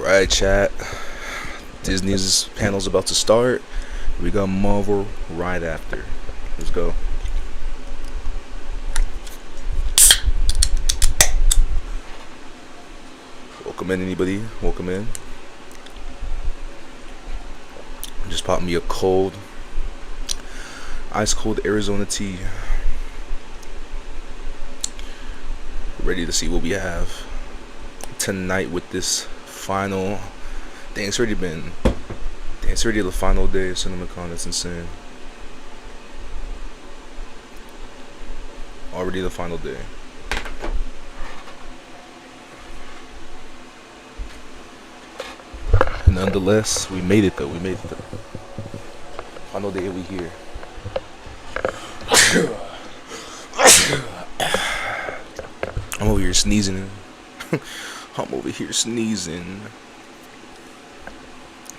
Alright, chat. Disney's panel's about to start. We got Marvel right after. Let's go. Welcome in, anybody. Welcome in. Just popped me a cold, ice cold Arizona tea. Ready to see what we have tonight with this final. Dang, it's already the final day of CINEMACON. That's insane. Already the final day. Nonetheless, we made it though. We made it. Final day we here. I'm over here sneezing. I'm over here sneezing.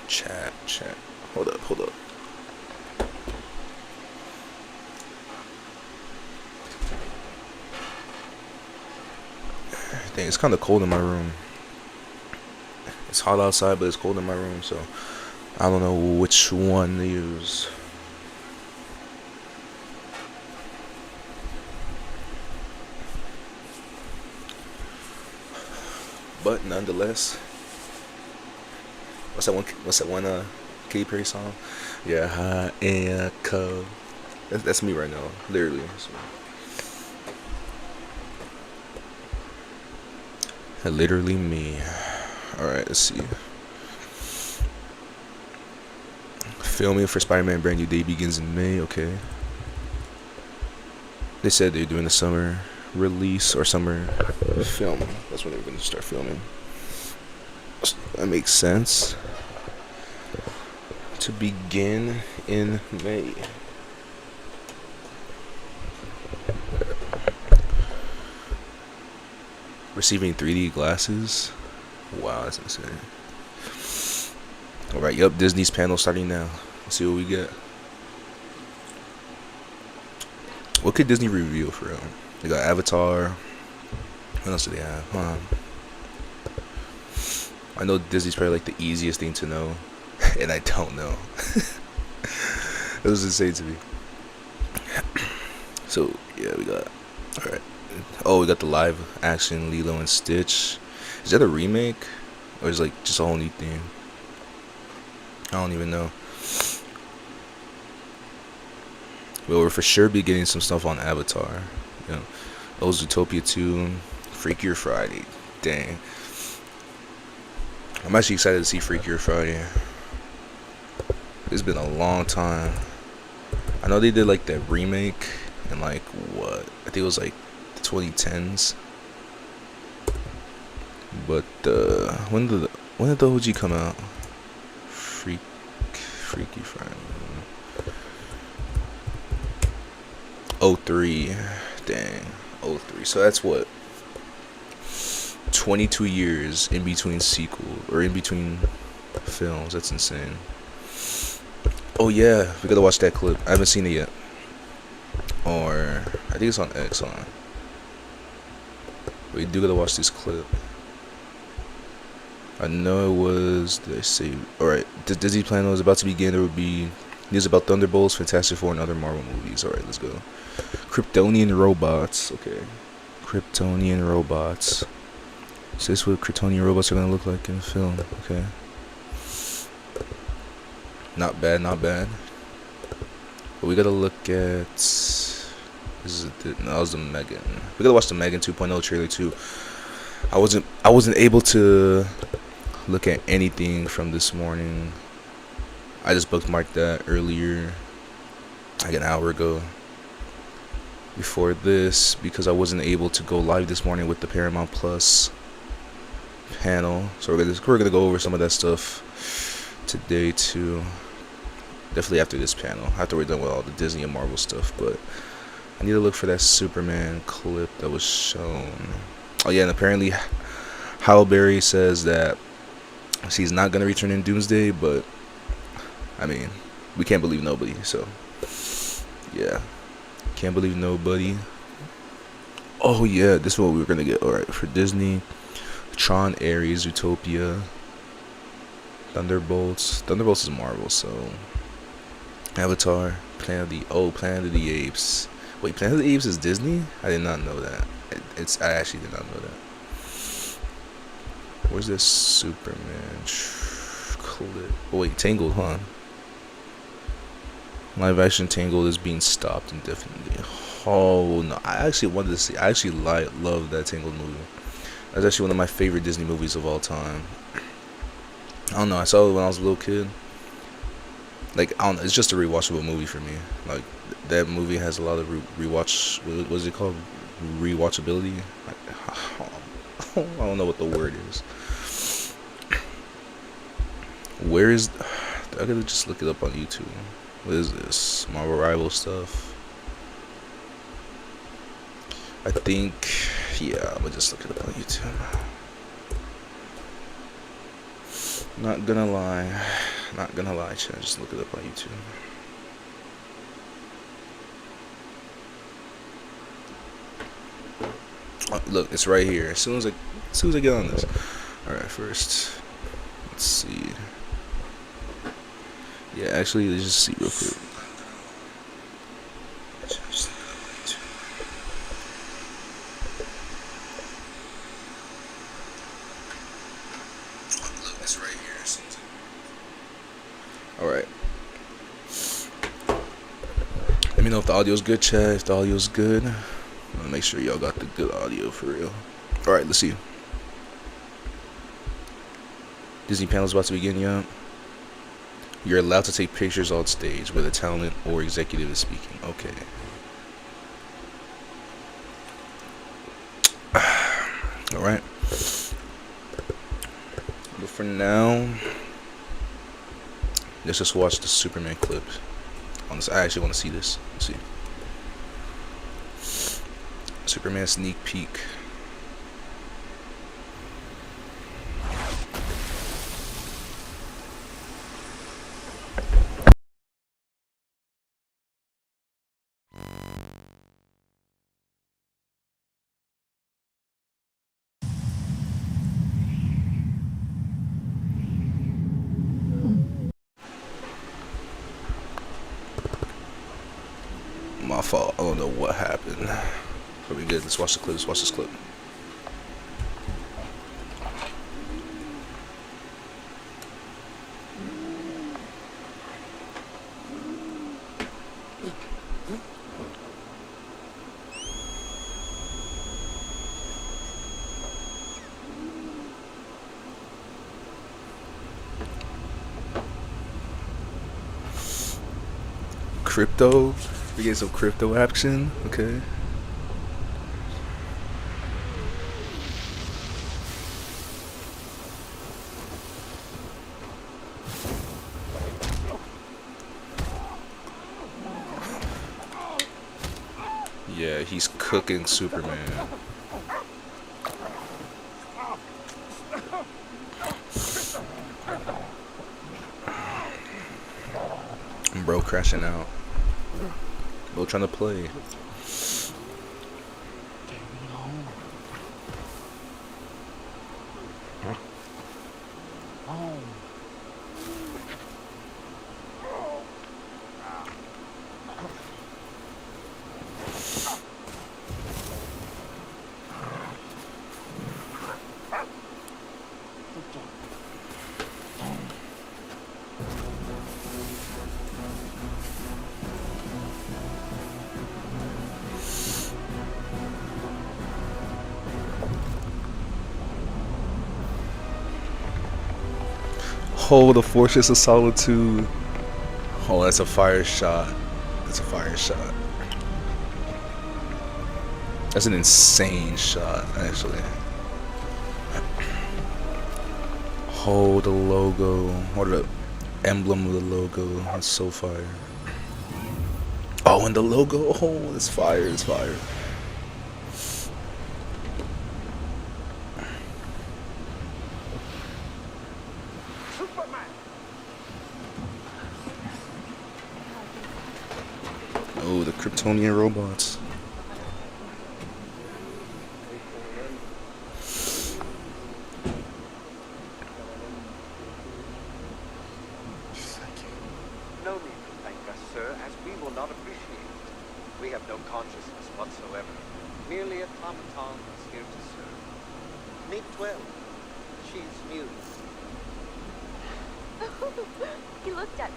Chat. Hold up. Dang, it's kind of cold in my room. It's hot outside, but it's cold in my room, so I don't know which one to use. But nonetheless, what's that one Katy Perry song? Yeah, hot and cold. That's me right now, literally. So. Literally me. Alright, let's see. Filming for Spider-Man Brand New Day begins in May, okay. They said they're doing a summer release or summer film. That's when they're going to start filming. So that makes sense. To begin in May. Receiving 3D glasses. Wow, that's insane. Alright, yup, Disney's panel starting now. Let's see what we get. What could Disney reveal for real? They got Avatar. What else do they have? I know Disney's probably like the easiest thing to know. And I don't know. It was insane to me. So, yeah, we got... Alright. Oh, we got the live action Lilo and Stitch. Is that a remake? Or is it like just a whole new thing? I don't even know. Well, we'll for sure be getting some stuff on Avatar. You know, Zootopia 2, Freakier Friday. Dang. I'm actually excited to see Freakier Friday. It's been a long time. I know they did like that remake in like what? I think it was like the 2010s. But when did the OG come out? Freaky Friday. 03. Dang. 03. So that's what? 22 years in between sequel or in between films. That's insane. Oh yeah, we gotta watch that clip. I haven't seen it yet. Or I think it's on X on. We do gotta watch this clip. I know it was. Did I say? Alright, the Disney Plan was about to begin. There would be news about Thunderbolts, Fantastic Four, and other Marvel movies. Alright, let's go. Kryptonian robots. Okay. Kryptonian robots. So this is what Kryptonian robots are gonna look like in the film. Okay. Not bad. But we gotta look at. That was the Megan. We gotta watch the Megan 2.0 trailer too. I wasn't able to look at anything from this morning. I just bookmarked that earlier, like an hour ago. Before this, because I wasn't able to go live this morning with the Paramount Plus panel. So we're gonna go over some of that stuff today too. Definitely after this panel, after we're done with all the Disney and Marvel stuff. But I need to look for that Superman clip that was shown. Oh yeah, and apparently Halle Berry says that she's not gonna return in Doomsday, but I mean, we can't believe nobody. So yeah, can't believe nobody. Oh yeah, this is what we were gonna get. Alright, for Disney, Tron, Ares, Zootopia, Thunderbolts. Thunderbolts is Marvel, so Avatar, Planet of the Apes. Wait, Planet of the Apes is Disney? I did not know that. I actually did not know that. Where's this Superman clip? Oh wait, Tangled, huh? Live action Tangled is being stopped indefinitely. Oh no, I actually wanted to see. I actually love that Tangled movie. That's actually one of my favorite Disney movies of all time. I don't know. I saw it when I was a little kid. Like I don't know, it's just a rewatchable movie for me. Like that movie has a lot of rewatch. What is it called? Rewatchability. I don't know what the word is. Where is? I gotta just look it up on YouTube. What is this? Marvel Rival stuff. I think. Yeah, I'm gonna just look it up on YouTube. Not gonna lie, chat. Just look it up on YouTube. Oh, look, it's right here. As soon as I get on this. All right, first, let's see. Yeah, actually, let's just see real quick. Alright. Let me know if the audio's good, chat. If the audio's good, I'm gonna make sure y'all got the good audio for real. Alright, let's see. Disney panel's about to begin, yeah. You're allowed to take pictures on stage where the talent or executive is speaking. Okay. Alright. But for now, let's just watch the Superman clip. I actually want to see this. Let's see. Superman sneak peek. My fault. I don't know what happened. But we good. Let's watch the clip. Let's watch this clip. Crypto. We get some crypto action. Okay. Yeah, he's cooking Superman. Bro crashing out. Bro trying to play. Oh, the Fortress of Solitude. Oh, that's a fire shot. That's a fire shot. That's an insane shot, actually. Oh, the logo. Or the emblem of the logo. That's so fire. Oh, and the logo. Oh, it's fire. It's fire. Oh, the Kryptonian robots. have no consciousness whatsoever. Merely automatons here to serve. Meet Twill. She's new. He looked at me.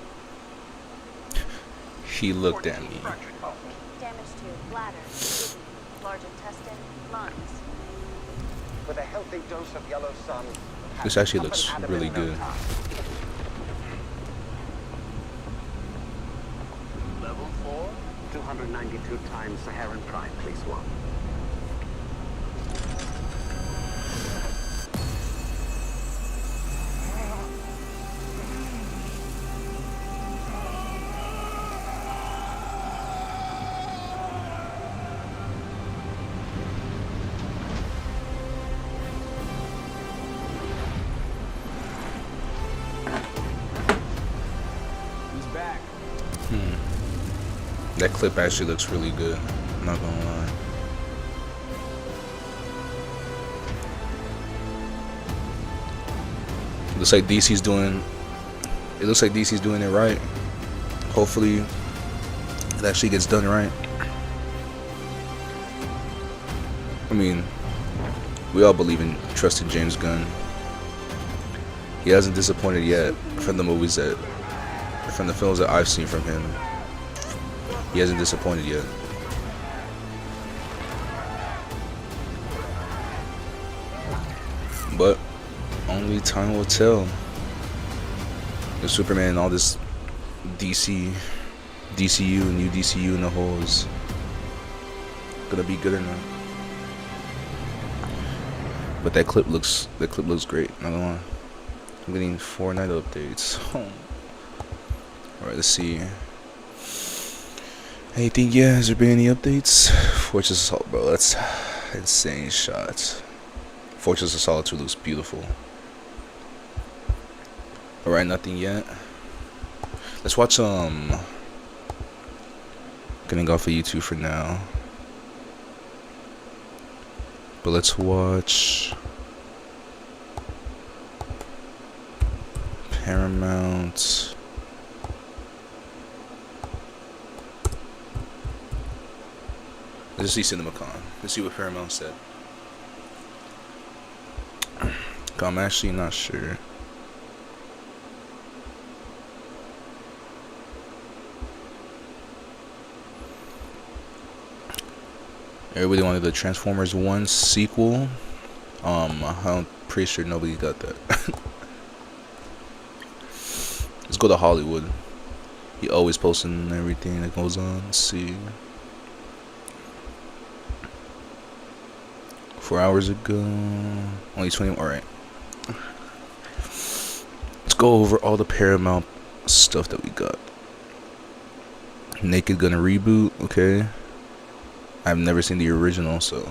He looked at me. Damage to bladder, kidney, large intestine, lungs. With a healthy dose of yellow sun. This actually looks really good. Level 4? 292 times Saharan Prime, please one. That clip actually looks really good. I'm not gonna lie. Looks like DC's doing. It looks like DC's doing it right. Hopefully, it actually gets done right. I mean, we all believe in trusted James Gunn. He hasn't disappointed yet from the movies from the films that I've seen from him. He hasn't disappointed yet. But only time will tell. The Superman and all this DCU, new DCU in the whole is gonna be good or not. But that clip looks great. Not gonna lie. I'm getting 4 night updates. Alright, let's see. Anything? Yeah, has there been any updates? Fortress Assault, bro, that's insane shots. Fortress Assault 2 looks beautiful. Alright, nothing yet. Let's watch gonna go off of YouTube for now. But let's watch Paramount. Let's see CINEMACON. Let's see what Paramount said. I'm actually not sure. Everybody wanted the Transformers 1 sequel. I'm pretty sure nobody got that. Let's go to Hollywood. He always posting everything that goes on. Let's see. 4 hours ago. Only 20. Alright. Let's go over all the Paramount stuff that we got. Naked Gun reboot. Okay. I've never seen the original, so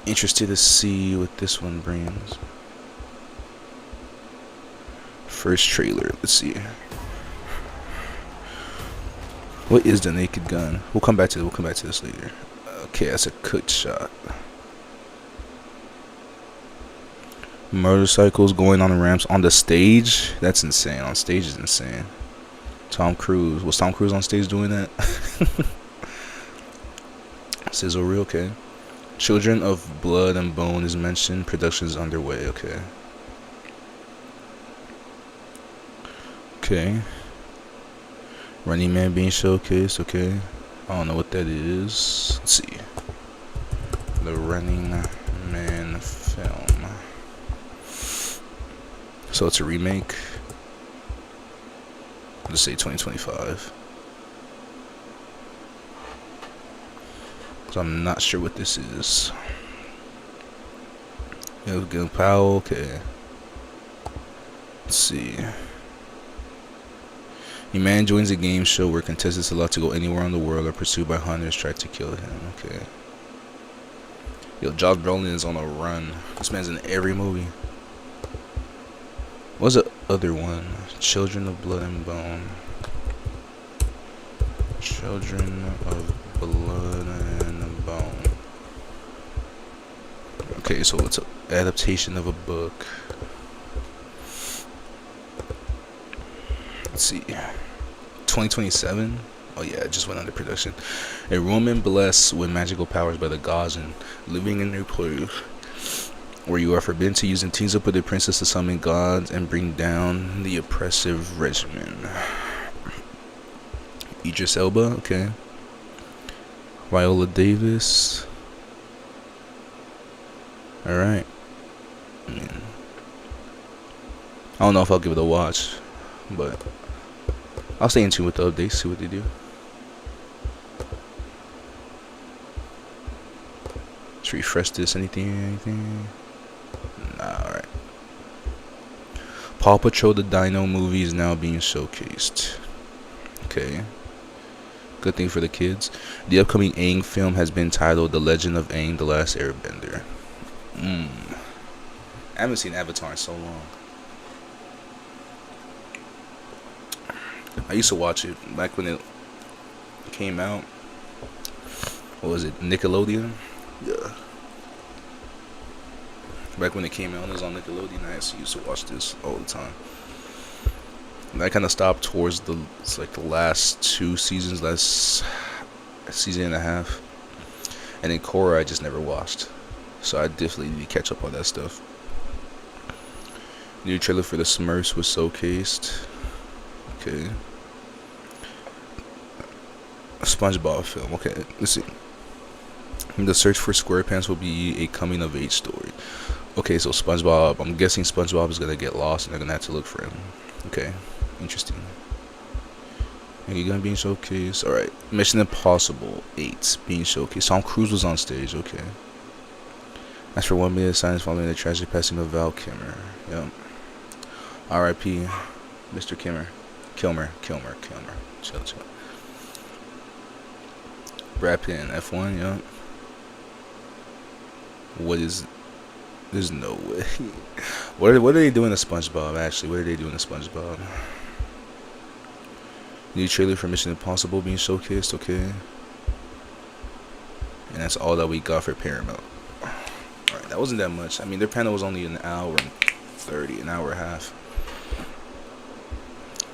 interested to see what this one brings. First trailer. Let's see. What is the Naked Gun? We'll come back to this later. Okay, that's a cooked shot. Motorcycles going on the ramps on the stage. That's insane. On stage is insane. Tom Cruise. Was Tom Cruise on stage doing that? Sizzle reel. Okay. Children of Blood and Bone is mentioned. Production is underway. Okay. Okay. Running Man being showcased. Okay. I don't know what that is. Let's see. The Running Man film. So it's a remake. Let's say 2025. So I'm not sure what this is. Gil Powell. Okay. Let's see. A man joins a game show where contestants allowed to go anywhere in the world or pursued by hunters try to kill him. Okay. Yo, Josh Brolin is on a run. This man's in every movie. What's the other one? Children of Blood and Bone. Children of Blood and Bone. Okay, so it's an adaptation of a book. Let's see. 2027. Oh yeah, it just went under production. A woman blessed with magical powers by the gods and living in a place where you are forbidden to use and teams up with a princess to summon gods and bring down the oppressive regimen. Idris Elba, okay. Viola Davis. Alright. I mean, I don't know if I'll give it a watch, but I'll stay in tune with the updates, see what they do. Let's refresh this. Anything? Nah, alright. Paw Patrol the Dino movie is now being showcased. Okay. Good thing for the kids. The upcoming Aang film has been titled The Legend of Aang The Last Airbender. I haven't seen Avatar in so long. I used to watch it back when it came out. What was it? Nickelodeon? Yeah. Back when it came out, it was on Nickelodeon. I used to watch this all the time. And I kind of stopped towards the last 2 seasons, last season and a half. And then Korra I just never watched. So I definitely need to catch up on that stuff. New trailer for the Smurfs was showcased. Okay. A SpongeBob film. Okay, let's see. The search for SquarePants will be a coming of age story. Okay, so SpongeBob, I'm guessing SpongeBob is gonna get lost and they're gonna have to look for him. Okay, interesting. Okay, gonna be showcased. Alright. Mission Impossible 8 being showcased. Tom Cruise was on stage, okay. As for 1 minute silence following the tragic passing of Val Kilmer. Yep. R.I.P. Mr. Kilmer. Chill. Brad Pitt in F1, yep. There's no way. What are they doing to SpongeBob, actually? What are they doing to SpongeBob? New trailer for Mission Impossible being showcased, okay. And that's all that we got for Paramount. Alright, that wasn't that much. I mean, their panel was only an hour and 30, an hour and a half.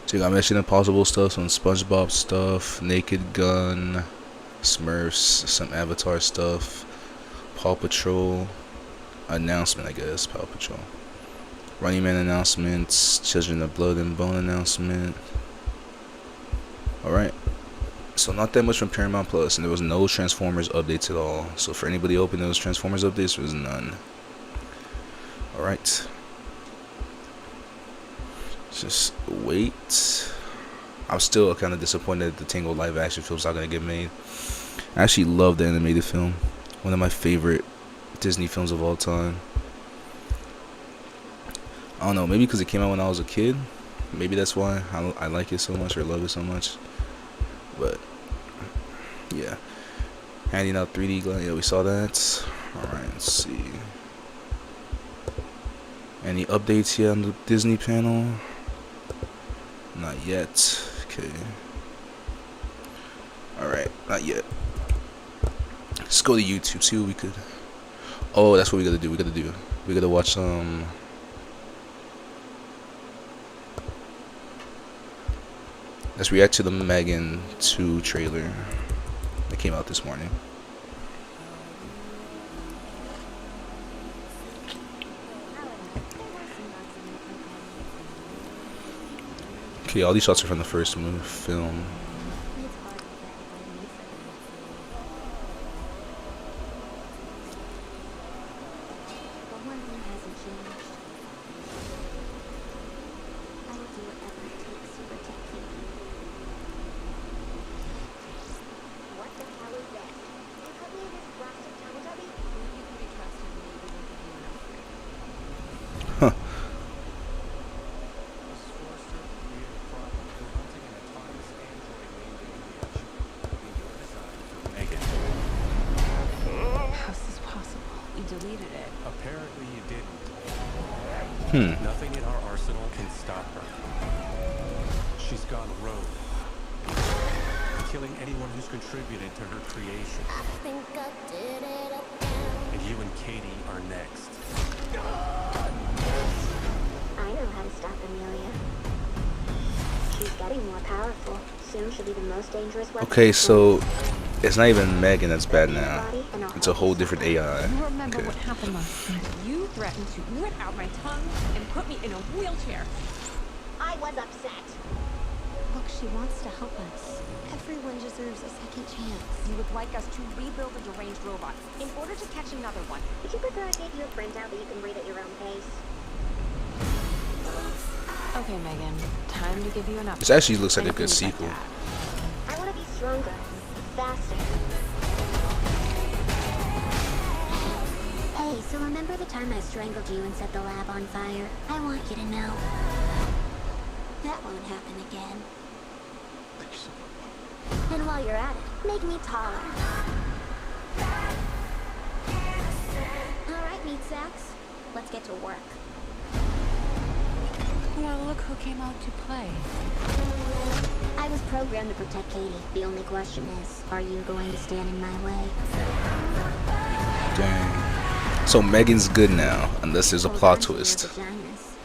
So you got Mission Impossible stuff, some SpongeBob stuff, Naked Gun, Smurfs, some Avatar stuff, Paw Patrol announcement, I guess. Paw Patrol, Running Man announcements, Children of Blood and Bone announcement. Alright, so not that much from Paramount Plus, and there was no Transformers updates at all. So for anybody open those Transformers updates, there was none. Alright, just wait. I'm still kind of disappointed that the Tango live action film's not going to get made. I actually love the animated film. One of my favorite Disney films of all time. I don't know, maybe because it came out when I was a kid. Maybe that's why I like it so much or love it so much. But yeah, handing out 3D glass. Yeah, we saw that. Alright, let's see. Any updates here on the Disney panel? Not yet. Okay. Alright, not yet. Let's go to YouTube, see what we could. Oh, that's what we gotta do. We gotta watch some. Let's react to the Megan 2 trailer that came out this morning. Okay, all these shots are from the first film. Nothing in our arsenal can stop her. She's gone rogue, killing anyone who's contributed to her creation. I think I did it again. And you and Katie are next. I know how to stop Amelia. She's getting more powerful, assume should be the most dangerous weapon. Okay, so it's not even Megan that's bad now. It's a whole different AI. You remember Okay. what happened last night? You threatened to rip out my tongue and put me in a wheelchair. I was upset. Look, she wants to help us. Everyone deserves a second chance. You would like us to rebuild a deranged robot in order to catch another one. Would you prefer I gave you a printout that you can read at your own pace? Okay, Megan. Time to give you an update. This actually looks like a good Anything sequel. like that. I want to be stronger, faster. Hey, so remember the time I strangled you and set the lab on fire? I want you to know that won't happen again. And while you're at it, make me taller. All right, meat sacks. Let's get to work. Well, look who came out to play. I was programmed to protect Katie. The only question is, are you going to stand in my way? Dang. So Megan's good now, unless there's a Hold plot on to your twist. vaginas.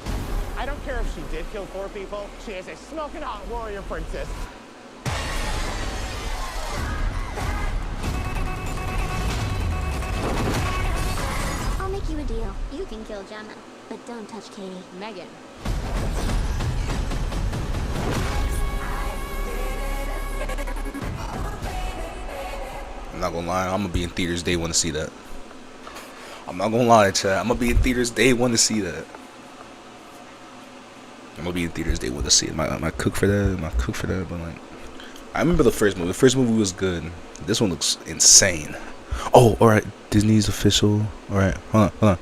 I don't care if she did kill 4 people. She is a smoking hot warrior princess. I'll make you a deal. You can kill Gemma, but don't touch Katie. Megan. I'm not gonna lie, I'm gonna be in theaters day one to see that. I'm not gonna lie, chat. I'm gonna be in theaters day one to see that. I'm gonna be in theaters day one to see it. Am I cook for that? Am I cook for that? But like, I remember the first movie. The first movie was good. This one looks insane. Oh, all right. Disney's official. All right, hold on.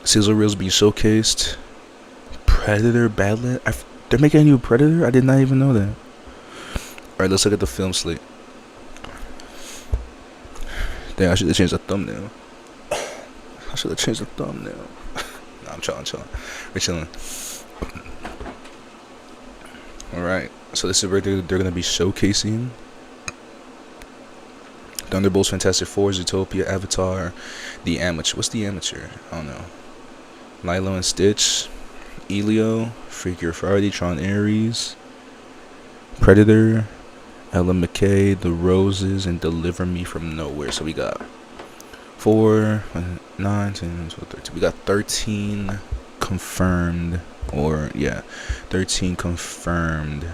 Sizzle reels being showcased. Predator Badland. They're making a new Predator. I did not even know that. All right, let's look at the film slate. Dang, I should have changed the thumbnail. Nah, I'm chilling. We're chilling. Alright, so this is where they're going to be showcasing Thunderbolts, Fantastic Four, Zootopia, Avatar, The Amateur. What's The Amateur? I don't know. Lilo and Stitch, Elio, Freak Your Friday, Tron Ares, Predator, Ellen McKay, The Roses, and Deliver Me From Nowhere. So we got 4, 9, 10, 12, 13. We got 13 confirmed, 13 confirmed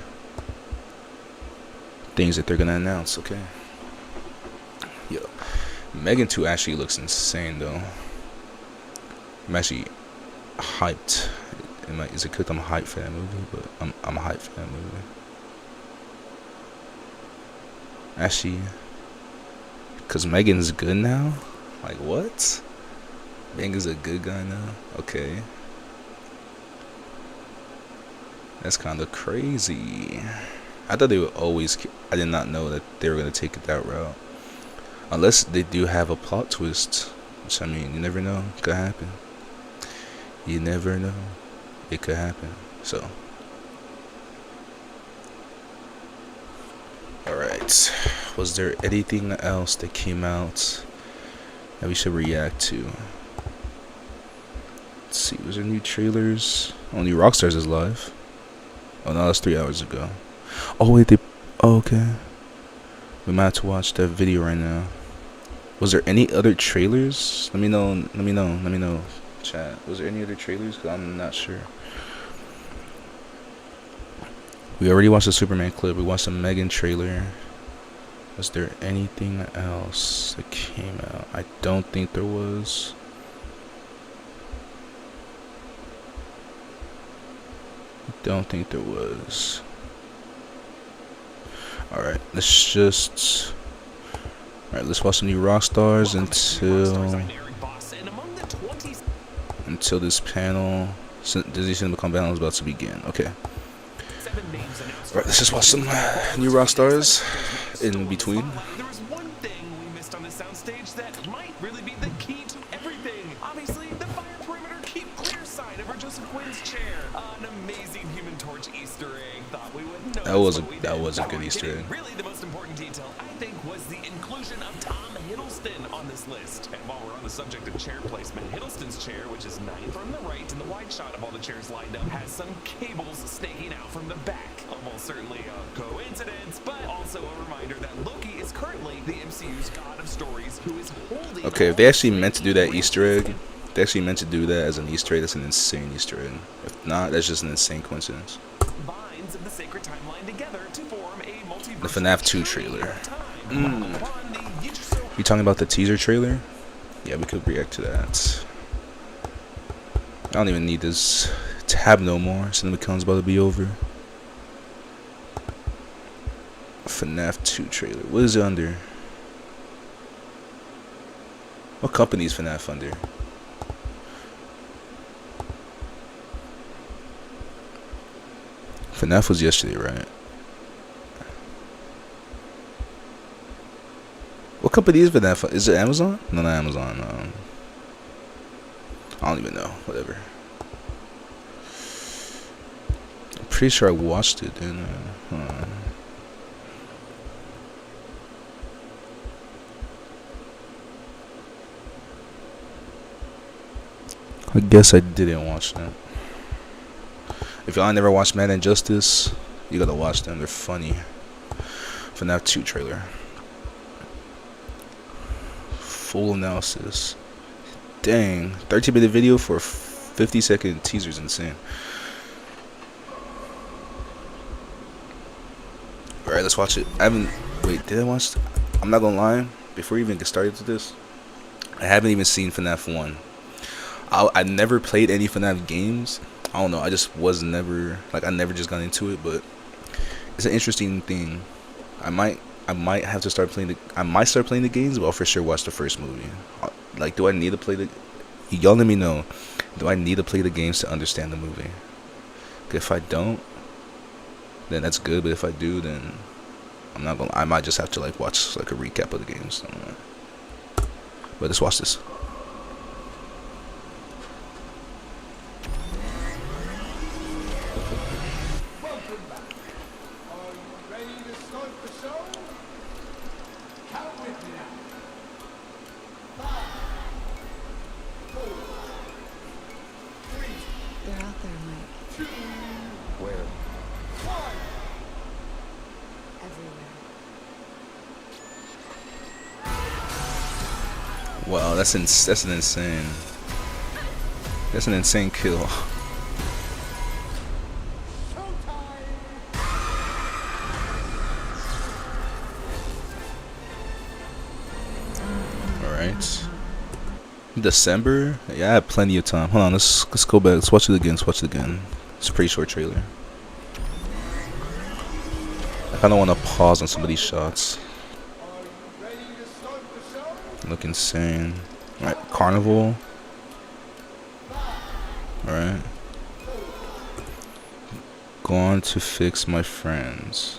things that they're gonna announce. Okay. Yo, Megan 2 actually looks insane though. I'm actually hyped. Is it because I'm hyped for that movie? But I'm hyped for that movie. Actually, because Megan's good now? Like, what? Megan's a good guy now? Okay. That's kind of crazy. I thought they would always... I did not know that they were going to take it that route. Unless they do have a plot twist. Which, I mean, you never know. It could happen. You never know. It could happen. So... Alright, was there anything else that came out that we should react to? Let's see, was there new trailers? Only Rockstars is live. Oh no, that's 3 hours ago. Oh wait, okay. We might have to watch that video right now. Was there any other trailers? Let me know, chat. Was there any other trailers? Cause I'm not sure. We already watched the Superman clip. We watched the Megan trailer. Was there anything else that came out? I don't think there was. Alright, let's watch some new Rockstars until this panel, Disney CINEMACON panel is about to begin. Okay. Alright, let's just watch some new Rockstars in between. There was one thing we missed on the soundstage that might really be the key to everything. Obviously, the fire perimeter keep clear sign over Joseph Quinn's chair. An amazing Human Torch Easter egg. Thought we would know. That was a good Easter egg. Really, the most important detail I think was the inclusion of Tom Hiddleston on this list. And while we're on the subject of chair placement, Hiddleston's chair, which is 9th from the right in the wide shot of all the chairs lined up, has some cables snaking out from the back. Almost certainly a coincidence, but also a reminder that Loki is currently the MCU's god of stories who is holding. Okay, if they actually meant to do that Easter egg, if they actually meant to do that as an Easter egg, that's an insane Easter egg. If not, that's just an insane coincidence. Binds of the sacred timeline together to form a multiverse. The FNAF 2 trailer. You talking about the teaser trailer? Yeah, we could react to that. I don't even need this tab no more. CINEMACON's about to be over. FNAF 2 trailer. What is it under? What company is FNAF under? FNAF was yesterday, right? What company is FNAF? Is it Amazon? No, not Amazon. I don't even know. Whatever. I'm pretty sure I watched it. And I guess I didn't watch that. If y'all never watched Mad and Justice, you gotta watch them. They're funny. FNAF 2 trailer. Full analysis. Dang, 13-minute video for a 50-second teaser is insane. Alright, let's watch it. Wait, did I watch? I'm not gonna lie. Before we even get started with this, I haven't even seen FNAF 1. I never played any FNAF games. I don't know. I just was never I never just got into it. But it's an interesting thing. I might have to start playing I might start playing the games, but I'll for sure watch the first movie. Like, do I need to play y'all let me know. Do I need to play the games to understand the movie? If I don't, then that's good. But if I do, then I might just have to watch a recap of the games. But let's watch this. They're out there, Mike. Where? Everywhere. Wow, that's an insane kill. Alright. December? Yeah, I have plenty of time. Hold on, let's go back. Let's watch it again. It's a pretty short trailer. I kinda wanna pause on some of these shots. Look insane. Alright, Carnival. Alright. Gone to fix my friends.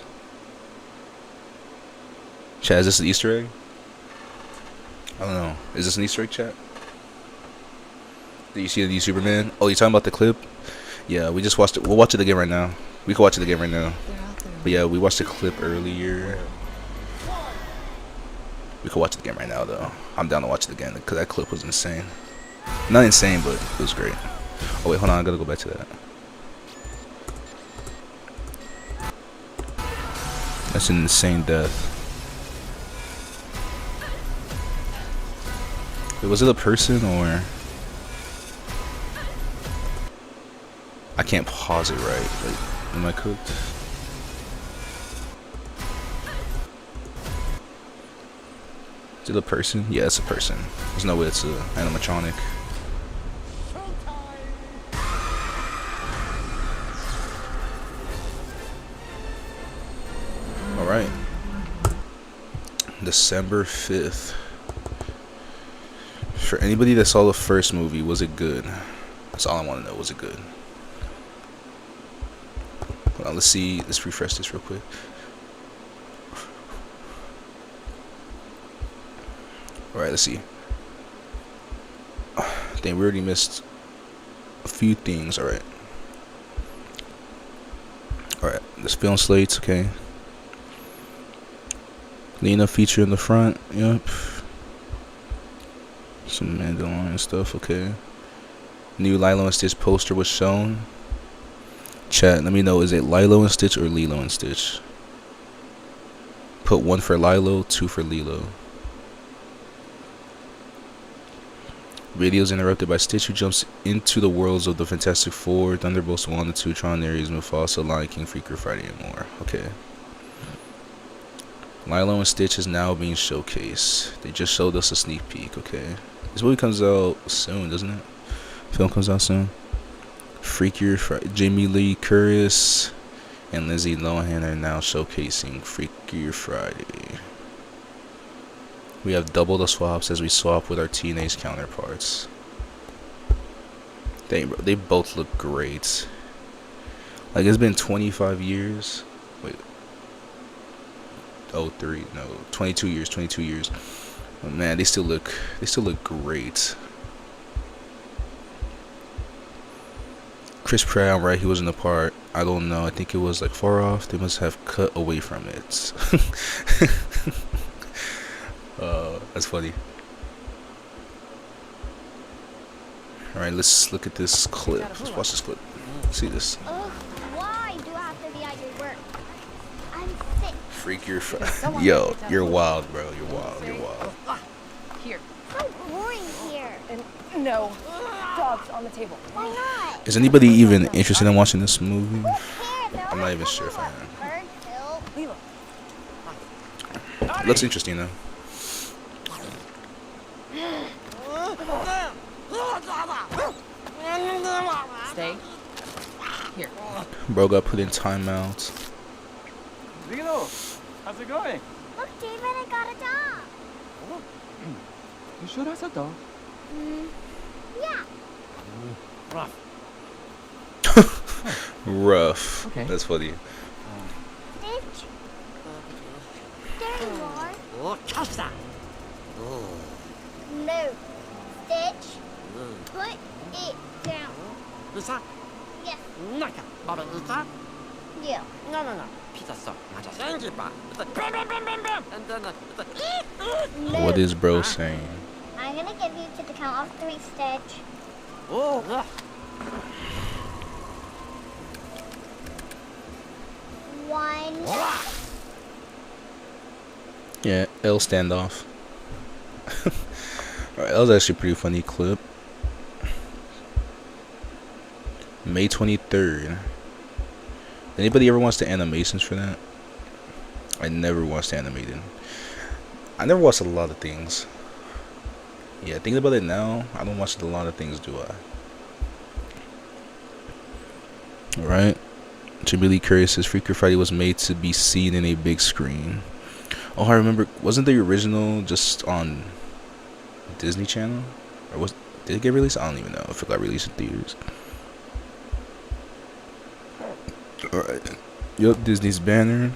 Chat, is this an Easter egg? I don't know. Is this an Easter egg, chat? Did you see the new Superman? Oh, you talking about the clip? Yeah, we just watched it. We'll watch it again right now. We can watch it again right now. But yeah, we watched the clip earlier. We could watch it again right now, though. I'm down to watch it again because that clip was insane. Not insane, but it was great. Oh wait, hold on. I gotta go back to that. That's an insane death. Wait, was it a person or? I can't pause it right. Like, am I cooked? Is it a person? Yeah, it's a person. There's no way it's an animatronic. Alright. December 5th. For anybody that saw the first movie, was it good? That's all I want to know. Was it good? Hold on, let's see. Let's refresh this real quick. Alright, let's see. Dang, we already missed a few things. Alright. Alright, this film slates, okay. Lina feature in the front, yep. Some Mandalorian stuff, okay. New Lilo and Stitch poster was shown. Chat, let me know, is it Lilo and Stitch or Lilo and Stitch? Put 1 for Lilo, 2 for Lilo. Videos interrupted by Stitch, who jumps into the worlds of the Fantastic Four, Thunderbolts 1 and 2, Tron, Ares, Mufasa, Lion King, Freaker Friday, and more. Okay. Lilo and Stitch is now being showcased. They just showed us a sneak peek, okay. This movie comes out soon, doesn't it? Film comes out soon. Freakier Friday. Jamie Lee Curtis and Lindsay Lohan are now showcasing Freakier Friday. We have double the swaps as we swap with our teenage counterparts. Dang, bro, they both look great. Like, it's been 25 years. Wait. Oh, 22 years. Oh, man, they still look great. Chris Pratt, right? He was in the part. I don't know. I think it was like far off. They must have cut away from it. That's funny. Alright, let's look at this clip. Let's watch this clip. See this. Ugh, why do I have to be at your work? I'm sick. Freak your Yo, you're wild, bro. You're wild. Here. So boring here. And no. Dogs on the table. Why not? Is anybody even interested in watching this movie? Who cares? I'm not even sure if I am. Bird pill. Looks interesting though. Stay. Here. Bro got put in timeout. Lilo, how's it going? Look, David, I got a dog. You sure that's a dog? Yeah. Rough. Rough. Okay. That's funny. Stitch. There you are. Oh, catch that. No. Stitch. Put it down. Lisa, Yes. naka, Baba Lisa. Yeah. No. Pizza stuff. Thank you, Bob. It's like bam, bam, bam, bam, bam. And then it's like No. What is bro saying? I'm gonna give you to the count of 3, Stitch. oh, ugh. 1. Yeah, L standoff. Alright, that was actually a pretty funny clip. May 23rd. Anybody ever watched the animations for that? I never watched the animated. I never watched a lot of things. Yeah, thinking about it now, I don't watch a lot of things, do I? Alright. Jamie Lee Curtis says Freaker Friday was made to be seen in a big screen. Oh, I remember. Wasn't the original just on Disney Channel? Or did it get released? I don't even know if it got released in theaters. Alright. Yup, Disney's banner.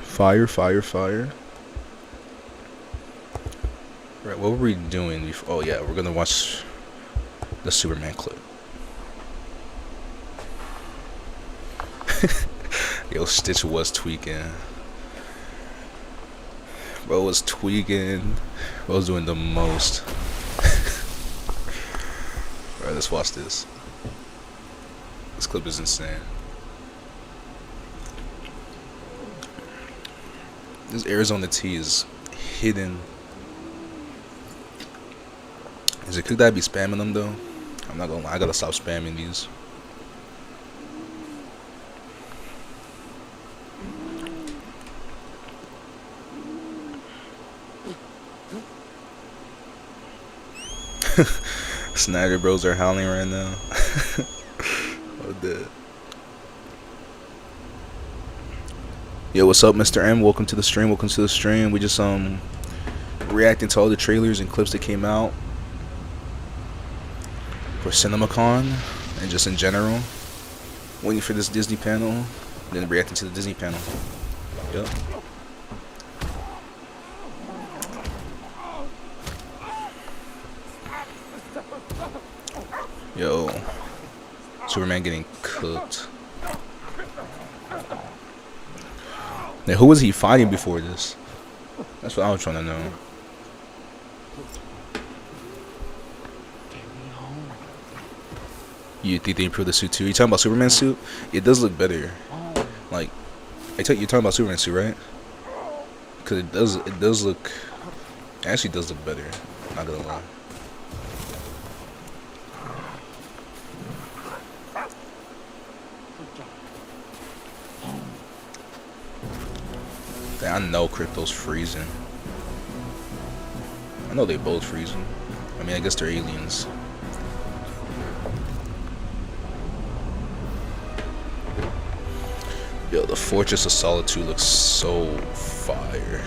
Fire. Alright, what were we doing before? Oh yeah, we're gonna watch the Superman clip. Yo, Stitch was tweaking. Bro was tweaking. Bro was doing the most. Alright, let's watch this. This clip is insane. This Arizona tea is hidden. Is it cooked that I be spamming them though? I'm not gonna lie, I gotta stop spamming these. Snyder bros are howling right now. Oh, dead. Yo, what's up, Mr. M? Welcome to the stream. We just reacting to all the trailers and clips that came out for CINEMACON and just in general. Waiting for this Disney panel, and then reacting to the Disney panel. Yep. Yo, Superman getting cooked. Now, who was he fighting before this? That's what I was trying to know. You think they improved the suit too? You talking about Superman's suit? It does look better. Like, you're talking about Superman's suit, right? Because it does look, it actually does look better. Not gonna lie. I know Crypto's freezing. I know they both freezing. I mean, I guess they're aliens. Yo, the Fortress of Solitude looks so fire.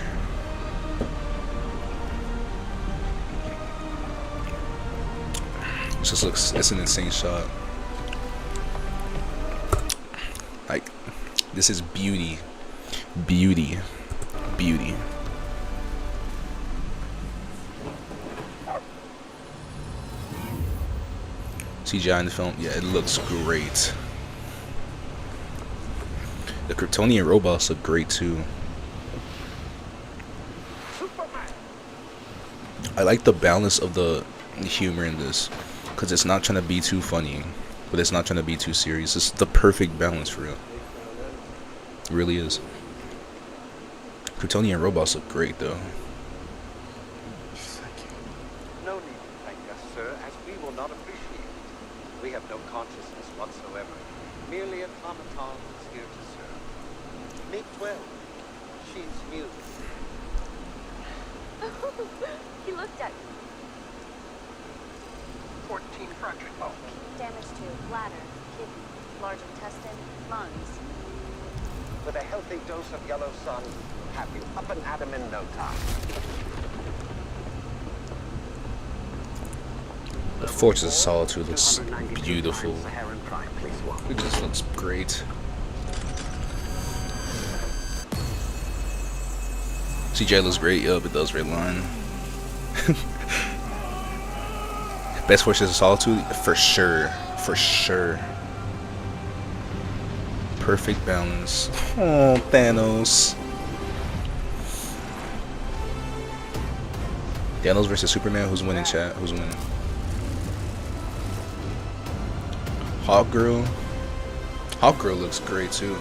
It just looks, it's an insane shot. Like, this is beauty. Beauty. Beauty. CGI in the film, yeah, it looks great. The Kryptonian robots look great too. I like the balance of the humor in this, because it's not trying to be too funny, but it's not trying to be too serious. It's the perfect balance for real. It really is. Kryptonian robots look great though. No need to thank us, sir, as we will not appreciate it. We have no consciousness whatsoever. Merely automatons here to serve. Make 12. She's mute. He looked at me. 14 fractured bones. Damage to bladder, kidney, large intestine, lungs. With a healthy dose of yellow sun, have you up and at 'em in no time. The Fortress of Solitude looks beautiful. It just looks great. CGI looks great. Yup, it does. Redline. Best Fortress of Solitude for sure. For sure. Perfect balance. Oh, Thanos. Thanos versus Superman. Who's winning, chat? Who's winning? Hawkgirl. Hawkgirl looks great too.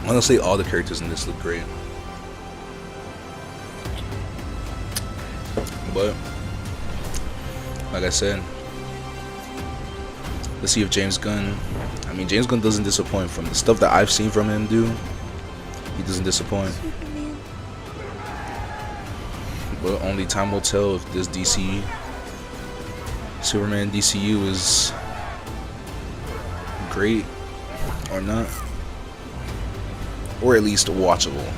Honestly, all the characters in this look great. But, like I said, let's see if James Gunn, I mean, James Gunn doesn't disappoint. From the stuff that I've seen from him do, he doesn't disappoint. But only time will tell if this DC Superman DCU is great or not, or at least watchable.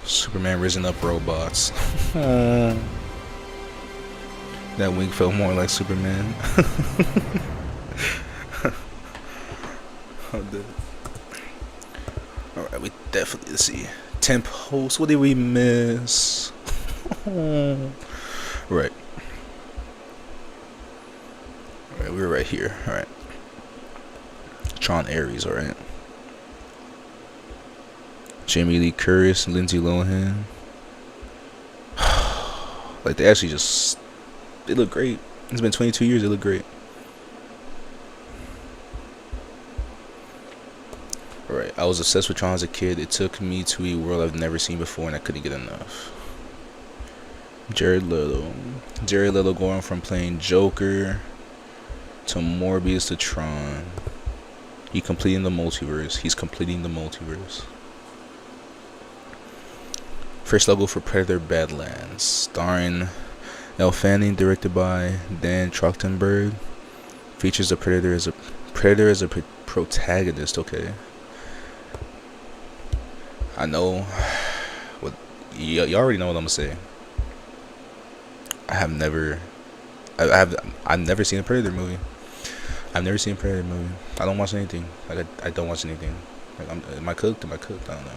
Superman risen up robots. That wing felt more like Superman. Alright, we definitely, let's see. 10 posts, what did we miss? Right. Alright, we're right here. Alright. Tron Ares, alright. Jamie Lee Curtis, Lindsay Lohan. Like, they actually just, they look great. It's been 22 years, they look great. Alright, I was obsessed with Tron as a kid. It took me to a world I've never seen before and I couldn't get enough. Jared Leto. Jared Leto going from playing Joker to Morbius to Tron. He's completing the multiverse. He's completing the multiverse. First logo for Predator Badlands, starring Elle Fanning, directed by Dan Trachtenberg. Features the Predator as a protagonist. Okay. I know what you already know what I'm gonna say. I've never seen a Predator movie. I've never seen a Predator movie. I don't watch anything. Like I don't watch anything. Like am I cooked? I don't know.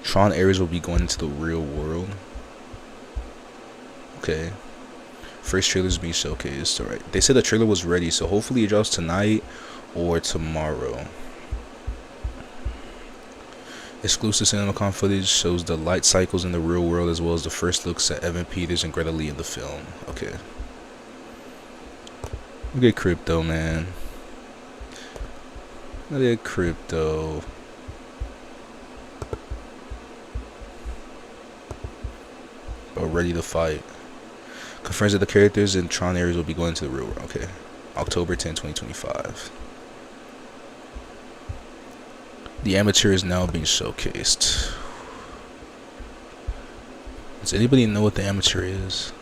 Tron Ares will be going into the real world. Okay. First trailer's being showcased. Alright. They said the trailer was ready, so hopefully it drops tonight or tomorrow. Exclusive CinemaCon footage shows the light cycles in the real world as well as the first looks at Evan Peters and Greta Lee in the film. Okay. Look at crypto, man. Look at crypto. Oh, ready to fight. Confirms that the characters in Tron areas will be going to the real world. Okay. October 10, 2025. The amateur is now being showcased. Does anybody know what the amateur is?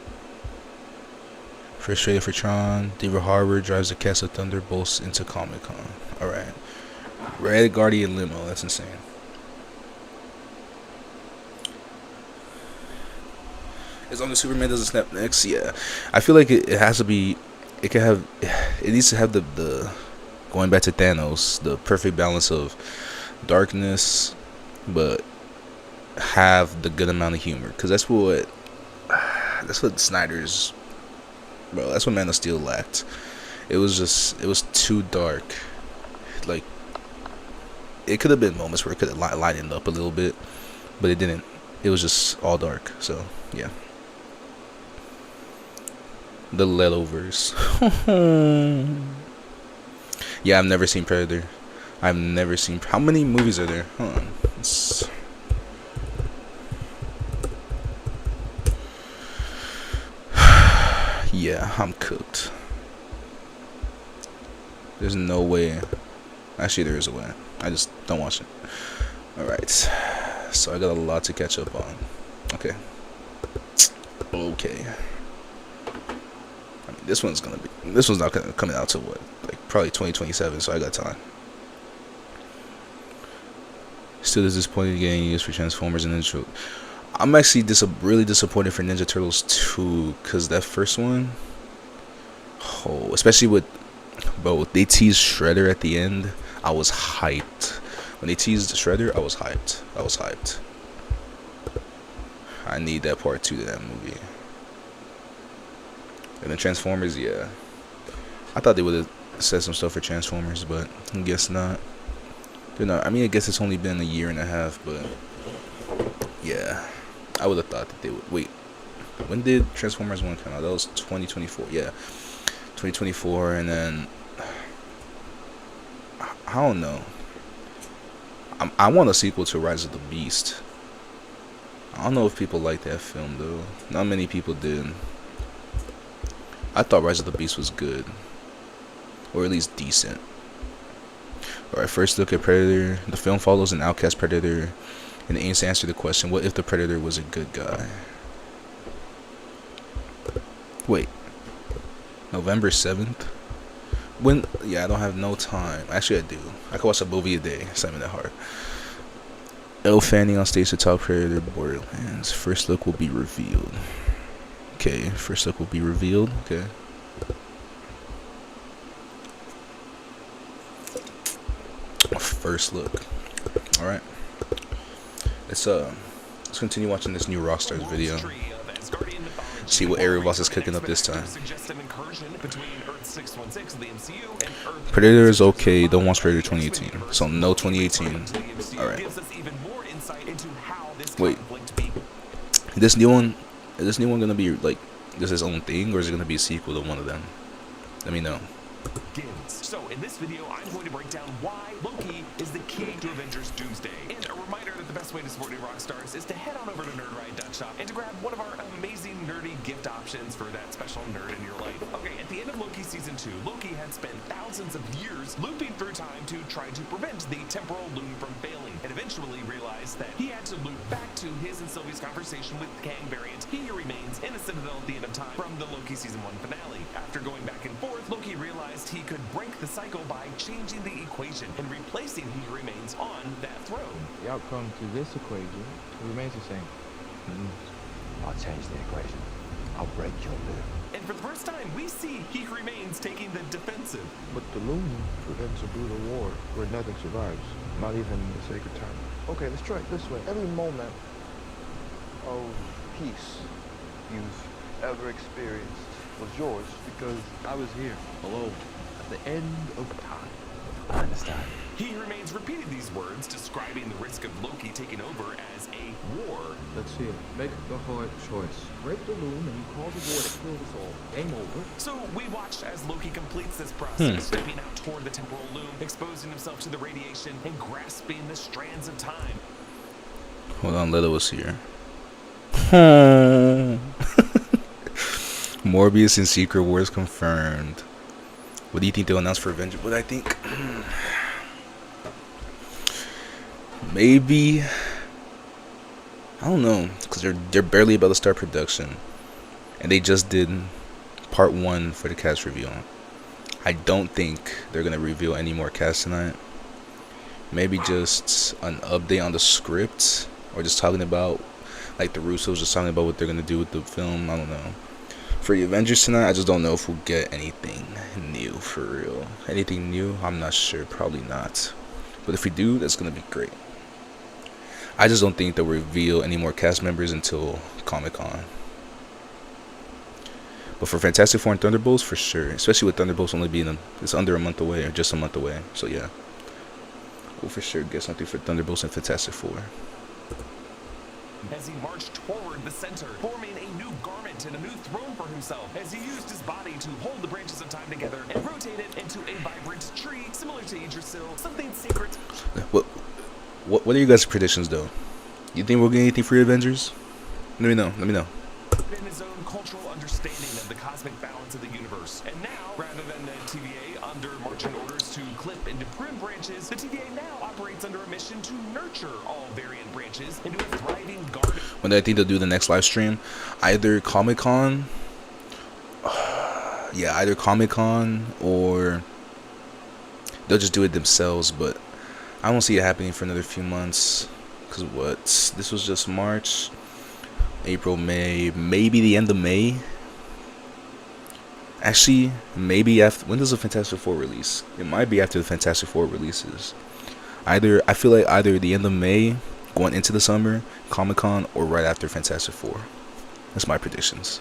First trailer for Tron. David Harbour drives the cast of Thunderbolts into Comic-Con. Alright. Red Guardian limo. That's insane. As long as Superman doesn't snap next, yeah. I feel like it has to be. It can have. It needs to have the going back to Thanos, the perfect balance of darkness, but have the good amount of humor. Because that's what Snyder's. Bro, that's what Man of Steel lacked. It was too dark. Like, it could have been moments where it could have lightened up a little bit, but it didn't. It was just all dark. So yeah. The Liloverse. Yeah, I've never seen Predator. I've never seen. How many movies are there? Hold on. Yeah, I'm cooked. There's no way. Actually, there is a way. I just don't watch it. Alright. So I got a lot to catch up on. Okay. Okay. I mean, this one's not gonna coming out till what? Like probably 2027, so I got time. Still disappointed getting used for Transformers and Ninja. I'm actually really disappointed for Ninja Turtles 2, because that first one, oh, especially with, bro, they teased Shredder at the end. I was hyped. When they teased Shredder, I was hyped. I need that part 2 to that movie. And then Transformers, yeah. I thought they would have said some stuff for Transformers, but I guess not. They're not. I mean, I guess it's only been a year and a half, but yeah. I would have thought that they would. Wait, when did Transformers 1 come out? That was 2024. Yeah, 2024, and then I don't know. I want a sequel to Rise of the Beast. I don't know if people like that film though. Not many people did. I thought Rise of the Beast was good, or at least decent. Alright, first look at Predator. The film follows an outcast predator and aims to answer the question, what if the Predator was a good guy? Wait, November 7th? When? Yeah, I don't have no time. Actually, I do. I could watch a movie a day. It's not even that hard. Elle Fanning on stage to talk Predator Borderlands. First look will be revealed. Okay, first look will be revealed. Okay. First look. Alright. Let's continue watching this new Rockstars video. See what area boss is cooking up this time. Predator is okay. Don't watch Predator 2018. So no 2018. Alright. Wait. Is this new one gonna be like just his own thing, or is it gonna be a sequel to one of them? Let me know. So in this video, I'm going to break down why Loki is the key to Avengers Doomsday. And a reminder that the best way to support new Rockstars is to head on over to nerdride.shop and to grab one of our amazing nerdy gift options for that special nerd in your life. Okay, at the end of Loki Season 2, Loki had spent thousands of years looping through time to try to prevent the temporal loom from failing, and eventually realized that he had to loop back to his and Sylvie's conversation with Kang variant He Remains in a Citadel at the end of time from the Loki Season 1 finale. After going back and forth, Loki realized he could break the cycle by changing the equation and replacing He Remains on that throne. The outcome to this equation remains the same. I'll change the equation. I'll break your loop. And for the first time, we see He Remains taking the defensive. But the loom prevents a brutal war where nothing survives, not even the sacred time. Okay, let's try it this way. Every moment of peace you've ever experienced was yours because I was here, alone, at the end of time. I understand. He remains repeating these words, describing the risk of Loki taking over as a war. Let's see it. Make the hard choice. Break the loom and you cause a war to kill us all. Game over. So we watch as Loki completes this process, stepping out toward the temporal loom, exposing himself to the radiation, and grasping the strands of time. Hold on, Lilo was here. Morbius and Secret Wars confirmed. What do you think they'll announce for Avengers? What I think, maybe, I don't know, because they're barely about to start production, and they just did part 1 for the cast reveal. I don't think they're gonna reveal any more cast tonight. Maybe just an update on the script, or just talking about, like the Russos just talking about what they're gonna do with the film. I don't know. For the Avengers tonight, I just don't know if we'll get anything new for real. Anything new? I'm not sure. Probably not. But if we do, that's gonna be great. I just don't think they'll reveal any more cast members until Comic-Con. But for Fantastic Four and Thunderbolts, for sure. Especially with Thunderbolts only being it's under a month away, or just a month away. So yeah, we'll for sure get something for Thunderbolts and Fantastic Four. As he marched toward the center, forming a new garment and a new throne for himself, as he used his body to hold the branches of time together and rotate it into a vibrant tree similar to Yggdrasil, something sacred. What are you guys' predictions though? You think we'll get anything for the Avengers? Let me know. In his own cultural understanding of the cosmic balance of the universe. And now, rather than the TVA under marching orders to clip and to prune branches, the TVA now operates under a mission to nurture all variant branches into a thriving garden. When I think they'll do the next live stream, either Comic-Con, either Comic-Con, or they'll just do it themselves. But I don't see it happening for another few months. Cause this was just March, April, May, maybe the end of May. Actually, maybe after. When does the Fantastic Four release? It might be after the Fantastic Four releases. I feel like either the end of May, going into the summer, Comic-Con, or right after Fantastic Four. That's my predictions.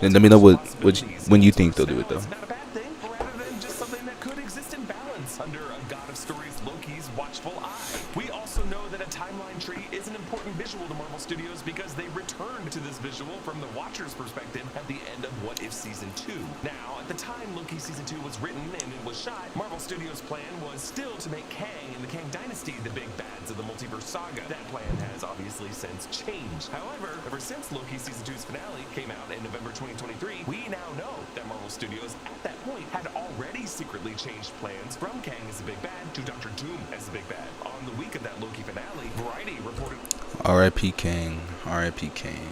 And let me know when you think they'll do it though. Not a bad thing, rather than just something that could exist in balance under a God of Stories Loki's watchful eye. We also know that a timeline tree is an important visual to Marvel Studios because they returned to this visual from the Watcher's perspective at the end of What If Season 2. Now, at the time Loki Season 2 was written and it was shot, Marvel Studios' plan was still to make Kang and the Kang Dynasty the big bads of the multiverse saga. That plan has obviously since changed. However, ever since Loki Season 2's finale came out in November 2023, we now know that Marvel Studios at that point had already secretly changed plans from Kang as the big bad to Dr. Doom as the big bad. On the week of that Loki finale, Variety reported R.I.P. Kang. R.I.P. Kang.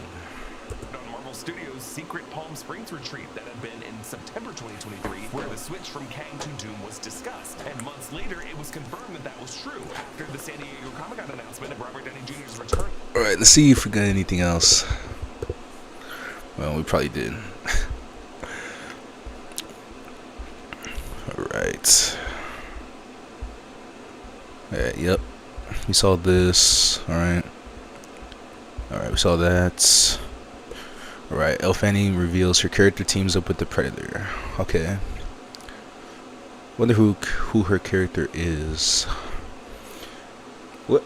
On Marvel Studios' secret Palm Springs retreat that had been in September 2023, where the switch from Kang to Doom was discussed. And months later, it was confirmed that was true after the San Diego Comic-Con announcement of Robert Downey Jr.'s return. Alright, let's see if we got anything else. Well, we probably did. Alright. Alright, yep. We saw this. Alright. Alright, we saw that. Alright, Elle Fanning reveals her character teams up with the Predator. Okay. Wonder who her character is.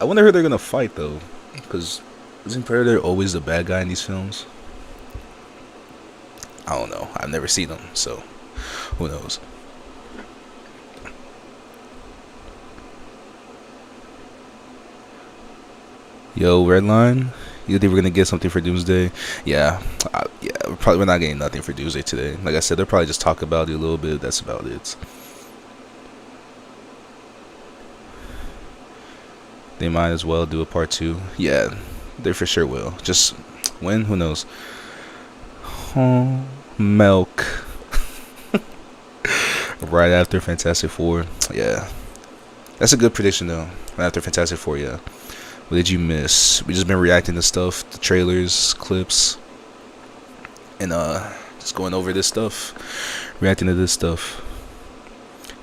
I wonder who they're gonna fight though. Because isn't Predator always the bad guy in these films? I don't know. I've never seen them, so who knows. Yo, Redline, you think we're gonna get something for Doomsday? Yeah, we're not getting nothing for Doomsday today. Like I said, they'll probably just talk about it a little bit. That's about it. They might as well do a part 2. Yeah, they for sure will. Just when? Who knows? Oh, milk. Right after Fantastic Four. Yeah, that's a good prediction though. Right after Fantastic Four, yeah. What did you miss? We just been reacting to stuff, the trailers, clips, and just going over this stuff, reacting to this stuff.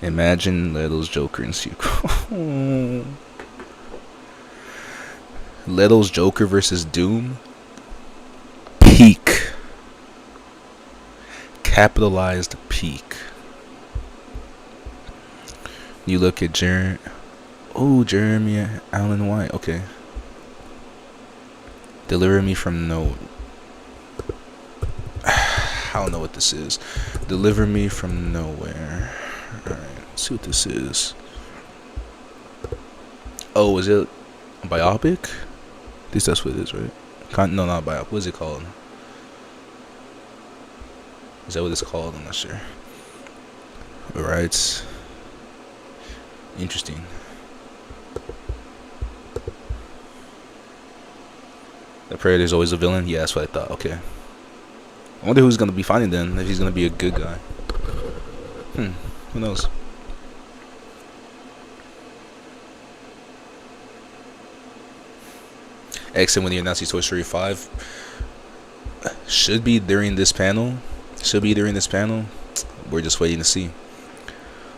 Imagine Leto's Joker in sequel. Leto's Joker versus Doom. Peak. Capitalized peak. You look at Jeremy. Oh, Jeremy Allen White. Okay. Deliver me from no. I don't know what this is. Deliver me from nowhere. Alright, let's see what this is. Oh, is it a biopic? At least that's what it is, right? No, not biopic. What is it called? Is that what it's called? I'm not sure. Alright. Interesting. The Predator is always a villain? Yeah, that's what I thought. Okay. I wonder who's going to be fighting then, if he's going to be a good guy. Who knows? X, when he announced Toy Story 5, should be during this panel. We're just waiting to see.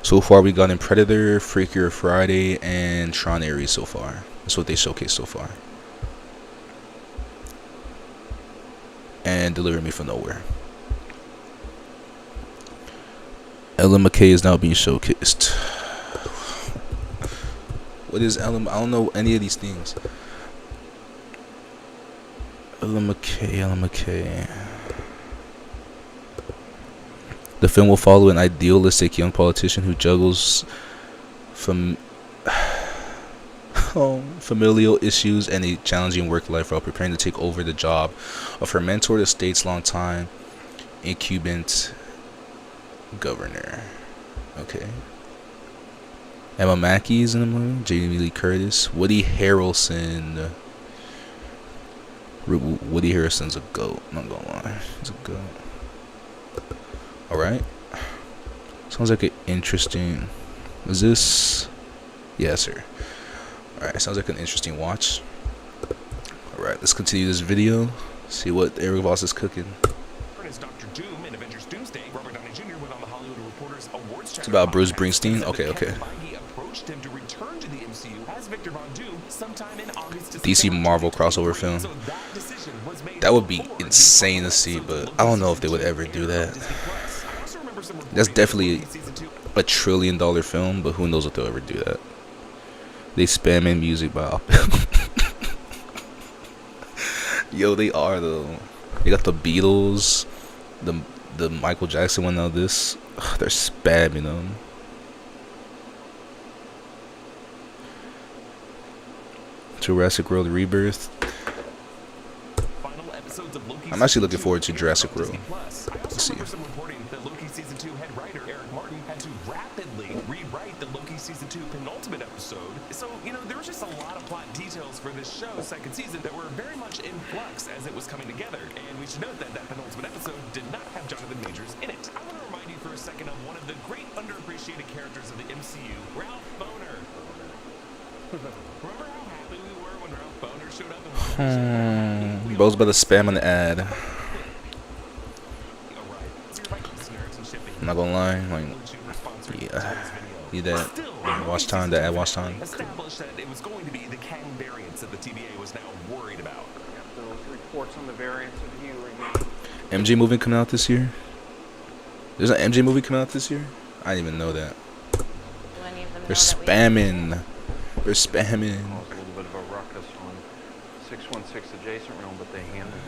So far, we got in Predator, Freakier Friday, and Tron Ares so far. That's what they showcased so far. And Deliver Me from Nowhere. Ellen McKay is now being showcased. What is Ellen? I don't know any of these things. Ellen McKay. The film will follow an idealistic young politician who juggles familial issues and a challenging work life while preparing to take over the job of her mentor, the state's longtime incumbent governor. Okay. Emma Mackey is in the movie. Jamie Lee Curtis. Woody Harrelson. Woody Harrelson's a goat. I'm not gonna lie. He's a goat. Alright. Sounds like an interesting. Is this? Yes, sir. Alright, sounds like an interesting watch. Alright, let's continue this video. See what Eric Voss is cooking. As Dr. Doom in Avengers Doomsday, Robert Downey Jr. went on the Hollywood Reporter's awards. It's about Bruce Springsteen. Okay. He approached him to return to the MCU as Victor Von Doom sometime in August. DC Marvel crossover film. That would be insane to see, but I don't know if they would ever do that. That's definitely a $1 trillion film, but who knows if they'll ever do that. They spam in music by Yo, they are though. They got the Beatles, the Michael Jackson one. Now this, they're spamming them. Jurassic World Rebirth. I'm actually looking forward to Jurassic World. Let's see. Loki Season 2 head writer Eric Martin had to rapidly rewrite the Loki Season 2 penultimate episode. So, there was just a lot of plot details for this show's second season that were very much in flux as it was coming together. And we should note that that penultimate episode did not have Jonathan Majors in it. I want to remind you for a second of one of the great underappreciated characters of the MCU, Ralph Boner. Remember how happy we were when Ralph Boner showed up in Bro's about to spam an ad. I'm not gonna lie, need that watch time, that ad watch time. Established that it was going to be the Kang variants that the TVA was now worried about. Those reports on the variants of you remain. MJ movie coming out this year? There's an MJ movie coming out this year? I didn't even know that. They're spamming. They're spamming. Caused a little bit of a ruckus on 616 adjacent realm, but they handled it.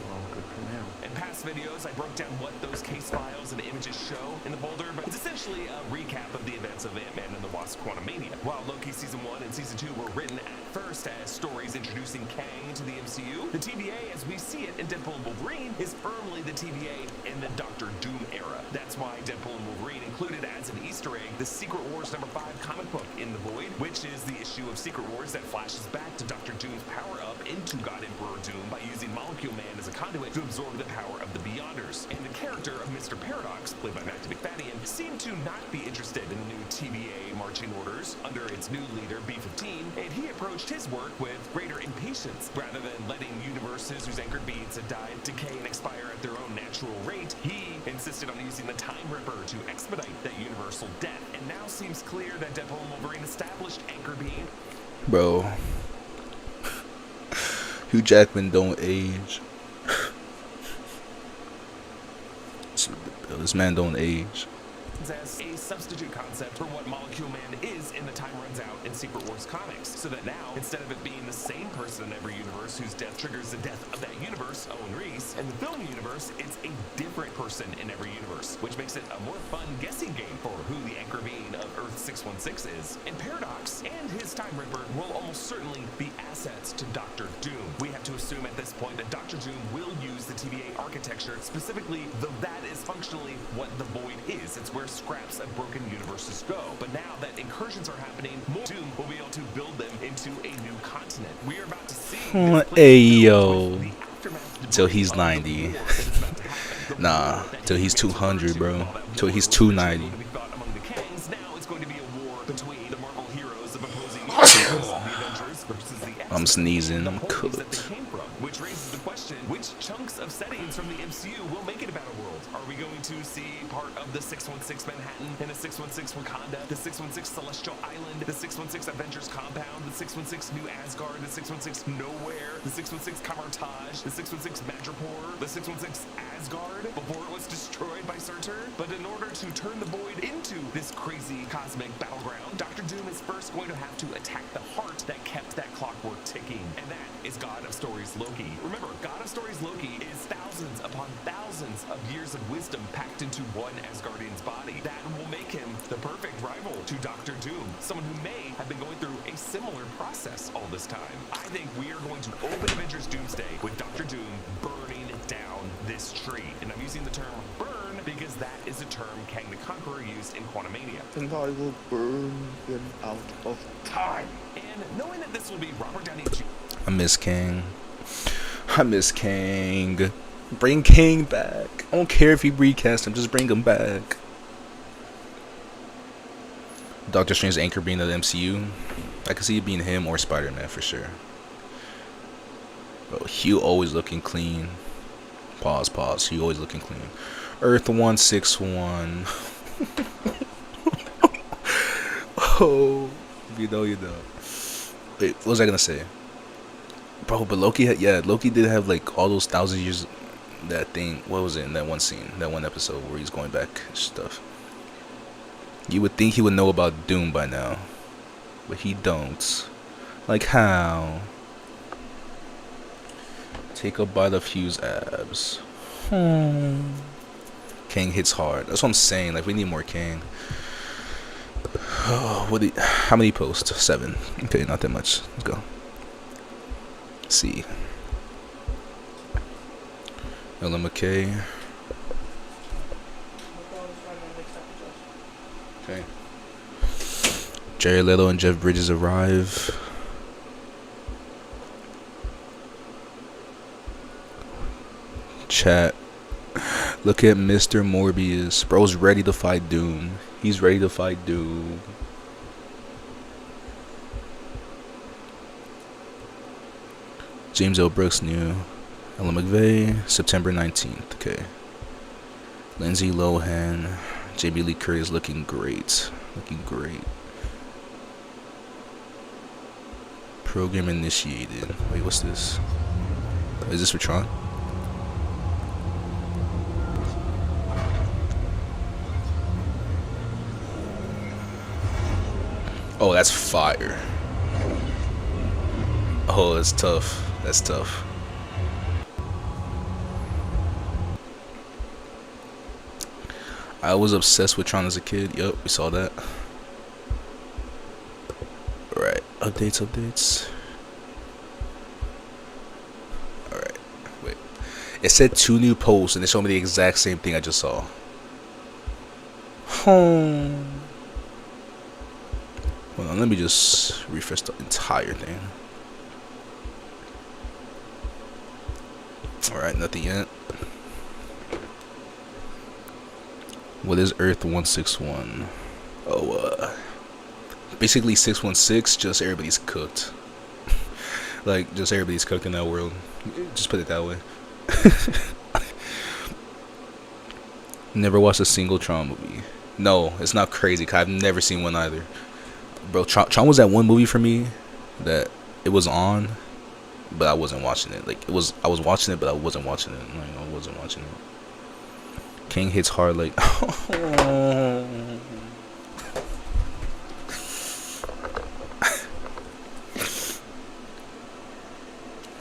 Well, good for them. In past videos, I broke down what those case files and images show in the folder, but it's essentially a recap of the events of Ant-Man and the Wasp: Quantumania. While Loki Season 1 and Season 2 were written at first as stories introducing Kang to the MCU, the TVA, as we see it in Deadpool and Wolverine, is firmly the TVA in the Doctor Doom era. That's why Deadpool and Wolverine included as an Easter egg the Secret Wars #5 comic book In the Void, which is the issue of Secret Wars that flashes back to Doctor Doom's power-up into God Emperor Doom by using Molecule Man as a conduit to absorb the power of the Beyonders. And the character of Mr. Paradox, played by Matthew McFadden, seemed to not be interested in the new TVA marching orders under its new leader, B-15, and he approached his work with greater impatience. Rather than letting universes whose anchored beings had died decay and expire at their own natural rate, he insisted on using the Time Ripper to expedite that universal death. And now seems clear that Deadpool and Wolverine established anchor being. Bro. Hugh Jackman don't age. This man don't age. as a substitute concept for what Molecule Man is in The Time Runs Out in Secret Wars comics. So that now, instead of it being the same person in every universe whose death triggers the death of that universe, Owen Reese, in the film universe, it's a different person in every universe, which makes it a more fun guessing game for who the anchor being of Earth 616 is. And Paradox and his Time Ripper will almost certainly be assets to Doctor Doom. We have to assume at this point that Doctor Doom will use the TVA architecture, specifically, though that is functionally what the Void is. It's where scraps of broken universes go. But now that incursions are happening, more Doom will be able to build them into a new continent. We are about to see Hey yo, till he's 90. Nah, till he's 200, bro. Till he's 290. Now it's going to be a war between the Marvel heroes of opposing the Avengers versus the X-Men. I'm sneezing. I'm cooked. Which raises the question, which chunks of settings from the MCU will make it a battle world? Are we going to see part of the 616 Manhattan and the 616 Wakanda, the 616 Celestial Island, the 616 Avengers Compound, the 616 New Asgard, the 616 Nowhere, the 616 Camartage, the 616 Madripoor, the 616 Asgard before it was destroyed by Surtur? But in order to turn the Void into this crazy cosmic battleground, Doctor Doom is first going to have to attack the heart that kept that clockwork ticking, and that is God of Stories Loki. Remember, God of Stories Loki is thousands upon thousands of years of wisdom packed into one Asgardian's body. That will make him the perfect rival to Doctor Doom, someone who may have been going through a similar process all this time. I think we are going to open Avengers Doomsday with Doctor Doom burning down this tree. And I'm using the term burn because that is a term Kang the Conqueror used in Quantumania. And I will burn them out of time. And knowing that this will be Robert Downey Jr. I miss Kang. I miss Kang. Bring Kang back. I don't care if you recast him, just bring him back. Doctor Strange's anchor being the MCU. I could see it being him or Spider-Man for sure. Bro, Hugh always looking clean. Pause. Hugh always looking clean. Earth 161. Oh, you know. Wait, what was I gonna say? Bro, but Loki Loki did have like all those 1,000 years. That thing, what was it in that one scene, that one episode where he's going back and stuff? You would think he would know about Doom by now, but he don't. Like how? Take a bite of Hugh's abs. Kang hits hard. That's what I'm saying. Like we need more Kang. Oh, how many posts? 7. Okay, not that much. Let's go. Let's see. LMK. Okay. Jared Leto and Jeff Bridges arrive. Chat. Look at Mr. Morbius. Bro's ready to fight Doom. He's ready to fight Doom. James L. Brooks new. Ella McVeigh, September 19th. Okay. Lindsay Lohan. Jamie Lee Curtis looking great. Program initiated. Wait, what's this? Is this for Tron? Oh, that's fire. Oh, that's tough. I was obsessed with Tron as a kid. Yup, we saw that. Alright, updates. Alright, wait. It said 2 new posts and it showed me the exact same thing I just saw. Hold on, let me just refresh the entire thing. Alright, nothing yet. What is Earth 161? Oh, basically 616, just everybody's cooked. Like, just everybody's cooked in that world. Just put it that way. Never watched a single Tron movie. No, it's not crazy, 'cause I've never seen one either. Bro, Tron was that one movie for me that it was on, but I wasn't watching it. Like, I was watching it, but I wasn't watching it. Like, I wasn't watching it. King hits hard like.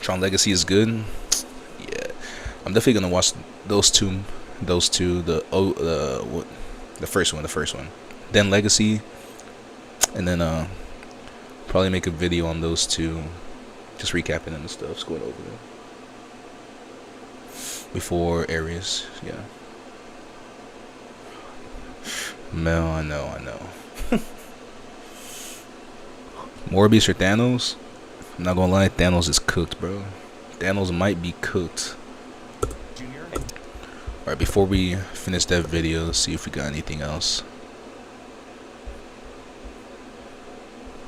Tron Legacy is good. Yeah, I'm definitely gonna watch those two. The first one. Then Legacy, and then probably make a video on those two, just recapping them and stuff, just going over them before Aries. Yeah. Mel, I know. Morbius or Thanos? I'm not gonna lie, Thanos is cooked, bro. Thanos might be cooked. Alright, before we finish that video, let's see if we got anything else.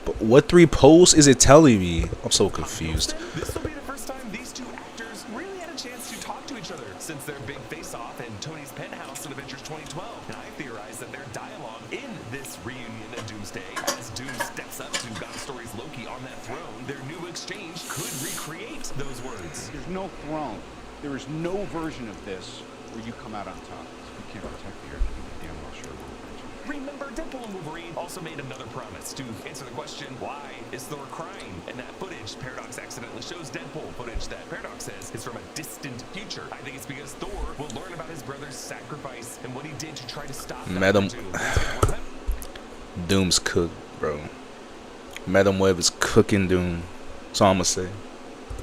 But what 3 posts is it telling me? I'm so confused. This will be the first time these two actors really had a chance to talk to each other since their big face-off in Tony's penthouse in Avengers 2012. And I theorize that their dialogue in this reunion of Doomsday, as Doom steps up to God Story's Loki on that throne, their new exchange could recreate those words. There's no throne. There is no version of this where you come out on top. If you can't protect the Earth, you can be damn well sure we'll eventually. Remember, Deadpool and Wolverine also made another promise to answer the question, why is Thor crying? And that footage, Paradox accidentally shows Deadpool footage that Paradox says is from a distant future. I think it's because Thor will learn about his brother's sacrifice and what he did to try to stop Madam Doom's cooked, bro. Madam Web is cooking Doom. That's all I'm gonna say.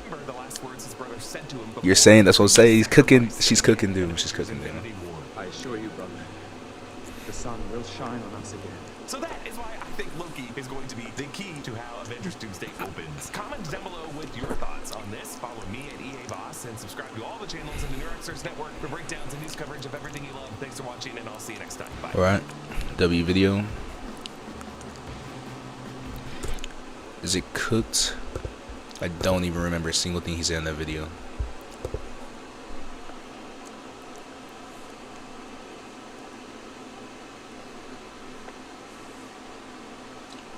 Remember the last words his brother said to him. You're saying that's what I'm saying. He's cooking. She's cooking Doom. She's cooking Doom. I assure you, brother, the sun will shine on us again. So that is why I think Loki is going to be the key to how Avengers Doomsday opens. Comment down below with your thoughts on this. Follow me at EA Boss and subscribe to all the channels in the New York Search Network for breakdowns and news coverage of everything you love. Thanks for watching, and I'll see you next time. Bye. Alright. W video. Is it cooked? I don't even remember a single thing he said in that video.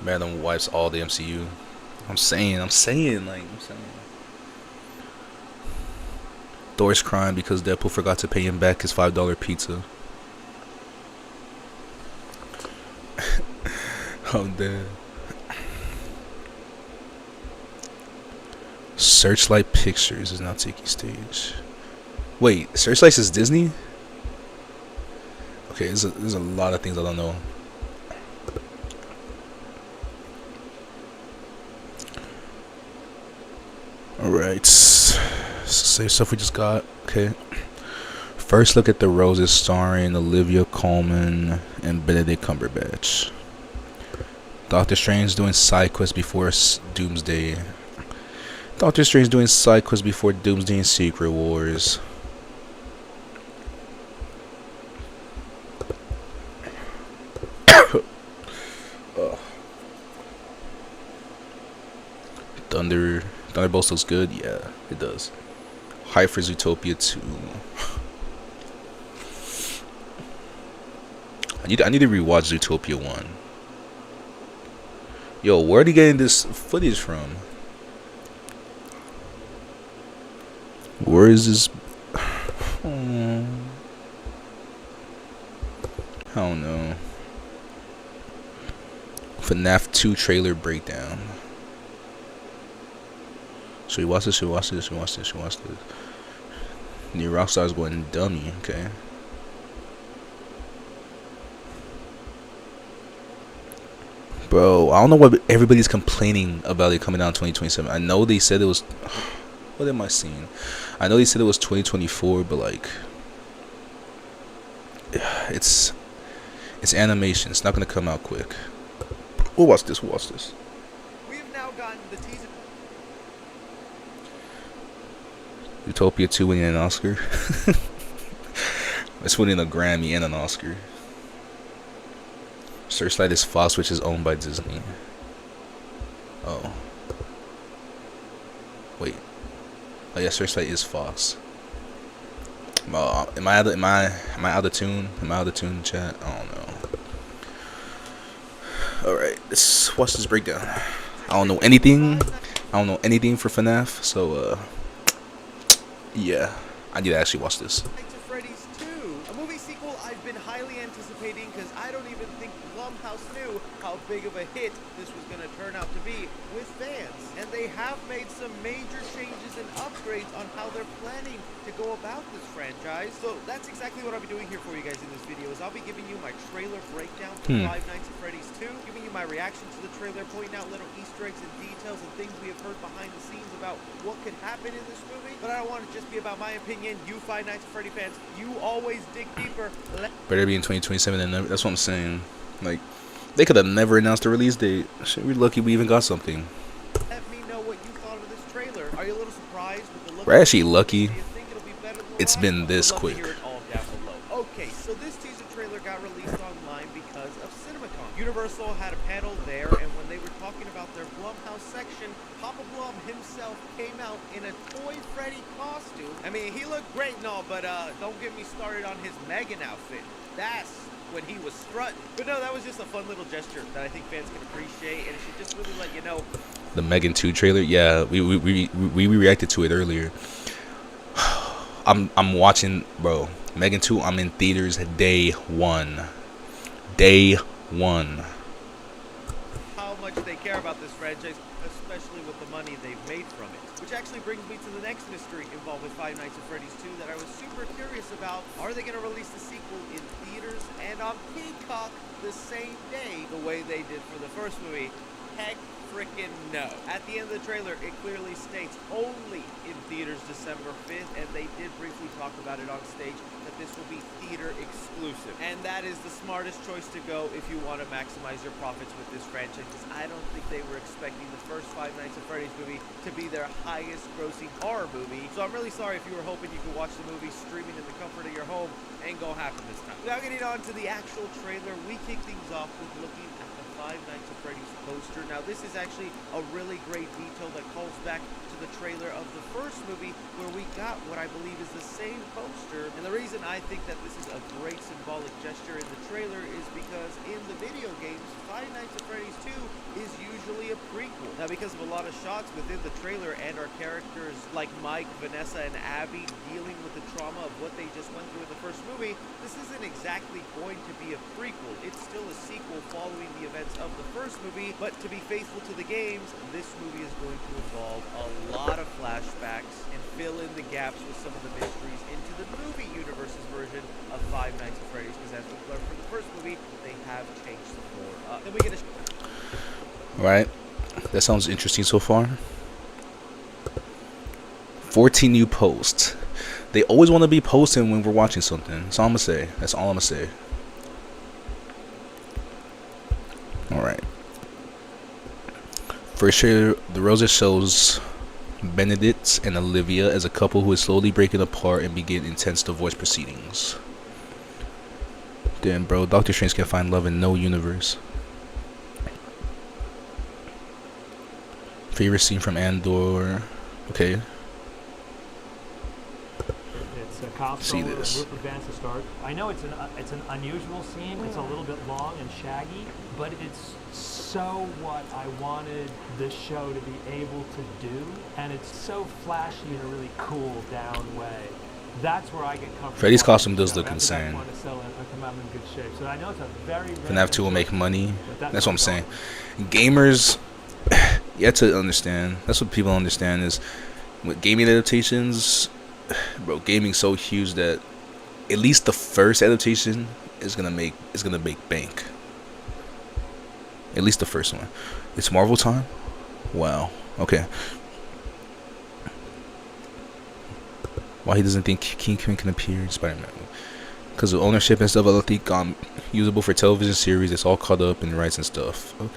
Madam wipes all the MCU. I'm saying. Thor's crying because Deadpool forgot to pay him back his $5 pizza. I'm dead. Searchlight Pictures is now taking stage. Wait, Searchlight is Disney? Okay, there's a lot of things I don't know. Alright, same stuff we just got. Okay, first look at the Roses starring Olivia Colman and Benedict Cumberbatch. Doctor Strange doing side quests before Doomsday. Doctor Strange doing side quests before Doomsday and Secret Wars. Thunderbolts looks good. Yeah, it does. Hype for Zootopia 2. I need to rewatch Zootopia 1. Yo, where are they getting this footage from? Where is this? I don't know. FNAF 2 trailer breakdown. Should we watch this? New Rockstar's going dummy. Okay. Bro, I don't know what everybody's complaining about it coming out in 2027. I know they said it was. What am I seeing? I know they said it was 2024, but like, it's animation. It's not gonna come out quick. We'll watch this. We have now gotten the teaser. Utopia 2 winning an Oscar. It's winning a Grammy and an Oscar. Searchlight is Fox, which is owned by Disney. Oh. Wait. Oh yeah, Searchlight is Fox. Am I out of tune? Am I out of tune, chat? I don't know. Alright, let's watch this breakdown. I don't know anything for FNAF, so yeah, I need to actually watch this. Freddy's 2, a movie sequel big of a hit this was going to turn out to be with fans. And they have made some major changes and upgrades on how they're planning to go about this franchise. So that's exactly what I'll be doing here for you guys in this video, is I'll be giving you my trailer breakdown for Five Nights at Freddy's 2, giving you my reaction to the trailer, pointing out little Easter eggs and details and things we have heard behind the scenes about what could happen in this movie. But I don't want to just be about my opinion. You Five Nights at Freddy fans, you always dig deeper. Better be in 2027 than never. That's what I'm saying. Like, they could have never announced a release date. Shit, we're lucky we even got something. Let me know what you thought of this trailer. Are you a little surprised with the look? We're actually lucky it's been this quick. Okay, so this teaser trailer got released online because of CINEMACON. Universal had a panel there, and when they were talking about their Blumhouse section, Papa Blum himself came out in a toy Freddy costume. I mean, he looked great and all, but don't get me started on his Megan outfit. That's when he was strutting. But no, that was just a fun little gesture that I think fans can appreciate, and it should just really let you know. The Megan 2 trailer, yeah, we reacted to it earlier. I'm watching, bro. Megan 2, I'm in theaters day one. Day one. How much they care about this franchise, especially with the money they've made from it. Which actually brings me to the next mystery involved with Five Nights at Freddy's 2 that I was super curious about. Are they going to release the sequel in theaters and on Peacock the same day, the way they did for the first movie? Heck frickin' no. At the end of the trailer, it clearly states only in theaters December 5th, and they did briefly talk about it on stage that this will be theater exclusive. And that is the smartest choice to go if you want to maximize your profits with this franchise, because I don't think they were expecting the first Five Nights at Freddy's movie to be their highest grossing horror movie. So I'm really sorry if you were hoping you could watch the movie streaming in the comfort of your home. Ain't gonna happen this time. Now getting on to the actual trailer, we kick things off with looking at the Five Nights at Freddy's poster. Now this is actually a really great detail that calls back to the trailer of the first movie, where we got what I believe is the same poster. And the reason I think that this is a great symbolic gesture in the trailer is because in the video games, Five Nights at Freddy's 2 is usually a prequel. Now because of a lot of shots within the trailer and our characters like Mike, Vanessa, and Abby dealing with the trauma of what they just went through in the first movie, this isn't exactly going to be a prequel. It's still a sequel following the events of the first movie, but to be faithful to the games, this movie is going to involve a lot of flashbacks and fill in the gaps with some of the mysteries into the movie universe's version of Five Nights at Freddy's, because as we learned from the first movie, they have changed the floor up. Then we get a Alright, that sounds interesting so far. 14 new posts. They always want to be posting when we're watching something. That's all I'm gonna say. That's all I'm gonna say. Alright. First trailer, the Rosa shows Benedict and Olivia as a couple who is slowly breaking apart and begin intense divorce proceedings. Damn, bro, Doctor Strange can find love in no universe. Favorite scene from Andor. Okay. It's a cop see this. Rupert Vance to start. I know it's an unusual scene. It's a little bit long and shaggy, but it's so what I wanted this show to be able to do, and it's so flashy in a really cool down way. That's where I get comfortable. Freddy's costume does look insane. So I know it's a very FNAF 2 will make money. That's what I'm saying. Gamers yet to understand. That's what people understand is with gaming adaptations, bro. Gaming's so huge that at least the first adaptation is gonna make bank. At least the first one. It's Marvel time. Wow. Okay. Why he doesn't think Kingpin can appear in Spider-Man? Because of ownership and stuff. I don't think usable for television series. It's all caught up in rights and stuff. Okay.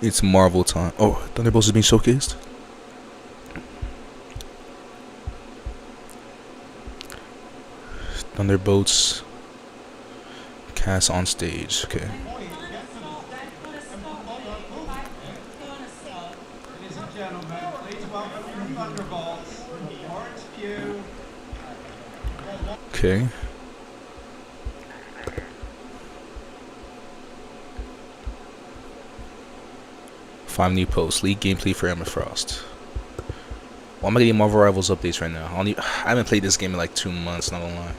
It's Marvel time. Oh, Thunderbolts is being showcased. Thunderbolts cast on stage. Okay. Ladies and gentlemen, please welcome the Thunderbolts. Lawrence Pugh. Okay. Five new posts. League gameplay for Emma Frost. Why am I getting Marvel Rivals updates right now? I haven't played this game in like 2 months, not gonna lie.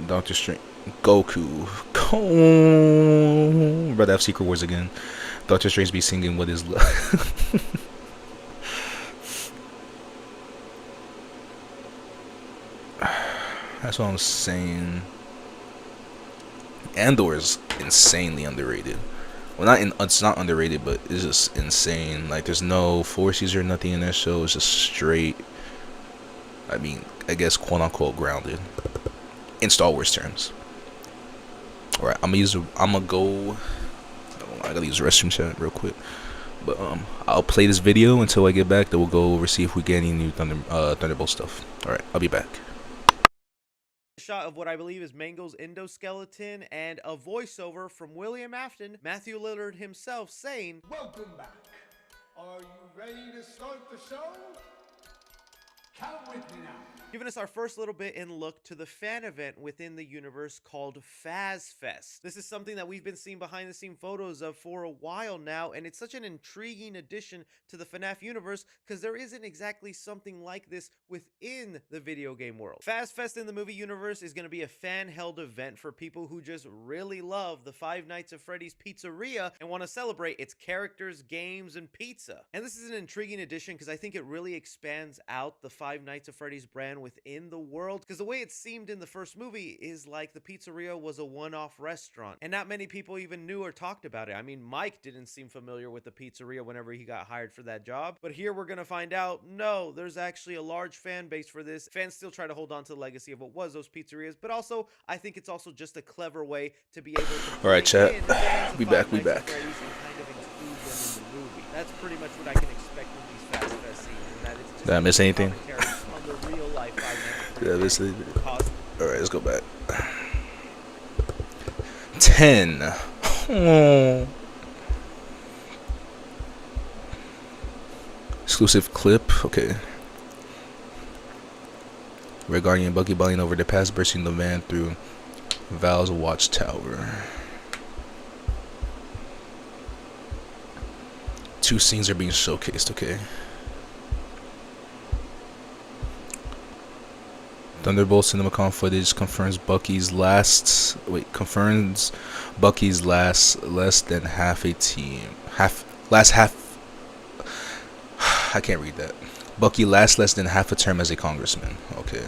Doctor Strange, Goku. We're about to have Secret Wars again. Doctor Strange be singing "What Is Love." That's what I'm saying. Andor is insanely underrated. Well, it's not underrated, but it's just insane. Like, there's no forces or nothing in that show. It's just straight. I mean, I guess quote unquote grounded in Star Wars terms. All right, I'm gonna go. I gotta use the restroom chat real quick. But I'll play this video until I get back. Then we'll go over see if we get any new Thunderbolt stuff. All right, I'll be back. Shot of what I believe is Mango's endoskeleton and a voiceover from William Afton, Matthew Lillard himself, saying, "Welcome back. Are you ready to start the show? Count with me now." Giving us our first little bit in look to the fan event within the universe called FazFest. This is something that we've been seeing behind the scene photos of for a while now, and it's such an intriguing addition to the FNAF universe because there isn't exactly something like this within the video game world. FazFest in the movie universe is going to be a fan-held event for people who just really love the Five Nights at Freddy's Pizzeria and want to celebrate its characters, games, and pizza. And this is an intriguing addition because I think it really expands out the Five Nights at Freddy's brand within the world, because the way it seemed in the first movie is like the pizzeria was a one-off restaurant and not many people even knew or talked about it. I mean, Mike didn't seem familiar with the pizzeria whenever he got hired for that job, but here we're gonna find out no, there's actually a large fan base for this. Fans still try to hold on to the legacy of what was those pizzerias, but also I think it's also just a clever way to be able to all right, chat, we back. That's pretty much what I can expect with these FazFest scenes. That it's just did I miss anything? On the real life Did I miss anything? All right, let's go back. 10. Oh. Exclusive clip. Okay. Red Guardian and Bucky balling over the pass, bursting the van through Val's watchtower. Two scenes are being showcased. Okay. Thunderbolt CINEMACON footage confirms Bucky's last less than half a team. I can't read that. Bucky lasts less than half a term as a congressman. Okay.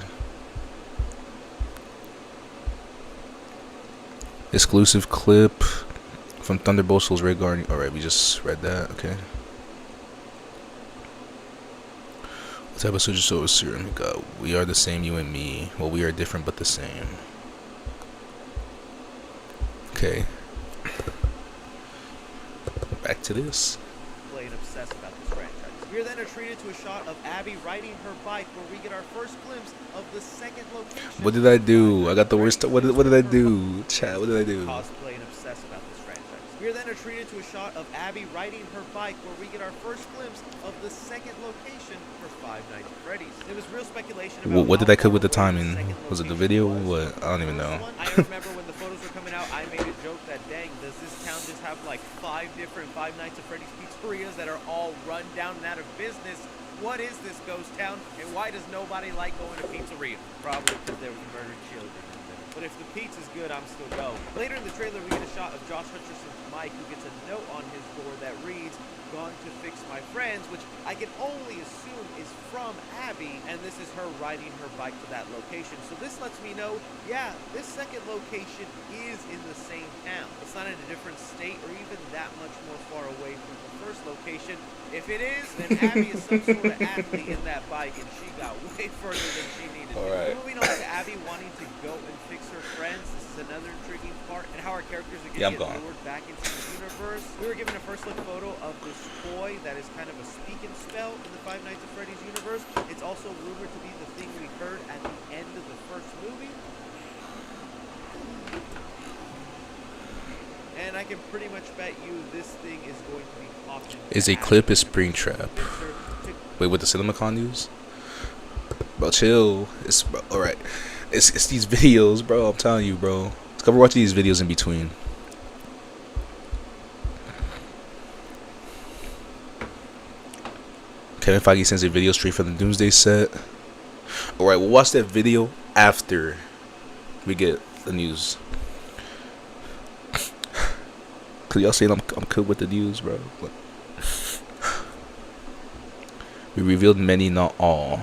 Exclusive clip from Thunderbolt's Red Guardian. Alright, we just read that. Okay. What type of soldier soul is serum? God, we are the same, you and me. Well, we are different but the same. Okay. Back to this. Playing obsessed about this franchise. We are then treated to a shot of Abby riding her bike, where we get our first glimpse of the second location. What did I do? I got the worst. What did I do? Chat. What did I do? Cosplay and obsessed about this franchise. We are then treated to a shot of Abby riding her bike, where we get our first glimpse of the second location for Five Nights at Freddy's. There was real speculation about what did I cut with the timing? Was it the video? What? I don't even know. I remember when the photos were coming out, I made a joke that, dang, does this town just have like 5 different Five Nights at Freddy's pizzerias that are all run down and out of business? What is this ghost town, and why does nobody like going to pizzeria? Probably because there was murdered children. But if the pizza's good, I'm still going. Later in the trailer, we get a shot of Josh Hutcherson's Mike, who gets a note on his door that reads, "Gone to fix my friends," which I can only assume is from Abby, and this is her riding her bike to that location. So this lets me know, yeah, this second location is in the same town. It's not in a different state or even that much more far away from the first location. If it is, then Abby is some sort of athlete in that bike, and she got way further than she needed to. Right. Moving on to Abby wanting to go and fix her friends, this is another intriguing part, and how our characters are getting lured back into the universe. We were given a first look photo of this toy that is kind of a speak and spell in the Five Nights at Freddy's universe. It's also rumored to be the thing we heard at the end of the first movie. And I can pretty much bet you this thing is going to be popped. Is a clip a Springtrap? Wait, what the CinemaCon news? Bro, chill. It's alright. It's these videos, bro. I'm telling you, bro. Let's go watch these videos in between. Kevin Feige sends a video straight from the Doomsday set. Alright, we'll watch that video after we get the news. Cause y'all saying I'm good with the news, bro. But we revealed many, not all.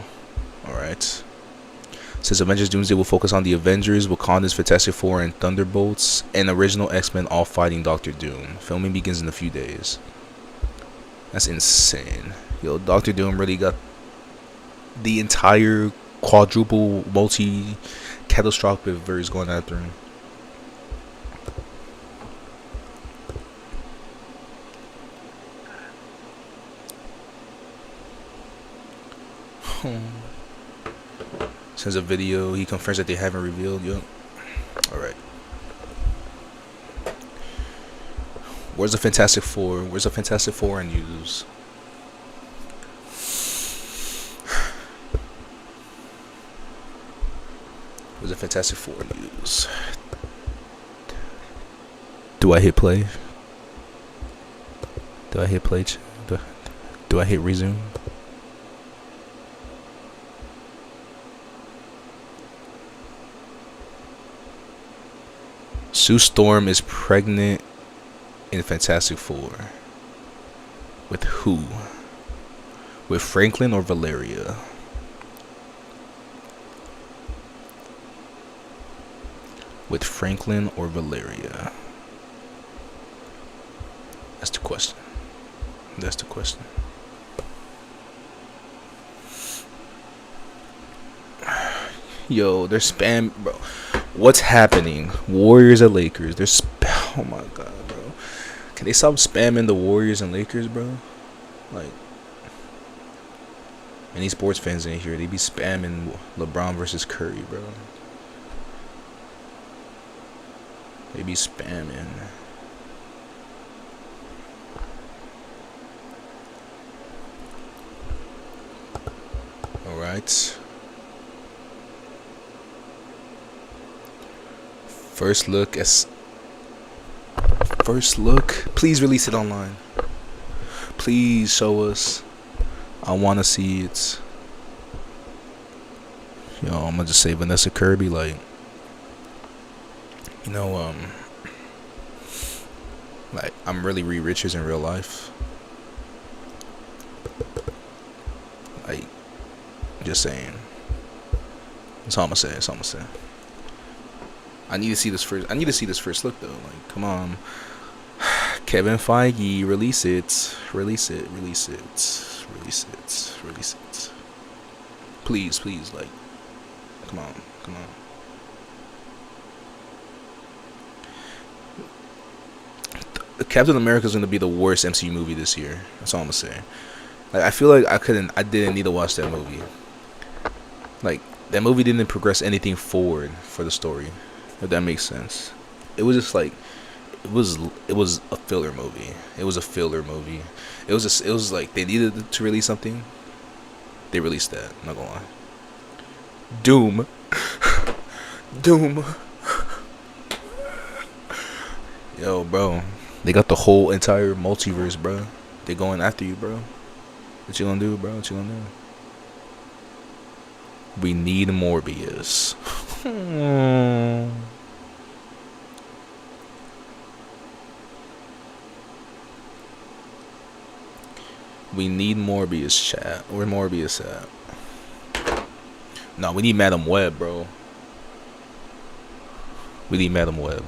Alright. Since Avengers Doomsday will focus on the Avengers, Wakanda's Fantastic Four, and Thunderbolts, and original X-Men all fighting Doctor Doom. Filming begins in a few days. That's insane. Yo, Doctor Doom really got the entire quadruple multi-catastrophic verse going after him. Sends a video. He confirms that they haven't revealed. Yep. Alright. Where's the Fantastic Four? Where's the Fantastic Four in news? Where's the Fantastic Four news? Do I hit play? Do I hit play? Do I hit resume? Sue Storm is pregnant in Fantastic Four. With who? With Franklin or Valeria? With Franklin or Valeria? That's the question. That's the question. Yo, they're spam, bro. What's happening? Warriors and Lakers. They're oh my god, bro. Can they stop spamming the Warriors and Lakers, bro? Like, any sports fans in here, they be spamming LeBron versus Curry, bro. They be spamming. All right. First look. Please release it online. Please show us. I want to see it. Yo, I'm gonna just say Vanessa Kirby, like, you know, like, I'm really Reed Richards in real life. Like, just saying. That's all I'm gonna say. That's all I'm gonna say. I need to see this first look though. Like, come on, Kevin Feige, release it. Please, like, come on. Captain America is gonna be the worst MCU movie this year. That's all I'm gonna say. Like, I feel like I didn't need to watch that movie. Like, that movie didn't progress anything forward for the story. If that makes sense. It was just like, it was a filler movie. It was like they needed to release something. They released that. I'm not gonna lie. Doom. Yo, bro. They got the whole entire multiverse, bro. They going after you, bro. What you gonna do, bro? What you gonna do? We need Morbius. We need Morbius, chat. Where Morbius at? No, we need Madam Web, bro. We need Madam Web.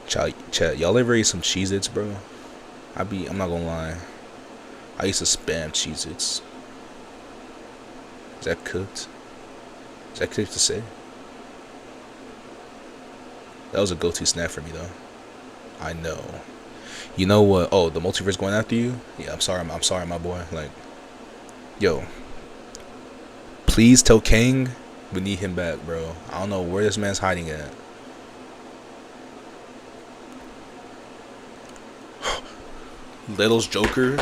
Chat, y'all ever ate some Cheez-Its, bro? I'm not gonna lie. I used to spam Cheez-Its. Is that cooked? Is that safe to say? That was a go-to snack for me, though. I know. You know what? Oh, the multiverse going after you? Yeah, I'm sorry, my boy. Like, yo, please tell Kang we need him back, bro. I don't know where this man's hiding at. Little's Joker,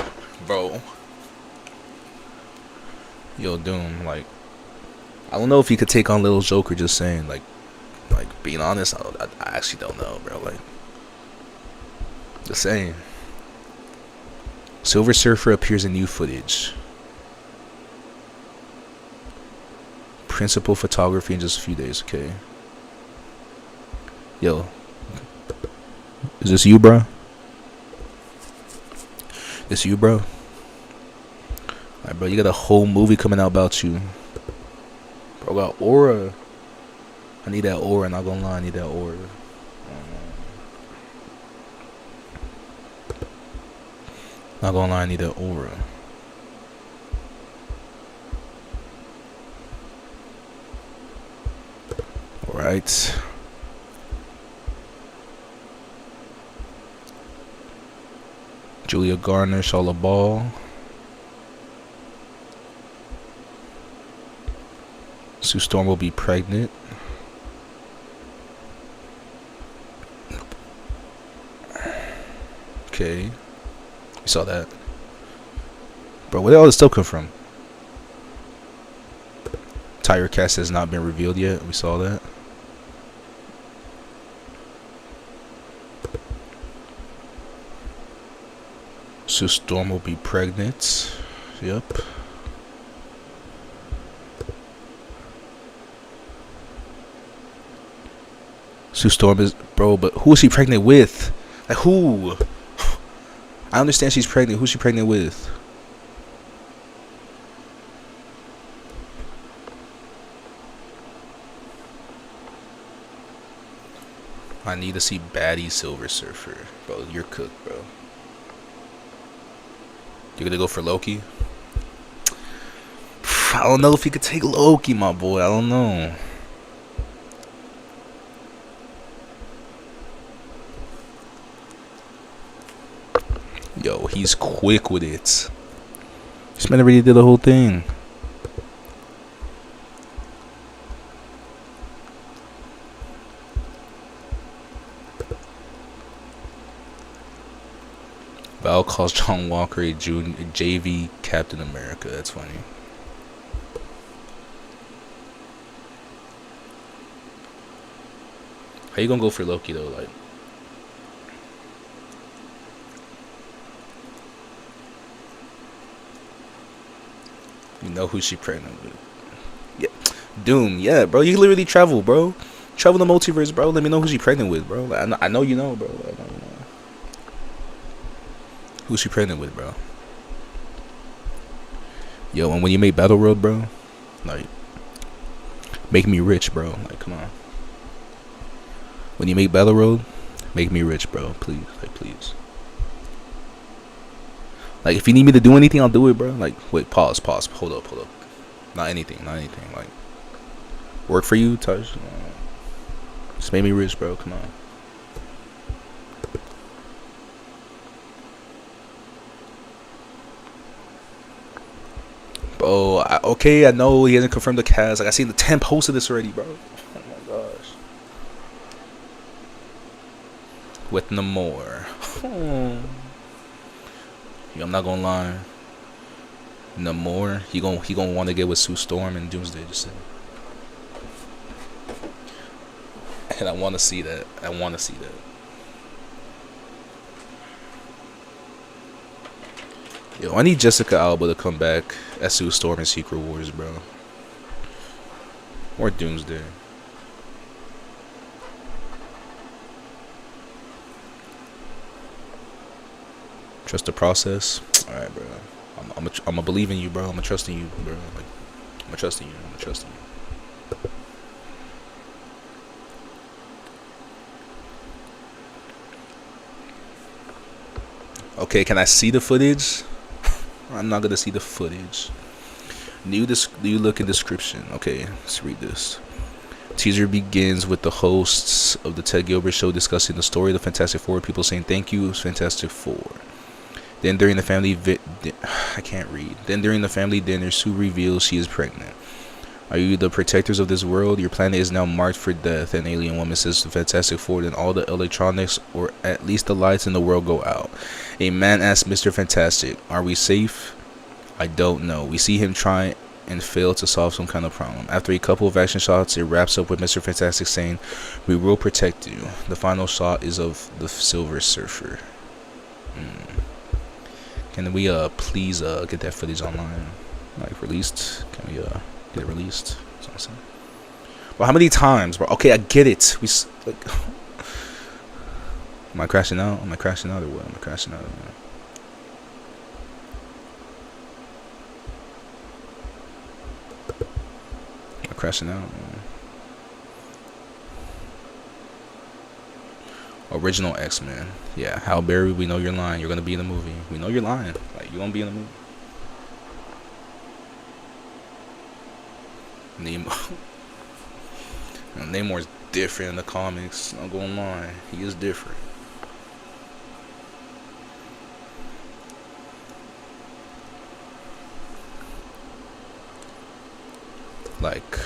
bro. Yo, Doom, like, I don't know if he could take on Little's Joker. Just saying, like being honest, I actually don't know, bro. Like, just saying. Silver Surfer appears in new footage. principal photography in just a few days. Okay. Yo, is this you, bro? This you, bro? Alright, bro, you got a whole movie coming out about you. Bro, got aura. I need that aura, not gonna lie, I need that aura. Not gonna lie, I need that aura. Alright. Julia Garner, Charlotte Ball. Sue Storm will be pregnant. Okay. We saw that. Bro, where did all this stuff come from? Tire cast has not been revealed yet. We saw that. Sue Storm will be pregnant. Yep. Sue Storm is, bro, but who is she pregnant with? Like, who? I understand she's pregnant. Who's she pregnant with? I need to see Baddie Silver Surfer. Bro, you're cooked, bro. You're gonna go for Loki? I don't know if you could take Loki, my boy. I don't know. Yo, he's quick with it. This man already did the whole thing. Val calls John Walker a JV Captain America. That's funny. How you gonna go for Loki though? Like, you know who she pregnant with? Yeah, Doom. Yeah, bro. You literally travel, bro. Travel the multiverse, bro. Let me know who she pregnant with, bro. Like, I know you know, bro. I know you know. Who's she pregnant with, bro? Yo, and when you make Battle World, bro, like, make me rich, bro. Like, come on. When you make Battle Road, make me rich, bro. Please, like, please. Like, if you need me to do anything, I'll do it, bro. Like, wait, pause. Hold up. Not anything. Like, work for you, Touch. Just make me rich, bro. Come on. Bro, okay, I know he hasn't confirmed the cast. Like, I seen the 10 posts of this already, bro. Oh my gosh. With Namor. Yo, I'm not gonna lie. Namor, he gonna want to get with Sue Storm and Doomsday. Just saying. And I want to see that. Yo, I need Jessica Alba to come back as Sue Storm in Secret Wars, bro. Or Doomsday. Trust the process. Alright, bro. I'm gonna believe in you, bro. I'm gonna trust in you, bro. Like, I'm gonna trust in you. Okay, can I see the footage? I'm not gonna see the footage. New look and description. Okay, let's read this. Teaser begins with the hosts of the Ted Gilbert Show discussing the story of the Fantastic Four. People saying thank you, Fantastic Four. Then during the family dinner, Sue reveals she is pregnant. Are you the protectors of this world? Your planet is now marked for death. An alien woman says to Fantastic Four, then all the electronics, or at least the lights in the world, go out. A man asks Mr. Fantastic, are we safe? I don't know. We see him try and fail to solve some kind of problem. After a couple of action shots, it wraps up with Mr. Fantastic saying, we will protect you. The final shot is of the Silver Surfer. Can we please get that footage online? Like, released? Can we get it released? That's what I'm saying. But how many times, bro? Okay, I get it. Like, am I crashing out? Am I crashing out or what? Am I crashing out? Am I crashing out? Original X-Men. Yeah, Hal Berry, we know you're lying. You're gonna be in the movie. We know you're lying. Like, you're gonna be in the movie. Nemo. Namor's different in the comics. I'm gonna lie. He is different. Like,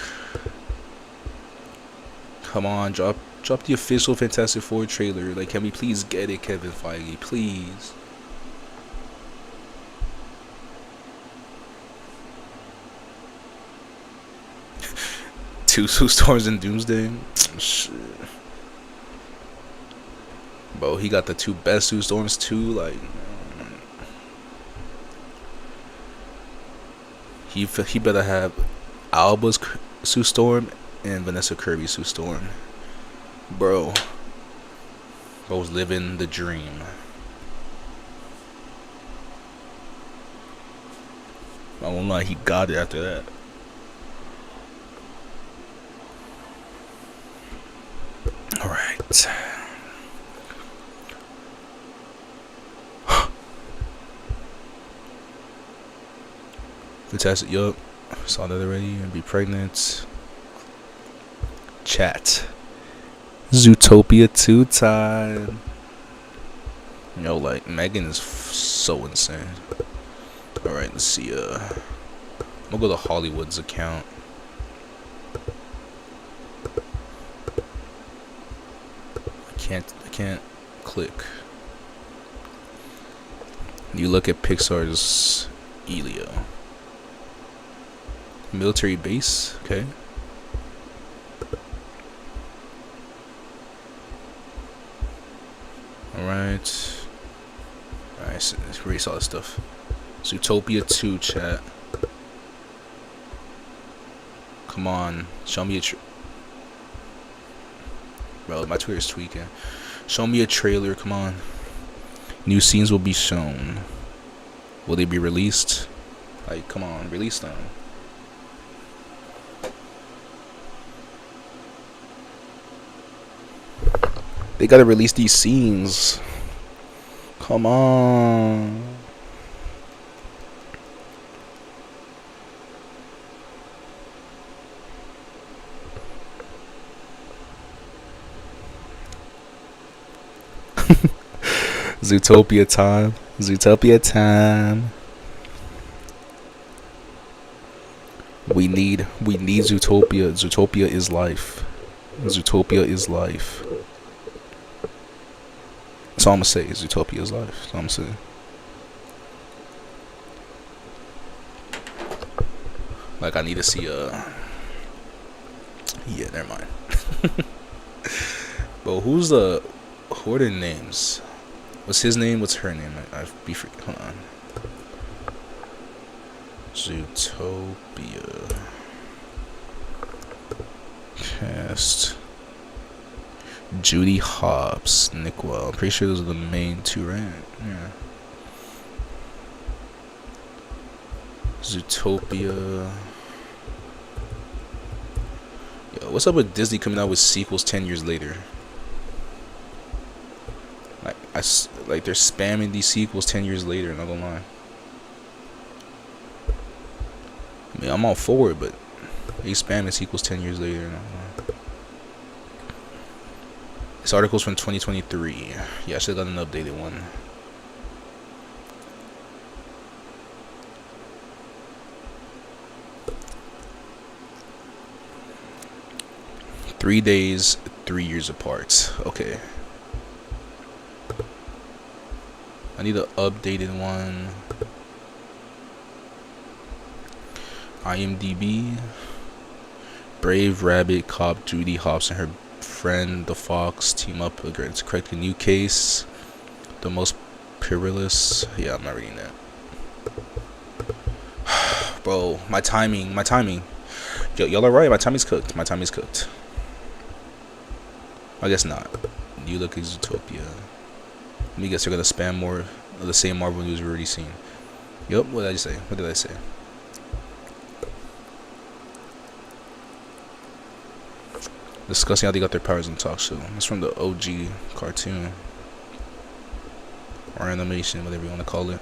come on, drop the official Fantastic Four trailer. Like, can we please get it, Kevin Feige? Please. Two Sue Storms in Doomsday. Shit. Bro, he got the two best Sue Storms too. Like, he better have Alba's Sue Storm and Vanessa Kirby's Sue Storm. Bro's living the dream. I won't lie, he got it after that. Alright. Fantastic, yup. Saw that already. And be pregnant. Chat. Zootopia 2 time. Yo, like, Megan is so insane. Alright, let's see. I'm gonna go to Hollywood's account. I can't click. You look at Pixar's Elio. Military base, okay. Alright, so already saw this stuff. Zootopia 2 chat. Come on, show me a bro, my Twitter's tweaking. Show me a trailer, come on. New scenes will be shown. Will they be released? Like, come on, release them. They gotta release these scenes. Come on. Zootopia time. Zootopia time. We need Zootopia. Zootopia is life. Zootopia is life. That's all I'm gonna say. Zootopia is life. That's all I'm gonna say. Like, I need to see yeah, never mind. But who are their names? What's his name? What's her name? I be freaking. Hold on. Zootopia cast. Judy Hopps, Nick Well. I'm pretty sure those are the main two, right? Yeah. Zootopia. Yo, what's up with Disney coming out with sequels 10 years later? Like they're spamming these sequels 10 years later, not gonna lie. I mean, I'm all for it, but they spamming sequels 10 years later, not gonna lie. This article's from 2023. Yeah, I should have done an updated one. Three days, 3 years apart. Okay. I need an updated one. IMDb. Brave Rabbit cop Judy Hopps and her friend the Fox team up against correct a new case. The most perilous. Yeah, I'm not reading that. Bro, my timing. Y'all alright? My tummy's cooked. My tummy's cooked. I guess not. You look at Zootopia. Let me guess they're gonna spam more of the same Marvel news we've already seen. Yup, what did I say? What did I say? Discussing how they got their powers in talk show. It's from the OG cartoon. Or animation, whatever you want to call it.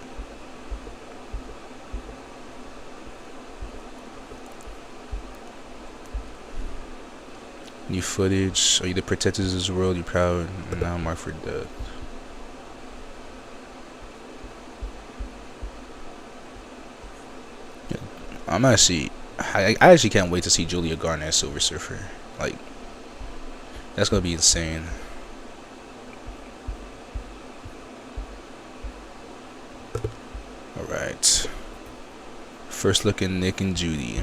New footage. Are you the protectors of this world? You proud? And now marked for death. Yeah. I actually can't wait to see Julia Garner as Silver Surfer. Like, that's gonna be insane. Alright. First look at Nick and Judy.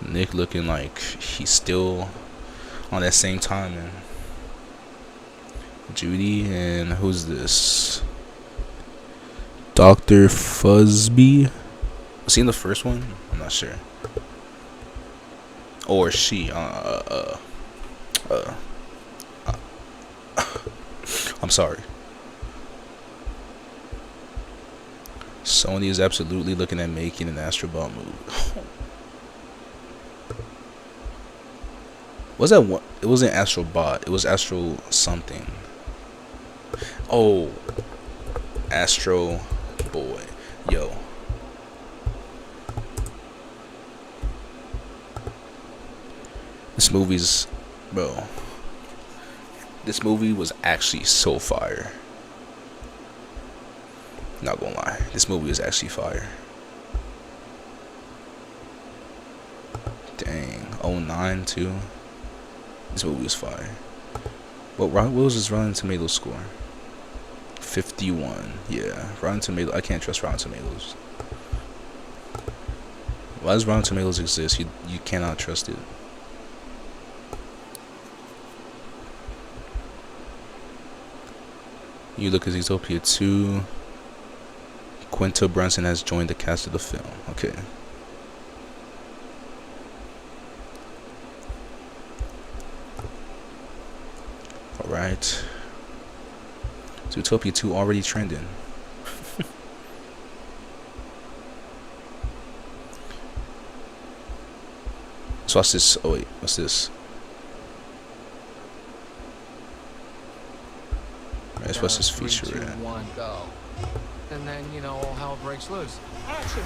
Nick looking like he's still on that same time, and Judy, and who's this? Dr. Fuzzby? Was he in the first one? I'm not sure. Or she. I'm sorry. Sony is absolutely looking at making an Astro Ball movie. Was that one? It wasn't Astro Bot. It was Astro something. Oh, Astro Boy. Yo. This movie's, bro. This movie was actually so fire. Not gonna lie, this movie is actually fire. Dang, 09 too. This movie was fire. What was his Rotten Tomatoes score? 51. Yeah, Rotten Tomatoes. I can't trust Rotten Tomatoes. Why does Rotten Tomatoes exist? You cannot trust it. You look at Zootopia 2. Quinta Brunson has joined the cast of the film. Okay. Alright. Zootopia 2 already trending. So what's this? Oh wait, what's this? Alright, what's this feature? 3, 2, 1, go. And then, you know, all hell breaks loose. Action!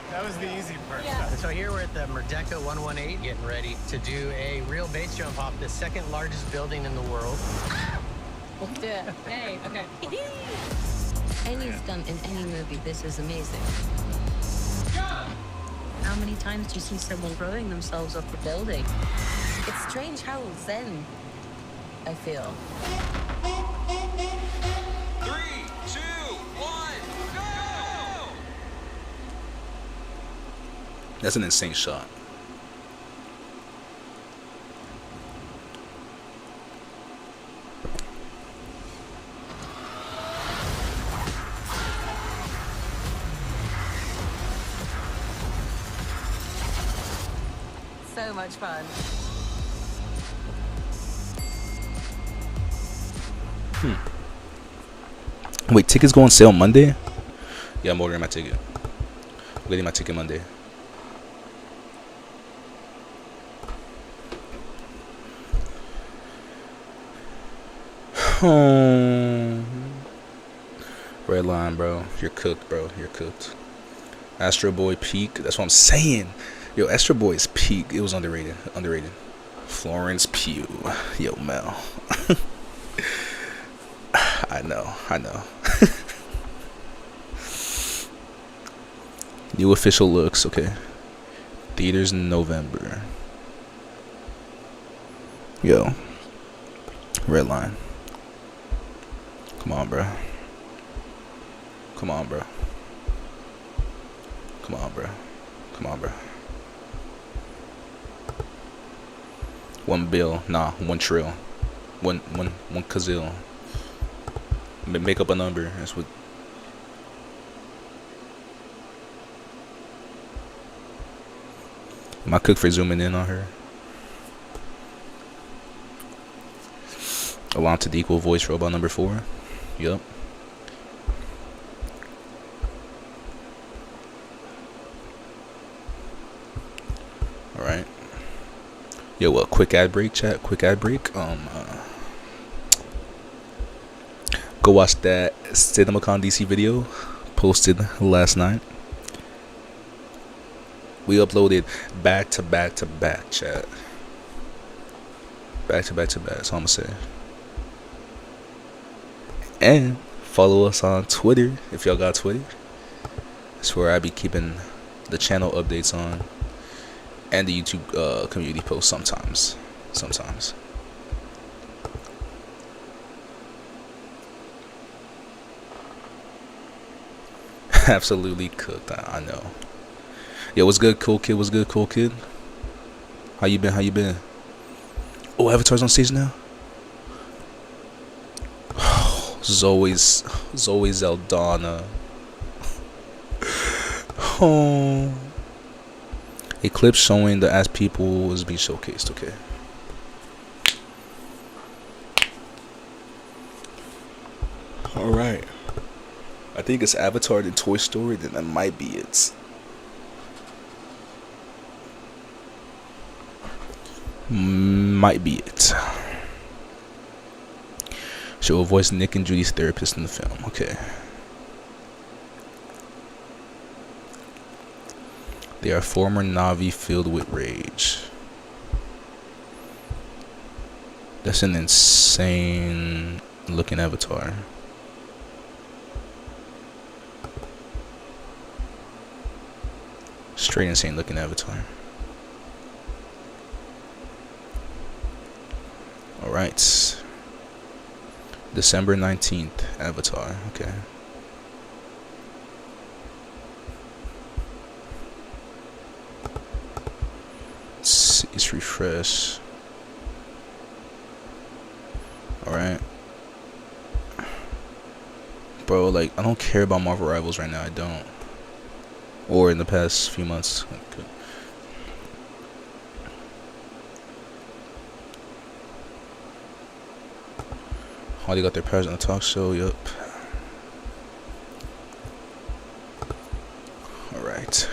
That was the easy part. Yeah. So here we're at the Merdeka 118, getting ready to do a real base jump off the second largest building in the world. Let's do it. Hey, okay. Any stunt in any movie, this is amazing. How many times do you see someone throwing themselves off the building? It's strange how zen I feel. 3, 2, 1, go! That's an insane shot. So much fun. Wait, tickets go on sale Monday? Yeah, I'm ordering my ticket. I'm getting my ticket Monday. Red line, bro. You're cooked, bro. You're cooked. Astro Boy peak. That's what I'm saying. Yo, Astro Boy is peak. It was underrated. Underrated. Florence Pugh. Yo, Mel. I know. New official looks. Okay. Theaters in November. Yo. Red line. Come on, bro. Come on, bro. Come on, bro. Come on, bro. 1 bill. Nah, 1 trill. One kazil. Make up a number. That's what. Am I cook for zooming in on her? Along to the equal voice robot number 4. Yup. Alright. Yo, what? Quick ad break, chat. Quick ad break. Go watch that CINEMACON DC video posted last night. We uploaded back to back to back, chat. Back to back to back. That's all I'm gonna say. And follow us on Twitter if y'all got Twitter. That's where I be keeping the channel updates on, and the YouTube community posts sometimes. Absolutely cooked. I know. Yo, what's good, cool kid? What's good, cool kid? How you been? How you been? Oh, Avatar's on stage now. Zoe Zeldana. Oh. A clip showing the ass people is being showcased. Okay. All right. I think it's Avatar and Toy Story. Then that might be it. Might be it. She will voice Nick and Judy's therapist in the film. Okay. They are former Na'vi filled with rage. That's an insane looking avatar. Straight insane looking avatar. Alright. December 19th, Avatar. Okay. Let's refresh. Alright. Bro, like, I don't care about Marvel Rivals right now. I don't. Or in the past few months. Okay. Oh, they got their powers on the talk show. Yup. Alright.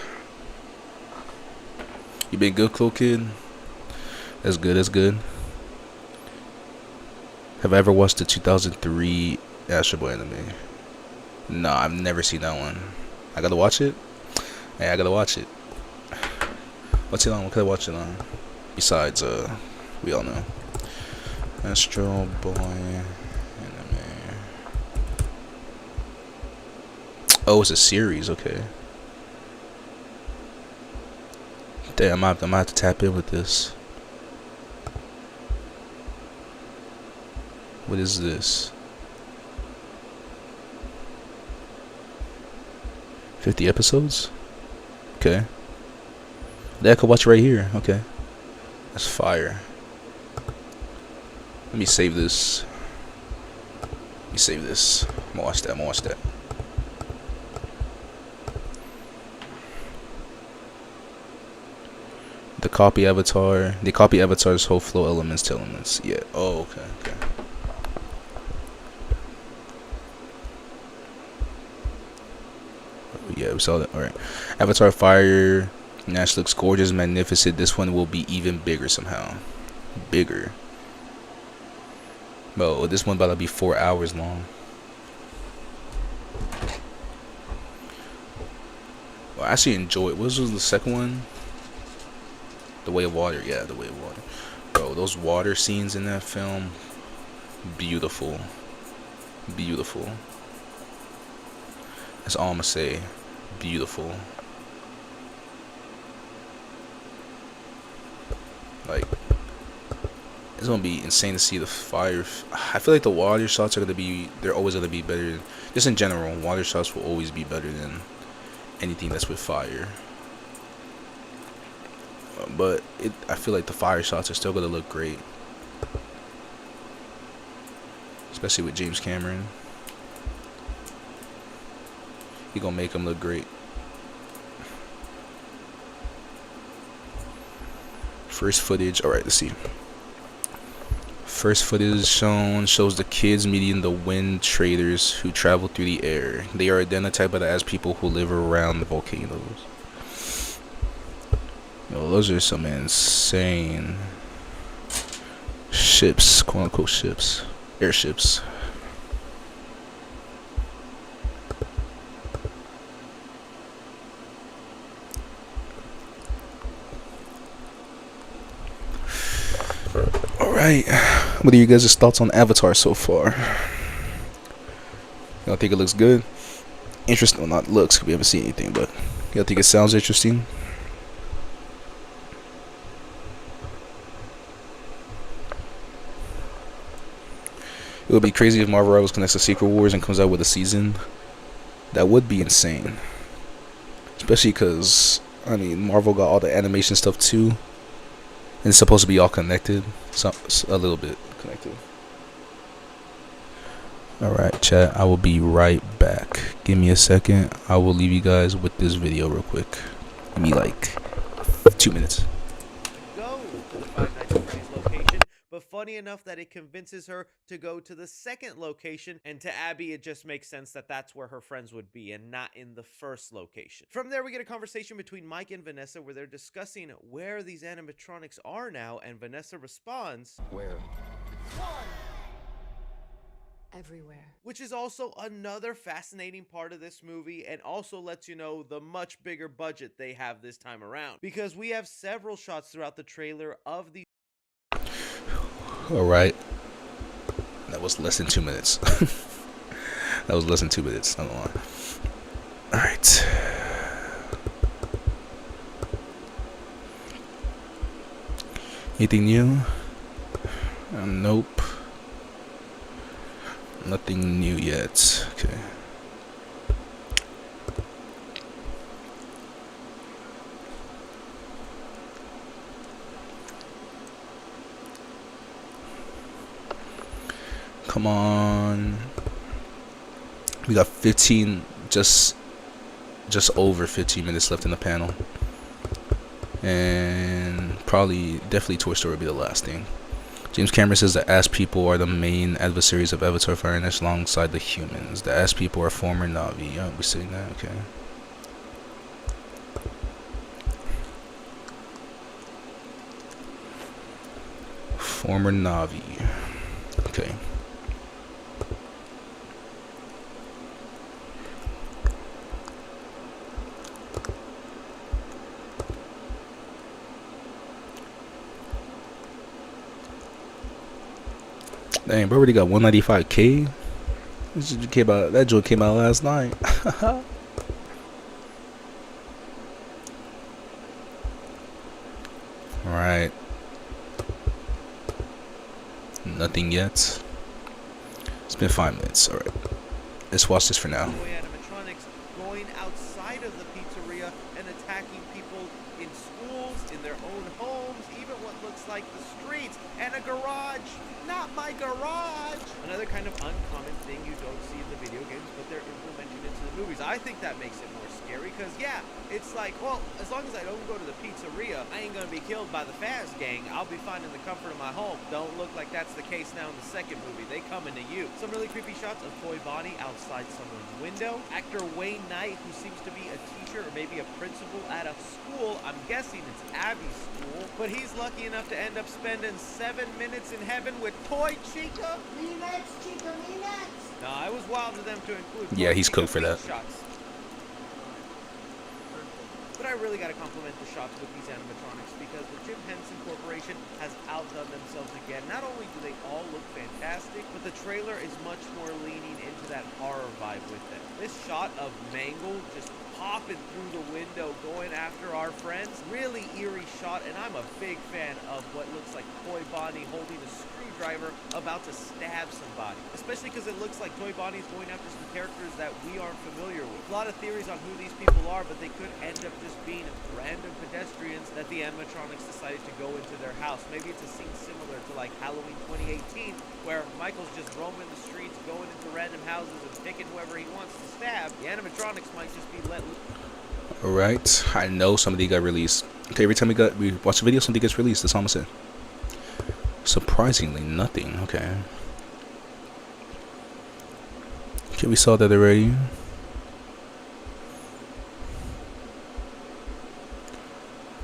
You been good, cool kid? That's good, that's good. Have I ever watched the 2003 Astro Boy anime? No, I've never seen that one. I gotta watch it? Hey, I gotta watch it. What's it on? What can I watch it on? Besides, we all know. Astro Boy anime. Oh, it's a series, okay. Damn, I'm gonna have to tap in with this. What is this? 50 episodes? Okay. I could watch it right here. Okay. That's fire. Let me save this. Let me save this. I'm gonna watch that. I'm gonna watch that. The copy avatar. They copy avatar's whole flow elements to elements. Yeah. Oh, okay. Okay. Yeah, we saw that. Alright. Avatar Fire. Nash looks gorgeous, magnificent. This one will be even bigger somehow. Bigger. Bro, this one about to be 4 hours long. Well, I actually enjoyed. What was the second one? The Way of Water. Yeah, The Way of Water. Bro, those water scenes in that film. Beautiful. Beautiful. That's all I'm gonna say. Beautiful. Like, It's gonna be insane to see the fire. I feel like the water shots are gonna be. They're always gonna be better. Just in general, water shots will always be better than anything that's with fire. But I feel like the fire shots are still gonna look great, especially with James Cameron. He gonna make them look great. First footage. All right, let's see. First footage shows the kids meeting the wind traders who travel through the air. They are identified as people who live around the volcanoes. Yo, those are some insane ships, quote unquote ships, airships. Alright, what are you guys' thoughts on Avatar so far? Y'all think it looks good? Interesting, well, not looks, because we haven't seen anything, but y'all think it sounds interesting? It would be crazy if Marvel Rivals connects to Secret Wars and comes out with a season. That would be insane. Especially because, I mean, Marvel got all the animation stuff too. And it's supposed to be all connected. So, a little bit connected. Alright, chat. I will be right back. Give me a second. I will leave you guys with this video real quick. Give me like 2 minutes. Go to the Five Nights at Freddy's location, but funny enough that it convinces her to go to the second location, and to Abby it just makes sense that that's where her friends would be and not in the first location. From there we get a conversation between Mike and Vanessa where they're discussing where these animatronics are now, and Vanessa responds, Where? Everywhere. which is also another fascinating part of this movie, and also lets you know the much bigger budget they have this time around, because we have several shots throughout the trailer of the Alright. That was less than 2 minutes. That was less than 2 minutes. I don't know why. Alright. Anything new? Nope. Nothing new yet. Okay. Come on. We got 15, just over 15 minutes left in the panel. And definitely Toy Story will be the last thing. James Cameron says the Ash people are the main adversaries of Avatar Fire and Ash alongside the humans. The Ash people are former Na'vi. Yeah, we're saying that, okay. Former Na'vi. Okay. Dang, bro, already got 195K. That joke came out last night. Alright. Nothing yet. It's been 5 minutes. Alright. Let's watch this for now. animatronics going outside of the pizzeria and attacking people in schools, in their own homes, even what looks like the streets, and a garage. Not my garage! Another kind of uncommon thing you don't see in the video games, but they're implementing into the movies. I think that makes it more scary, because yeah, it's like, well, as long as I don't go to the pizzeria, I ain't gonna be killed by the Faz gang. I'll be fine in the comfort of my home. Don't look like that's the case now in the second movie. They coming to you. Some really creepy shots of Toy Bonnie outside someone's window. Actor Wayne Knight, who seems to be a teacher or maybe a principal at a school. I'm guessing it's Abby's school, but he's lucky enough to end up spending 7 minutes in heaven with Toy Chica. Remix, Chica, remix. No, I was wild of them to include. Yeah, Toy he's Chica cooked for that. shots. But I really got to compliment the shots with these animatronics because the Jim Henson Corporation has outdone themselves again. Not only do they all look fantastic, but the trailer is much more leaning into that horror vibe with them. This shot of Mangle just popping through the window going after our friends, really eerie shot, and I'm a big fan of what looks like Toy Bonnie holding a screwdriver about to stab somebody, especially because it looks like Toy Bonnie's going after some characters that we aren't familiar with. A lot of theories on who these people are, but they could end up just being random pedestrians that the animatronics decided to go into their house. Maybe it's a scene similar to like Halloween 2018, where Michael's just roaming the streets, going into random houses and picking whoever he wants to stab. The animatronics might just be let loose. Alright, I know somebody got released. Okay, every time we watch a video, something gets released. That's all I'm saying. Surprisingly, nothing. Okay. Okay, we saw that already.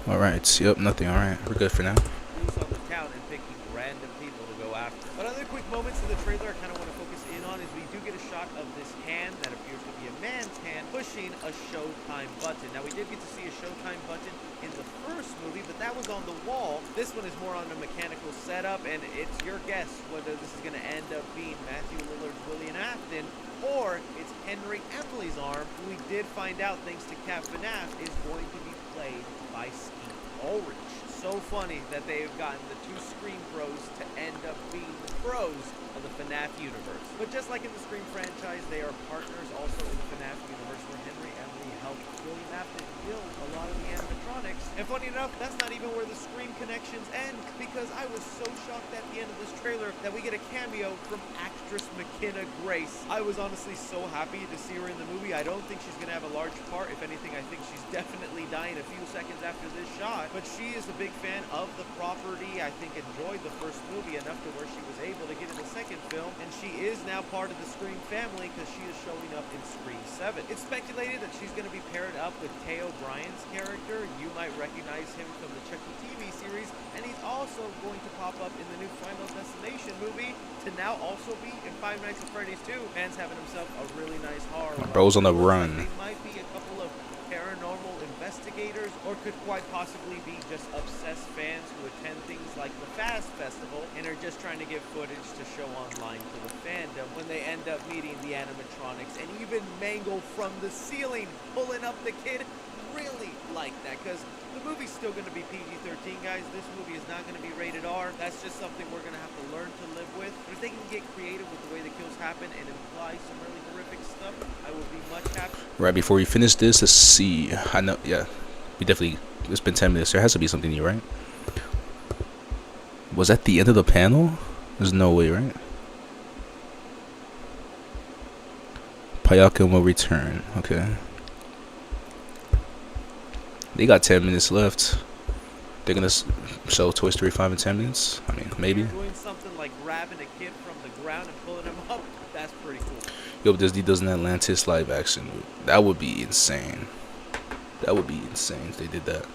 Alright, yep, nothing. Alright, we're good for now. Loose on the town and picking random people to go after. But other quick moments in the trailer I kind of want to focus in on is we do get a shot of this hand that appears to be a man's hand pushing a Showtime button. Now we did get to see a Showtime button in the first movie, but that was on the wall. This one is more on a mechanical setup, and it's your guess whether this is going to end up being Matthew Lillard's William Afton or it's Henry Emily's arm, who we did find out thanks to Cap FNAF is going to be played by Steve Ulrich. So funny that they have gotten the two Scream Bros to end up being the bros of the FNAF universe. But just like in the Scream franchise, they are partners also in the FNAF universe, where Henry Emily helped William Afton build a lot of the animatronics. And funny enough, that's not even where the Scream connections end, because I was so shocked at the end of this trailer that we get a cameo from actress McKenna Grace. I was honestly so happy to see her in the movie. I don't think she's going to have a large part. If anything, I think she's definitely dying a few seconds after this shot. But she is a big fan of the property. I think enjoyed the first movie enough to where she was able to get in the second film, and she is now part of the Scream family because she is showing up in Scream 7. It's speculated that she's going to be paired up with Tay O'Brien's character. You might recognize him from the Chucky TV series, and he's also going to pop up in the new Final Destination movie to now also be in Five Nights at Freddy's 2. Man's having himself a really nice horror. Bro's on the run. They might be a couple of paranormal investigators, or could quite possibly be just obsessed fans who attend things like the Fast Festival and are just trying to get footage to show online to the fandom when they end up meeting the animatronics and even Mangle from the ceiling pulling up the kid. Really like that, because the movie's still going to be PG-13, guys. This movie is not going to be rated R. That's just something we're going to have to learn to live with. But if they can get creative with the way the kills happen and imply some really horrific stuff, I will be much happier. Right before we finish this, let's see. I know, yeah, we definitely. It's been 10 minutes. There has to be something new, right? Was that the end of the panel? There's no way, right? Payakan will return. Okay. They got 10 minutes left. They're gonna show Toy Story 5 in 10 minutes. I mean, maybe. Doing something like grabbing a kid from the ground and pulling him up, that's pretty cool. Yo, Disney does an Atlantis live action. That would be insane. That would be insane if they did that.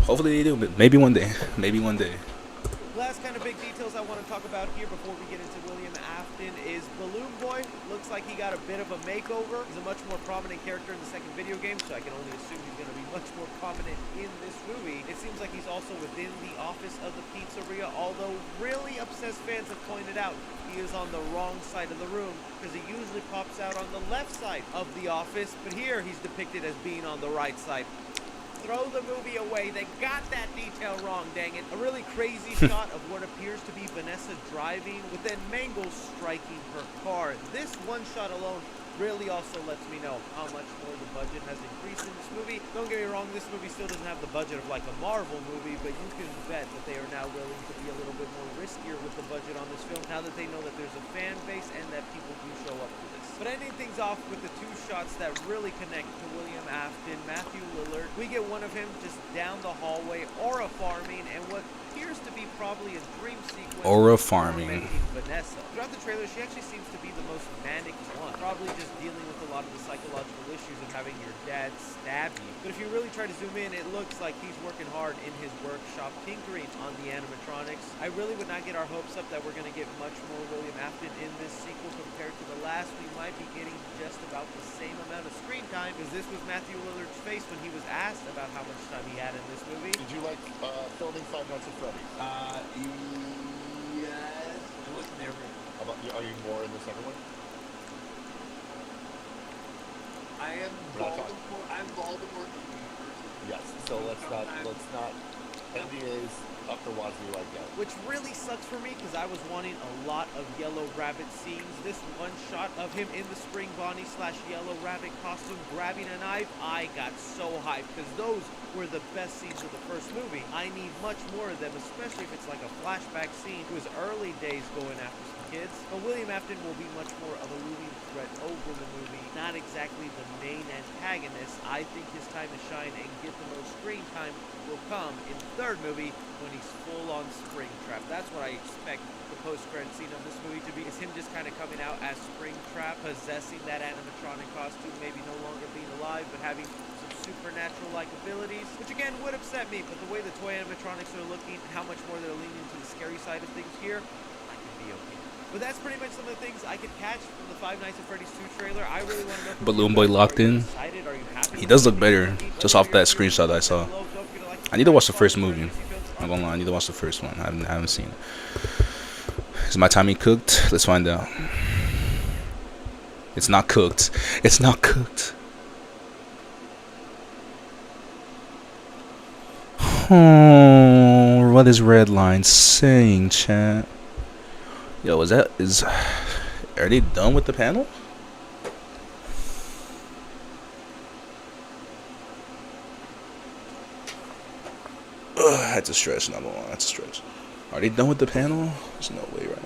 Hopefully they do, but maybe one day. Maybe one day. Last kind of big details I want to talk about here before we get into William Afton is Balloon Boy. Looks like he got a bit of a makeover. He's a much more prominent character in the second video game, so I can only assume he's going to be much more prominent in this movie. It seems like he's also within the office of the pizzeria, although really obsessed fans have pointed out he is on the wrong side of the room because he usually pops out on the left side of the office, but here he's depicted as being on the right side. Throw the movie away. They got that detail wrong, dang it. A really crazy shot of what appears to be Vanessa driving, with then Mangle striking her car. This one shot alone really also lets me know how much more the budget has increased in this movie. Don't get me wrong, this movie still doesn't have the budget of like a Marvel movie, but you can bet that they are now willing to be a little bit more riskier with the budget on this film now that they know that there's a fan base and that people do show up for this. But ending things off with the two shots that really connect to William Afton, Matthew Lillard. We get one of him just down the hallway, aura farming, and what appears to be probably a dream sequence. Aura farming. Vanessa. Throughout the trailer, she actually seems to be the most manic one. Probably just dealing with a lot of the psychological issues of having your dad stab you. But if you really try to zoom in, it looks like he's working hard in his workshop tinkering on the animatronics. I really would not get our hopes up that we're going to get much more William Afton in this sequel compared to the last. We might be getting just about the same amount of screen time. time, because this was Matthew Lillard's face when he was asked about how much time he had in this movie. Did you like filming Five Nights at Freddy's? Yes. I wasn't there. Are you more in the second one? I am Voldemort. I'm Voldemort. Yes. So let's not NDAs up the wazoo like that. Which really sucks for me because I was wanting a lot of Yellow Rabbit scenes. This one shot of him in the Spring Bonnie / Yellow Rabbit costume grabbing a knife, I got so hyped because those were the best scenes of the first movie. I need much more of them, especially if it's like a flashback scene to his early days going after some kids. But William Afton will be much more of a looming threat over the movie, not exactly the main antagonist. I think his time to shine and get the most screen time will come in the third movie when he's full on Springtrap. That's what I expect the post-credit scene of this movie to be, is him just kind of coming out as Springtrap, possessing that animatronic costume, maybe no longer being alive, but having some supernatural-like abilities, which again would upset me, but the way the toy animatronics are looking and how much more they're leaning into the scary side of things here, I can be okay. But that's pretty much some of the things I could catch from the Five Nights at Freddy's 2 trailer. I really want to know. Balloon Boy locked in. He does look better just off that screenshot I saw. I need to watch the first movie. I'm gonna lie, I need to watch the first one. I haven't seen it. Is my timing cooked? Let's find out. It's not cooked. It's not cooked. Oh, what is Redline saying, chat? Yo, are they done with the panel? That's a stretch, number one. That's a stretch. Are they done with the panel? There's no way, right?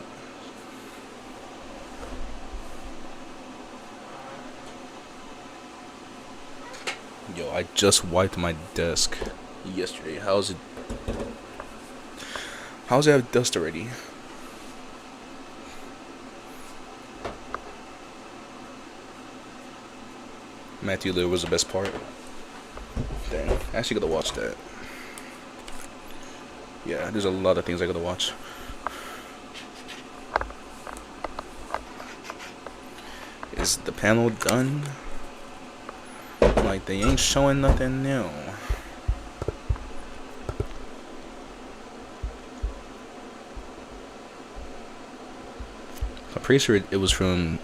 Yo, I just wiped my desk yesterday. How's it have dust already? Matthew Lillard was the best part. Dang, I actually gotta watch that. Yeah, there's a lot of things I gotta watch. Is the panel done? Like, they ain't showing nothing new. I'm pretty sure it was from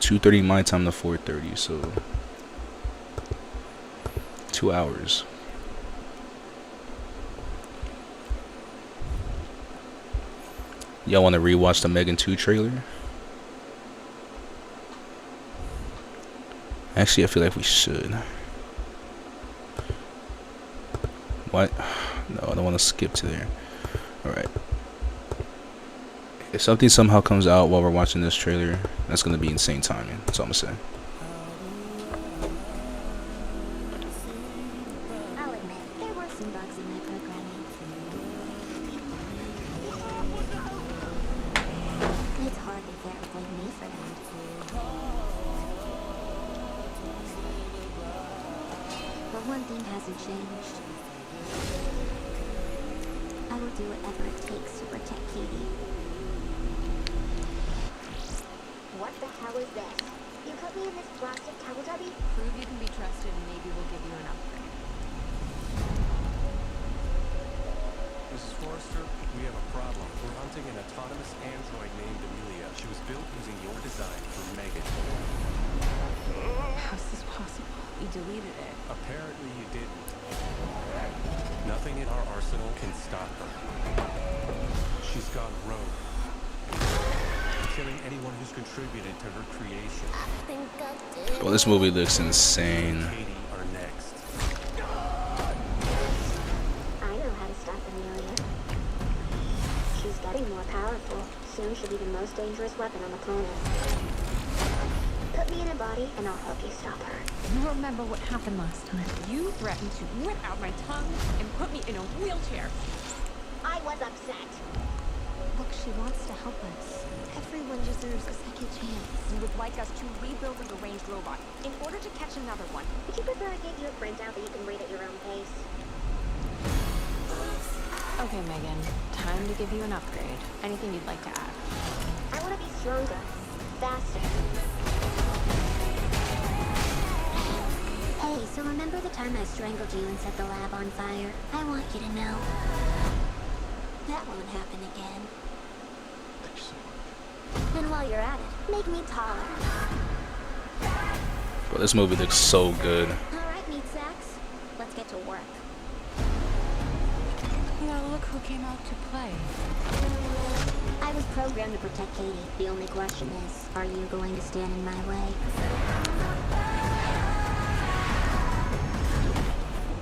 2:30 my time to 4:30, so 2 hours. Y'all want to rewatch the Megan 2 trailer? Actually, I feel like we should. What? No, I don't want to skip to there. Alright. If something somehow comes out while we're watching this trailer, that's going to be insane timing. That's all I'm going to say. I'll admit, there were some bugs in my programming. It's hardly fair to blame me for that. But one thing hasn't changed. I will do whatever it takes to protect Katie. What the hell is this? You put me in this plastic Teletubby? Prove you can be trusted and maybe we'll give you an upgrade. Mrs. Forrester, we have a problem. We're hunting an autonomous android named Amelia. She was built using your design for Megan. How's this possible? You deleted it. Apparently you didn't. Nothing in our arsenal can stop her. She's gone rogue, killing anyone who's contributed to her creation. Well, this movie looks insane. Katie are next. I know how to stop Amelia. She's getting more powerful. Soon she'll be the most dangerous weapon on the planet. Put me in a body and I'll help you stop her. You remember what happened last time? You threatened to rip out my tongue and put me in a wheelchair. I was upset. Look, she wants to help us. Everyone deserves a second chance. You would like us to rebuild a deranged robot in order to catch another one. Would you prefer I gave you a printout that you can read at your own pace? Okay, Megan. Time to give you an upgrade. Anything you'd like to add? I want to be stronger, faster. So remember the time I strangled you and set the lab on fire? I want you to know that won't happen again. And while you're at it, make me taller. Bro, this movie looks so good. Alright, meat sacks. Let's get to work. Well, look who came out to play. I was programmed to protect Katie. The only question is, are you going to stand in my way?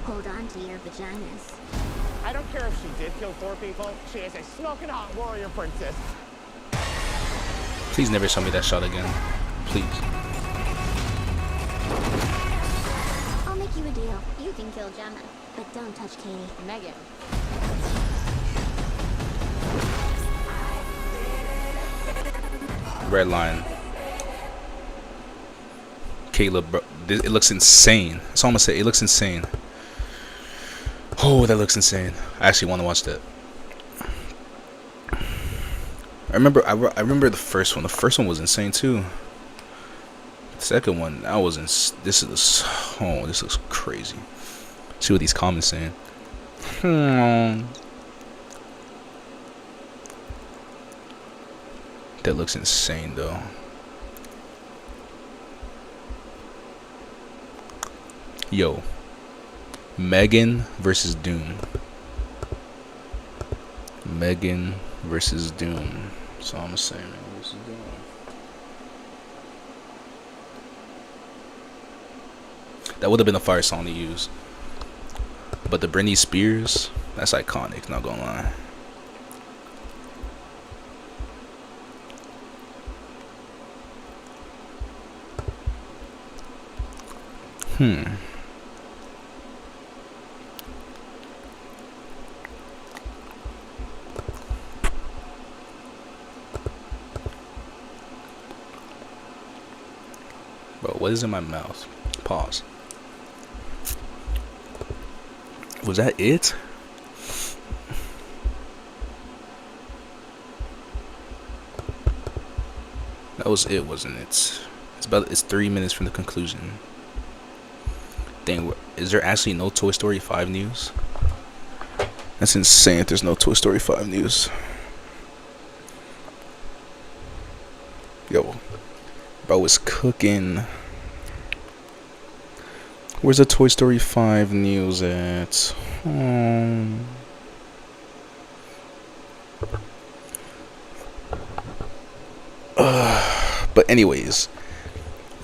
Hold on to your vaginas. I don't care if she did kill 4 people. She is a smoking hot warrior princess. Please never show me that shot again. Please. I'll make you a deal. You can kill Gemma, but don't touch Katie. Megan. Red line. Caleb, bro, it looks insane. That's all I'm gonna say. It looks insane. Oh, that looks insane. I actually want to watch that. I remember the first one. The first one was insane too. The second one, that was this looks crazy. See what these comments saying. That looks insane though. Yo, Megan versus Doom. Megan versus Doom. So I'm gonna say Megan versus Doom. That would have been a fire song to use. But the Britney Spears, that's iconic, not gonna lie. Bro, what is in my mouth? Pause. Was that it? That was it, wasn't it? It's 3 minutes from the conclusion. Dang, is there actually no Toy Story 5 news? That's insane if there's no Toy Story 5 news. Yo, bro is cooking. Where's the Toy Story 5 news at? But anyways,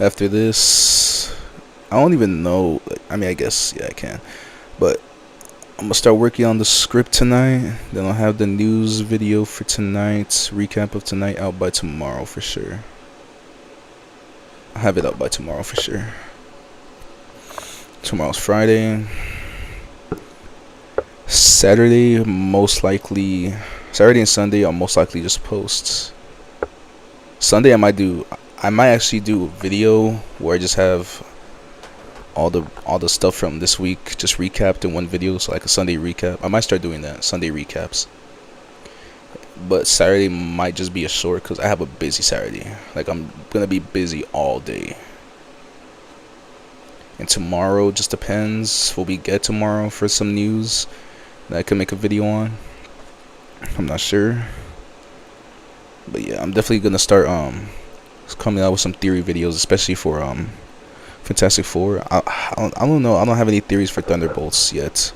after this, I don't even know. I mean, I guess, yeah, I can. But I'm going to start working on the script tonight. Then I'll have the news video for tonight. Recap of tonight out by tomorrow for sure. I'll have it out by tomorrow for sure. Tomorrow's Friday. Saturday, most likely. Saturday and Sunday, I'll most likely just post. Sunday, I might actually do a video where I just have all the stuff from this week just recapped in one video, so like a Sunday recap. I might start doing that, Sunday recaps. But Saturday might just be a short because I have a busy Saturday. Like, I'm gonna be busy all day. And tomorrow just depends what we get tomorrow for some news that I can make a video on. I'm not sure. But yeah, I'm definitely gonna start coming out with some theory videos, especially for Fantastic Four. I don't know. I don't have any theories for Thunderbolts yet,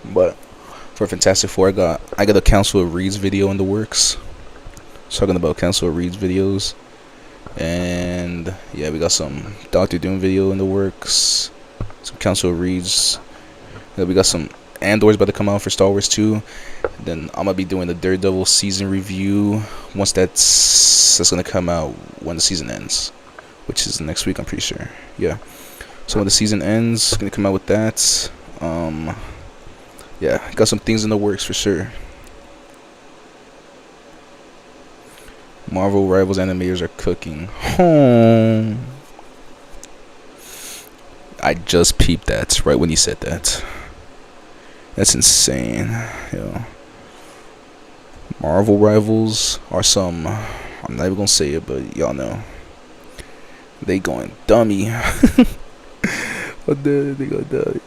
but for Fantastic Four, I got a Council of Reeds video in the works. Talking about Council of Reeds videos, and yeah, we got some Doctor Doom video in the works. Some Council of Reeds. We got some Andor's about to come out for Star Wars 2. Then I'm gonna be doing the Daredevil season review once that's gonna come out when the season ends, which is next week, I'm pretty sure. Yeah, so when the season ends, gonna come out with that. Yeah, got some things in the works for sure. Marvel Rivals animators are cooking. I just peeped that right when he said that. That's insane. Yo. Marvel Rivals are some, I'm not even gonna say it, but y'all know. They going dummy. I'm dead. I think I died.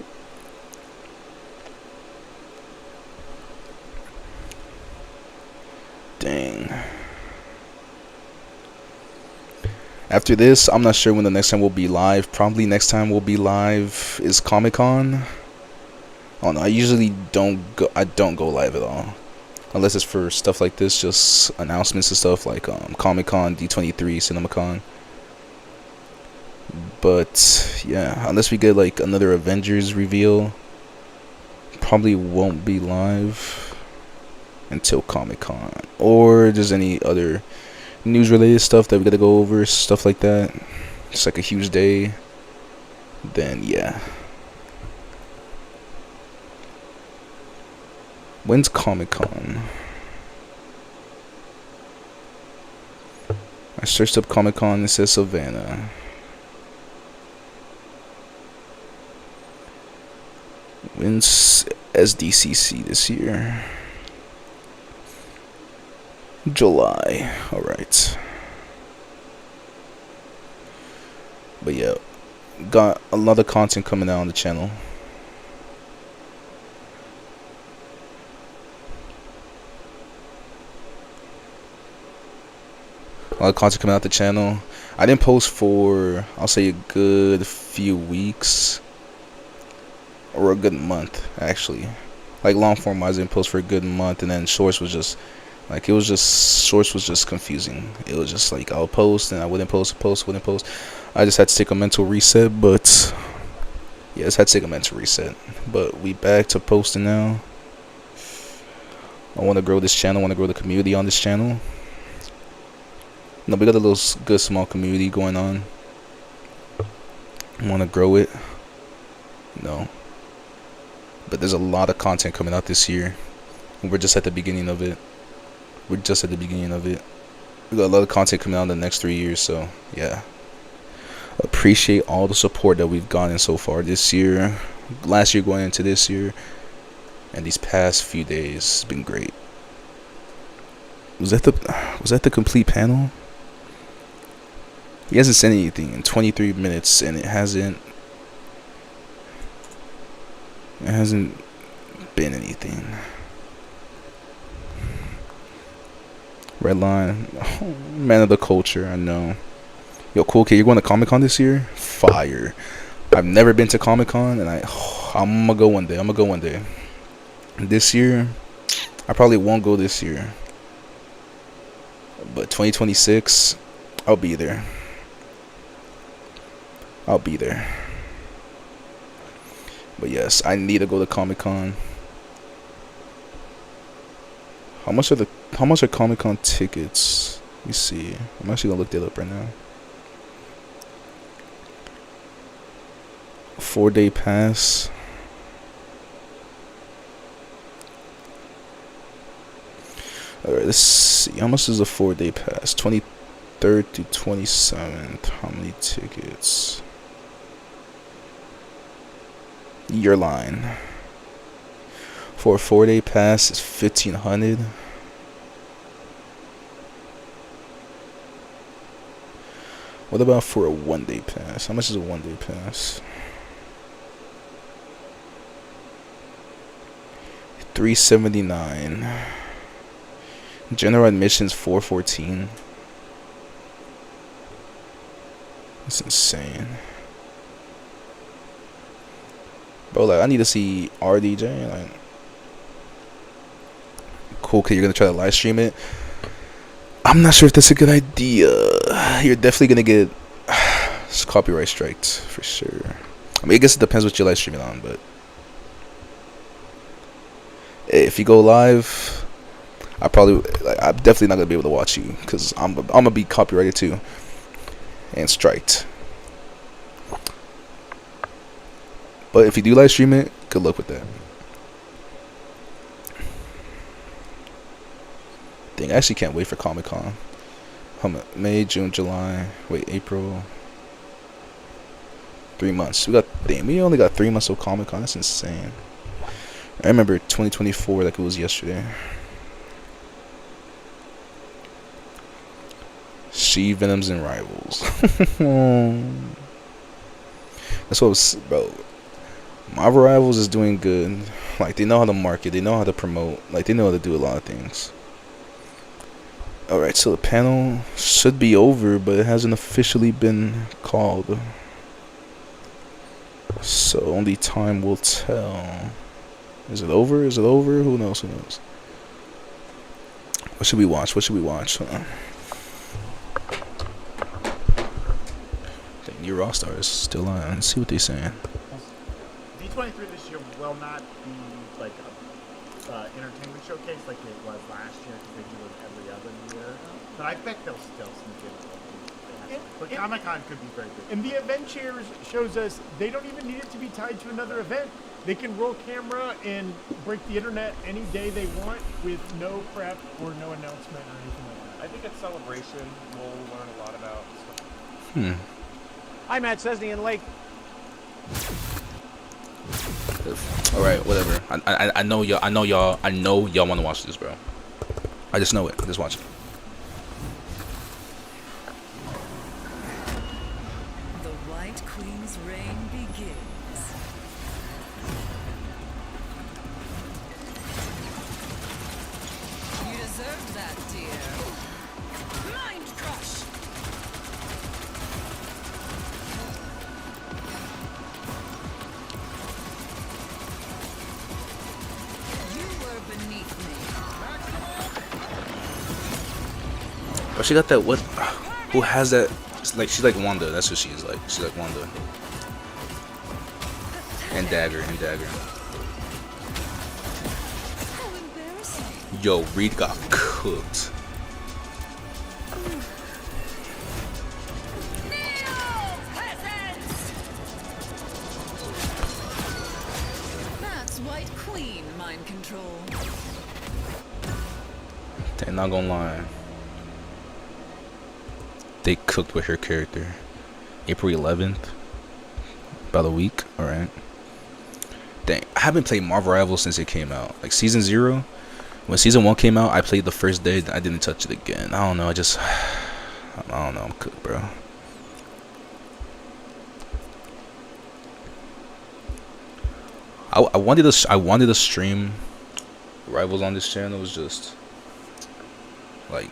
Dang. After this, I'm not sure when the next time we'll be live. Probably next time we'll be live is Comic-Con. Oh no, I usually don't go live at all. Unless it's for stuff like this, just announcements and stuff like Comic-Con, D23, CINEMACON. But yeah, unless we get like another Avengers reveal, probably won't be live until Comic-Con. Or there's any other news related stuff that we gotta go over, stuff like that. It's like a huge day. Then yeah. When's Comic-Con? I searched up Comic-Con and it says Savannah. When's SDCC this year? July. Alright. But yeah, got a lot of content coming out on the channel. A lot of content coming out the channel. I didn't post for, I'll say, a good few weeks. Or a good month, actually. Like, long form wise, I didn't post for a good month. And then shorts was just, like, shorts was just confusing. It was just like, I'll post and I wouldn't post, wouldn't post. I just had to take a mental reset, but yeah, I just had to take a mental reset. But we back to posting now. I want to grow this channel, I want to grow the community on this channel. No, we got a little good small community going on. I want to grow it. No. But there's a lot of content coming out this year. We're just at the beginning of it. We got a lot of content coming out in the next 3 years, so yeah. Appreciate all the support that we've gotten so far this year. Last year going into this year. And these past few days. It's been great. Was that the complete panel? He hasn't said anything in 23 minutes and it hasn't been anything. Red line. Oh, man of the culture, I know. Yo, cool kid, you're going to Comic-Con this year? Fire. I've never been to Comic-Con and I'm gonna go one day. This year, I probably won't go this year. But 2026, I'll be there. But yes, I need to go to Comic-Con. How much are Comic-Con tickets? Let me see. I'm actually gonna look that up right now. 4-day pass. Alright, let's see. How much is a 4-day pass? 23rd to 27th. How many tickets? Your line. For a 4-day pass is $1,500. What about for a 1-day pass? How much is a 1-day pass? $379. General admissions $414. That's insane. Bro, like, I need to see RDJ. Like, cool, kid, you're gonna try to live stream it. I'm not sure if that's a good idea. You're definitely gonna get copyright striked for sure. I mean, I guess it depends what you live streaming on, but if you go live, I'm definitely not gonna be able to watch you because I'm gonna be copyrighted too and striked. But if you do live stream it, good luck with that. Dang, I actually can't wait for Comic-Con. May, June, July. Wait, April. 3 months. We only got 3 months of Comic-Con. That's insane. I remember 2024 like it was yesterday. She Venoms and Rivals. That's what was, bro. Marvel Rivals is doing good. Like, they know how to market, they know how to promote, like, they know how to do a lot of things. Alright, so the panel should be over, but it hasn't officially been called. So only time will tell. Is it over? Is it over? Who knows? Who knows? What should we watch? What should we watch? The new Raw Star is still on. Let's see what they're saying. D23 this year will not be like a entertainment showcase like it was last year because they do it every other year. But I bet they'll still sneak in. But Comic-Con could be very good. And the event shares shows us they don't even need it to be tied to another event. They can roll camera and break the internet any day they want with no prep or no announcement or anything like that. I think at Celebration we'll learn a lot about stuff. I'm Matt Cesney in Lake. All right, whatever. I know y'all. I know y'all want to watch this, bro. I just know it. Just watch it. The White Queen's reign begins. You deserved that, dear. Mind crush. You were beneath me. Oh, she got that. What? Who has that? It's like she's like Wanda. That's what she is like. She's like Wanda. And Dagger. And Dagger. Yo, Reed got cooked. That's White Queen mind control. They're not gonna lie. They cooked with her character. April 11th. About a week. Alright. Dang. I haven't played Marvel Rivals since it came out. Like season 0. When season 1 came out, I played the first day. I didn't touch it again. I don't know. I don't know. I'm cooked, bro. I wanted to stream Rivals on this channel. It was just like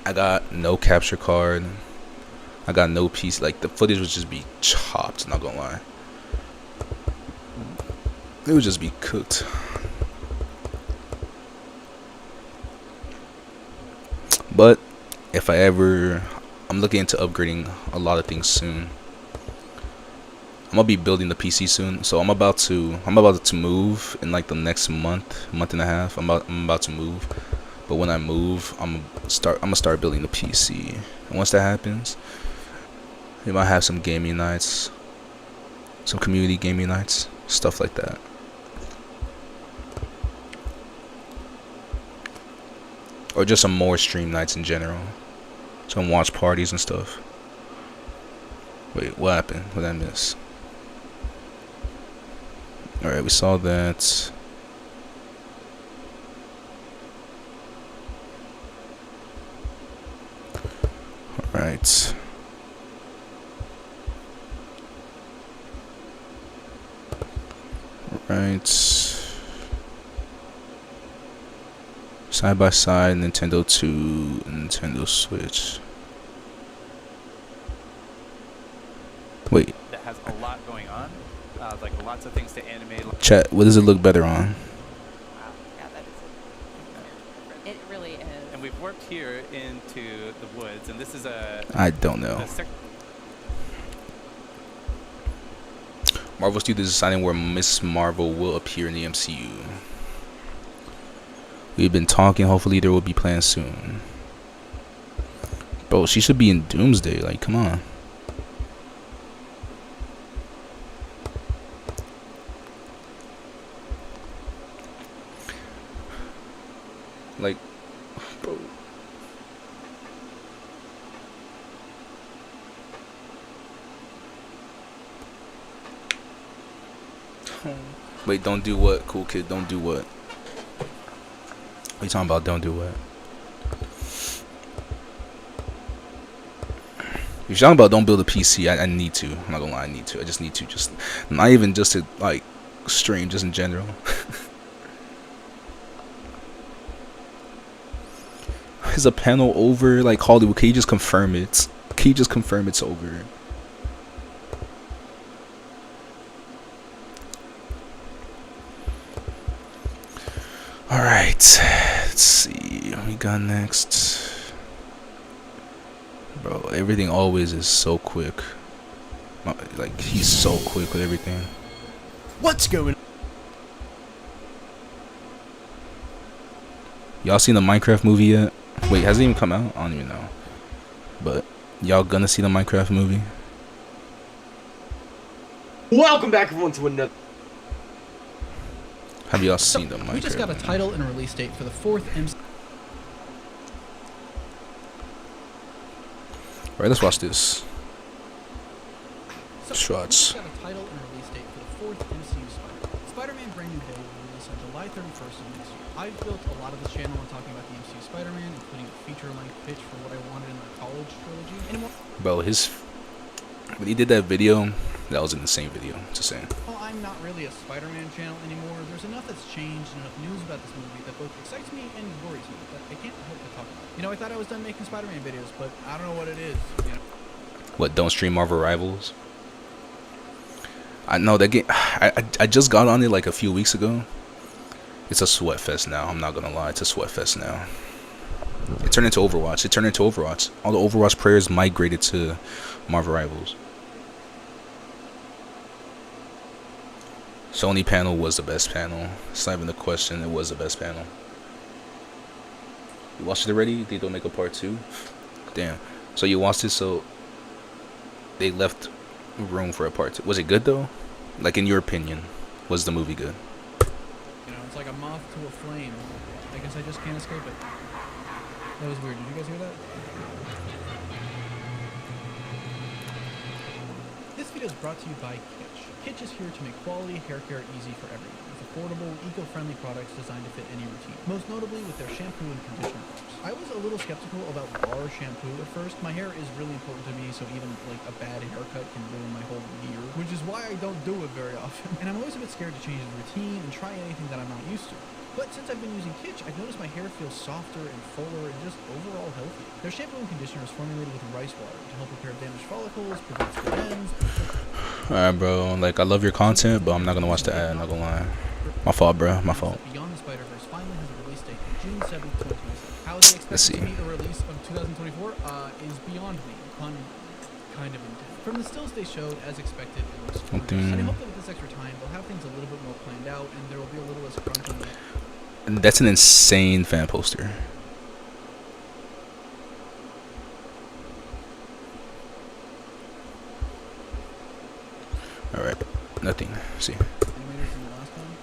I got no capture card. I got no piece. Like the footage would just be chopped. Not gonna lie. It would just be cooked. But if I ever, I'm looking into upgrading a lot of things soon. I'm gonna be building the PC soon, so I'm about to move in like the next month and a half. I'm about to move, but when I move, I'm gonna start building the PC. And once that happens, we might have some gaming nights, some community gaming nights, stuff like that. Or just some more stream nights in general. Some watch parties and stuff. Wait, what happened? What did I miss? Alright, we saw that. Alright. Alright. Side by side, Nintendo 2, Nintendo Switch. Wait. That has a lot going on. Like lots of things to animate. Chat, what does it look better on? Yeah, that is it really is. And we've worked here into the woods, and this is a... I don't know. Marvel Studios is deciding where Miss Marvel will appear in the MCU. We've been talking, hopefully there will be plans soon. Bro, she should be in Doomsday, like, come on. Like, bro. Wait, don't do what, cool kid? Don't do what? What are you talking about? Don't do what? you're talking about don't build a PC, I need to. I'm not gonna lie, I need to. I just need to. Just not even just to like stream, just in general. Is a panel over? Like Hollywood, can you just confirm it? Can you just confirm it's over? Alright, let's see what we got next. Bro, everything always is so quick. Like, he's so quick with everything. What's going on? Y'all seen the Minecraft movie yet? Wait, has it even come out? I don't even know. But y'all gonna see the Minecraft movie? Welcome back, everyone, to another. Have y'all seen the Minecraft? We just got a title and a release date for the 4th MC. Alright, let's watch this. Shots. We just got a title and a release date for the 4th MCU Spider-Man. Spider-Man Brand New Day will release on July 31st of next year. I've built a lot of this channel on talking about the MCU Spider-Man, including a feature-length pitch for what I wanted in my college trilogy. Bro, when he did that video, that was an insane video, just saying. Well, I'm not really a Spider-Man channel anymore. There's enough that's changed and enough news about this movie that both excites me and worries me that I can't help but talk about. You know, I thought I was done making Spider-Man videos, but I don't know what it is. You know? What, don't stream Marvel Rivals? I know that game. I just got on it like a few weeks ago. It's a sweat fest now. I'm not gonna lie, it's a sweat fest now. It turned into Overwatch. All the Overwatch players migrated to Marvel Rivals. Sony panel was the best panel. It's not even a question. It was the best panel. You watched it already? They don't make a part 2? Damn. So you watched it, so they left room for a part 2. Was it good though? Like, in your opinion, was the movie good? You know, it's like a moth to a flame. I guess I just can't escape it. That was weird. Did you guys hear that? This video is brought to you by Kitsch. Kitsch is here to make quality hair care easy for everyone, with affordable, eco-friendly products designed to fit any routine, most notably with their shampoo and conditioner bars. I was a little skeptical about bar shampoo at first. My hair is really important to me, so even like a bad haircut can ruin my whole year, which is why I don't do it very often. And I'm always a bit scared to change the routine and try anything that I'm not used to. But since I've been using Kitsch, I've noticed my hair feels softer and fuller and just overall healthier. Their shampoo and conditioner is formulated with rice water to help repair damaged follicles, prevent split ends. Alright, bro. Like, I love your content, but I'm not gonna watch the ad. I'm not gonna lie. My fault, bro. My fault. Beyond the Spider-Verse finally has a release date of June 7th, 2027. How they expect it to meet a release of 2024 is beyond me. Pun kind of intended. From the stills they showed, as expected, it looks fun. And I hope that with this extra time, they'll have things a little bit more planned out, and there will be a little less crunch on that. That's an insane fan poster. Alright, nothing. See.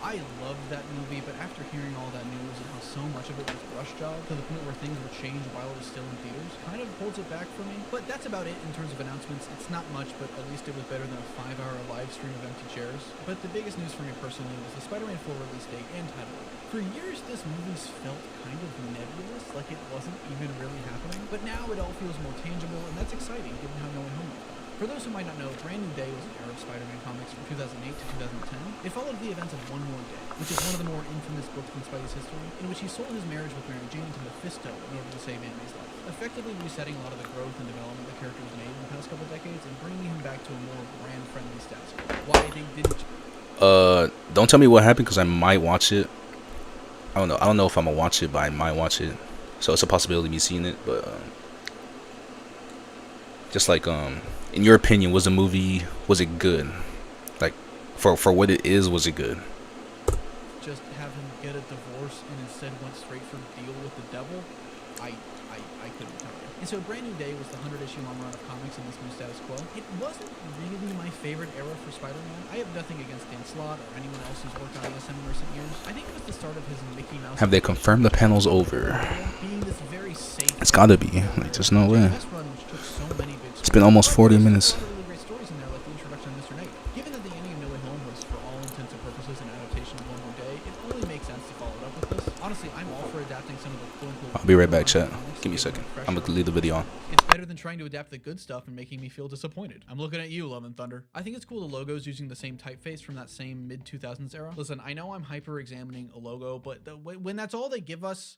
I loved that movie, but after hearing all that news and how so much of it was rush job to the point where things were changed while it was still in theaters, kind of holds it back for me. But that's about it in terms of announcements. It's not much, but at least it was better than a 5-hour live stream of empty chairs. But the biggest news for me personally was the Spider-Man 4 release date and title. For years, this movie's felt kind of nebulous, like it wasn't even really happening. But now it all feels more tangible, and that's exciting given how No Way Home was. For those who might not know, Brand New Day was an era of Spider-Man comics from 2008 to 2010. It followed the events of One More Day, which is one of the more infamous books in Spidey's history, in which he sold his marriage with Mary Jane to Mephisto in order to save Aunt May's life, effectively resetting a lot of the growth and development the character has made in the past couple decades and bringing him back to a more brand-friendly status. Why I think didn't... Don't tell me what happened, because I might watch it. I don't know if I'm gonna watch it, but I might watch it. So it's a possibility of me seeing it, but just like in your opinion, was it good? Like, for what it is, was it good? Just have him get a divorce and instead went straight for deal with the devil? I couldn't tell you. And so Brand New Day was the 100-issue long run of comics in this new status quo. It wasn't really my favorite era for Spider-Man. I have nothing against Dan Slott or anyone else who's worked on ESM in recent years. I think it was the start of his Mickey Mouse... Have they confirmed the panel's over? Being this very safe... It's gotta be. Like, there's no way. It's been almost 40 minutes. Really great stories in there, like the introduction of Mr. Negative. Given that the ending of No Way Home was, for all intents and purposes, an adaptation of One More Day, it only makes sense to follow it up with this. Honestly, I'm all for adapting some of the quote-unquote... I'll be right back, chat. Give me a second. I'm gonna leave the video on. It's better than trying to adapt the good stuff and making me feel disappointed. I'm looking at you, Love and Thunder. I think it's cool the logo's using the same typeface from that same mid-2000s era. Listen, I know I'm hyper-examining a logo, but when that's all they give us,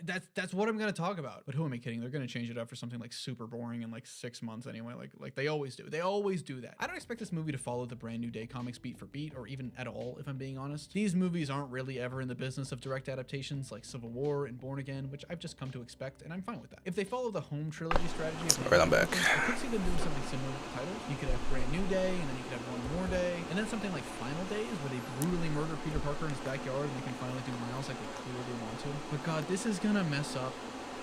that's what I'm gonna talk about. But who am I kidding? They're gonna change it up for something like super boring in like 6 months anyway, like they always do. They always do that. I don't expect this movie to follow the Brand New Day comics beat for beat, or even at all, if I'm being honest. These movies aren't really ever in the business of direct adaptations like Civil War and Born Again, which I've just come to expect, and I'm fine with that. If they follow the Home trilogy strategy, Alright, I'm back. I could see them doing something similar with the title. You could have Brand New Day, and then you could have One More Day, and then something like Final Days, where they brutally murder Peter Parker in his backyard and they can finally do Miles like they clearly want to. But God, this is gonna mess up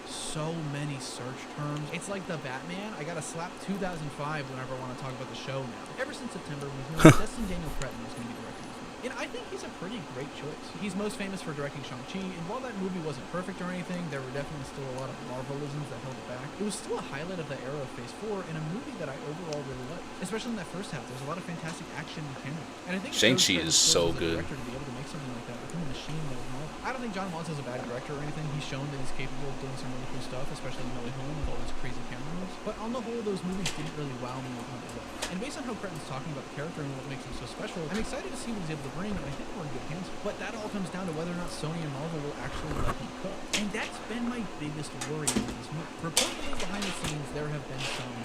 so many search terms. It's like the Batman. I gotta slap 2005 whenever I want to talk about the show now. Ever since September, we've known Destin Daniel Cretton was going to be directing this movie. And I think he's a pretty great choice. He's most famous for directing Shang-Chi, and while that movie wasn't perfect or anything, there were definitely still a lot of Marvelisms that held it back. It was still a highlight of the era of Phase 4, and a movie that I overall really liked. Especially in that first half, there's a lot of fantastic action and camera. And I think Shang-Chi is so good. To be able to make something like that within the machine that was Marvel. I don't think John Watts is a bad director or anything. He's shown that he's capable of doing some really cool stuff, especially in No Way Home with all those crazy camera moves. But on the whole, those movies didn't really wow me with how they look. And based on how Cretton's talking about the character and what makes him so special, I'm excited to see what he's able to bring, and I think we're in good hands. But that all comes down to whether or not Sony and Marvel will actually let him cook. And that's been my biggest worry with this movie. Reportedly, behind the scenes, there have been some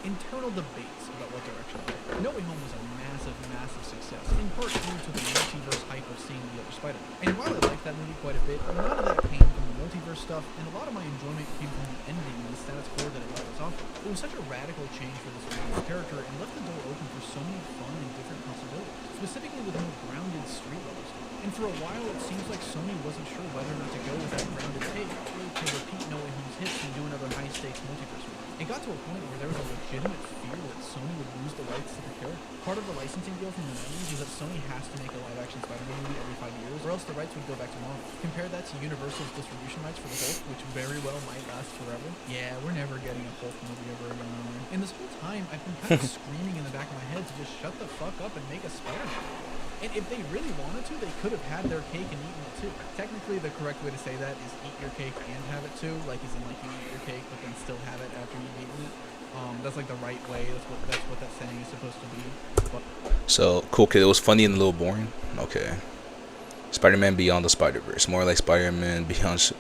internal debates about what direction to take. No Way Home was a massive success, in part due to the multiverse hype of seeing the other Spider-Man. And while I liked that movie quite a bit, none of that came from the multiverse stuff, and a lot of my enjoyment came from the ending and the status quo that it left us off with. It was such a radical change for this movie's character, and left the door open for so many fun and different possibilities, specifically with a more grounded street-level story. And for a while, it seems like Sony wasn't sure whether or not to go with that grounded take, or to repeat No Way Home's hits and do another high-stakes multiverse movie. It got to a point where there was a legitimate fear that Sony would lose the rights to the character. Part of the licensing deal from the 90s is that Sony has to make a live-action Spider-Man movie every 5 years, or else the rights would go back to Marvel. Compare that to Universal's distribution rights for the Hulk, which very well might last forever. Yeah, we're never getting a Hulk movie ever again, are we? And this whole time, I've been kind of screaming in the back of my head to just shut the fuck up and make a Spider-Man movie. And if they really wanted to, they could have had their cake and eaten it too. Technically, the correct way to say that is eat your cake and have it too. Like, as in, like, you eat your cake, but then still have it after you've eaten it. That's like the right way. That's what that saying is supposed to be. But So, cool kid. It was funny and a little boring. Okay. Spider-Man Beyond the Spider-Verse. More like Spider-Man Beyond...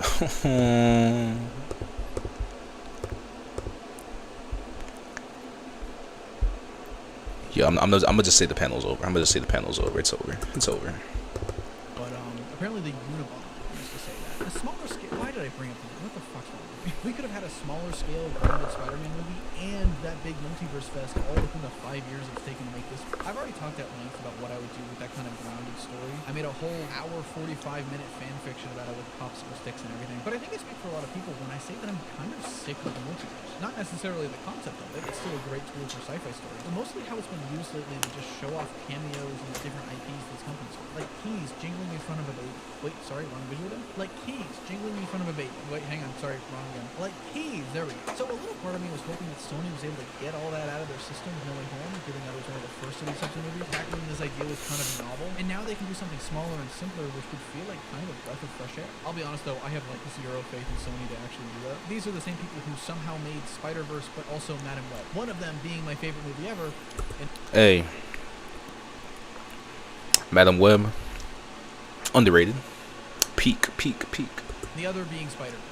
Yeah, I'm gonna just say the panel's over. I'm gonna just say the panel's over. It's over. It's over. But apparently the Unabomber used to say that. A smaller scale. Why did I bring up the? What the fuck's wrong with me? We could have had a smaller scale grounded Spider-Man movie and that big multiverse fest all within the 5 years it's taken to make this. I've already talked at length about what I would do with that kind of grounded story. I made a whole hour 45-minute fan fiction about it with popsicle sticks and everything. But I think I speak for a lot of people when I say that I'm kind of sick of the multiverse. Not necessarily the concept of it. It's still a great tool for sci-fi stories. But mostly how it's been used lately to just show off cameos and different IPs these companies have. Like keys jingling in front of a baby. Wait, sorry, wrong visual there? Like keys jingling in front of a baby. Wait, hang on, sorry, wrong again. Like keys, there we go. So a little part of me was hoping that Sony was able to get all that out of their system with No Way Home, given that it was one of the first of these types of movies. Tackling this idea was kind of novel. And now they can do something smaller and simpler, which would feel like kind of a breath of fresh air. I'll be honest though, I have like zero faith in Sony to actually do that. These are the same people who somehow made Spider-Verse, but also Madam Web. One of them being my favorite movie ever. Hey. Madam Web. Underrated. Peak. The other being Spider-Verse.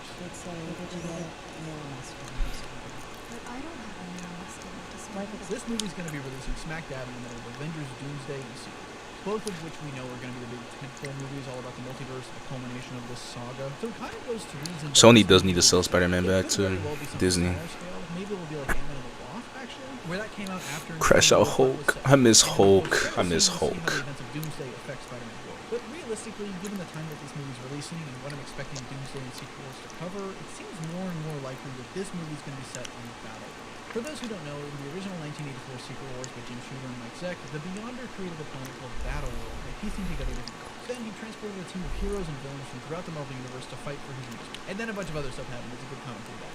This movie's going to be releasing smack dab in the middle of Avengers Doomsday and Secret Wars, both of which we know are going to be the big tentpole movies all about the multiverse, the culmination of this saga. So it kind of goes to reason. Sony does need to sell Spider-Man back to Disney. Maybe it will be like Ant-Man and the Wasp, actually, where that came out after. Crash out Hulk. I miss Hulk. I miss Hulk. How the events of Doomsday affect Spider-Man's world. But realistically, given the time that this movie's releasing and what I'm expecting Doomsday and Secret Wars to cover, it seems more and more likely that this movie's going to be set on the battle. For those who don't know, in the original 1984 Secret Wars by Jim Shooter and Mike Zeck, the Beyonder created a planet called Battle World by piecing together different parts. Then he transported a team of heroes and villains from throughout the Marvel Universe to fight for his industry. And then a bunch of other stuff happened. It's a good comic through that.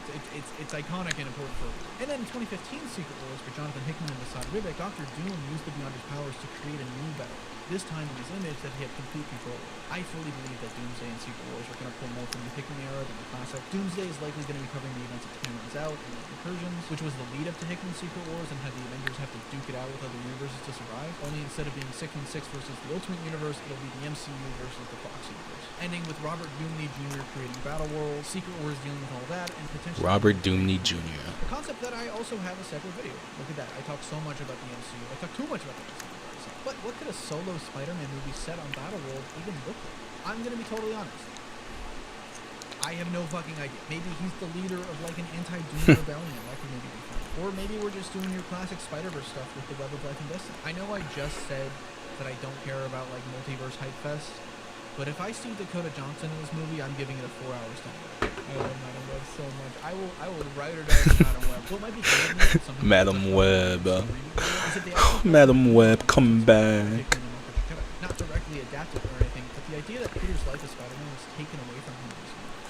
It's iconic and important for it. And then in 2015 Secret Wars for Jonathan Hickman and Vasad Ribik, Dr. Doom used the Beyonder's powers to create a new battle. This time in his image that he had complete control over. I fully believe that Doomsday and Secret Wars are going to pull more from the Hickman era than the classic. Doomsday is likely going to be covering the events of Cameron's Out and Incursions, which was the lead up to Hickman's Secret Wars and had the Avengers have to duke it out with other universes to survive. Only instead of being 616 versus the Ultimate Universe, it'll be the MCU versus the Fox Universe. Ending with Robert Doomsday Jr. creating Battle World, Secret Wars dealing with all that, and potentially Robert Doomsday Jr. a concept that I also have a separate video. Look at that. I talk so much about the MCU. I talk too much about the MCU. But what could a solo Spider-Man movie set on Battleworld even look like? I'm gonna be totally honest. I have no fucking idea. Maybe he's the leader of like an anti-Doom rebellion. That could maybe be fun. Or maybe we're just doing your classic Spider-Verse stuff with the Web of Life and Destiny. I know I just said that I don't care about like multiverse hype fest, but if I see Dakota Johnson in this movie, I'm giving it a 4 hours time. I love Madam Web so much. I will write her down as Madam Web. What might be good with me, some Madam Web. Madam Web, come back. Not directly adapted or anything, but the idea that Peter's life as Spider-Man was taken away from him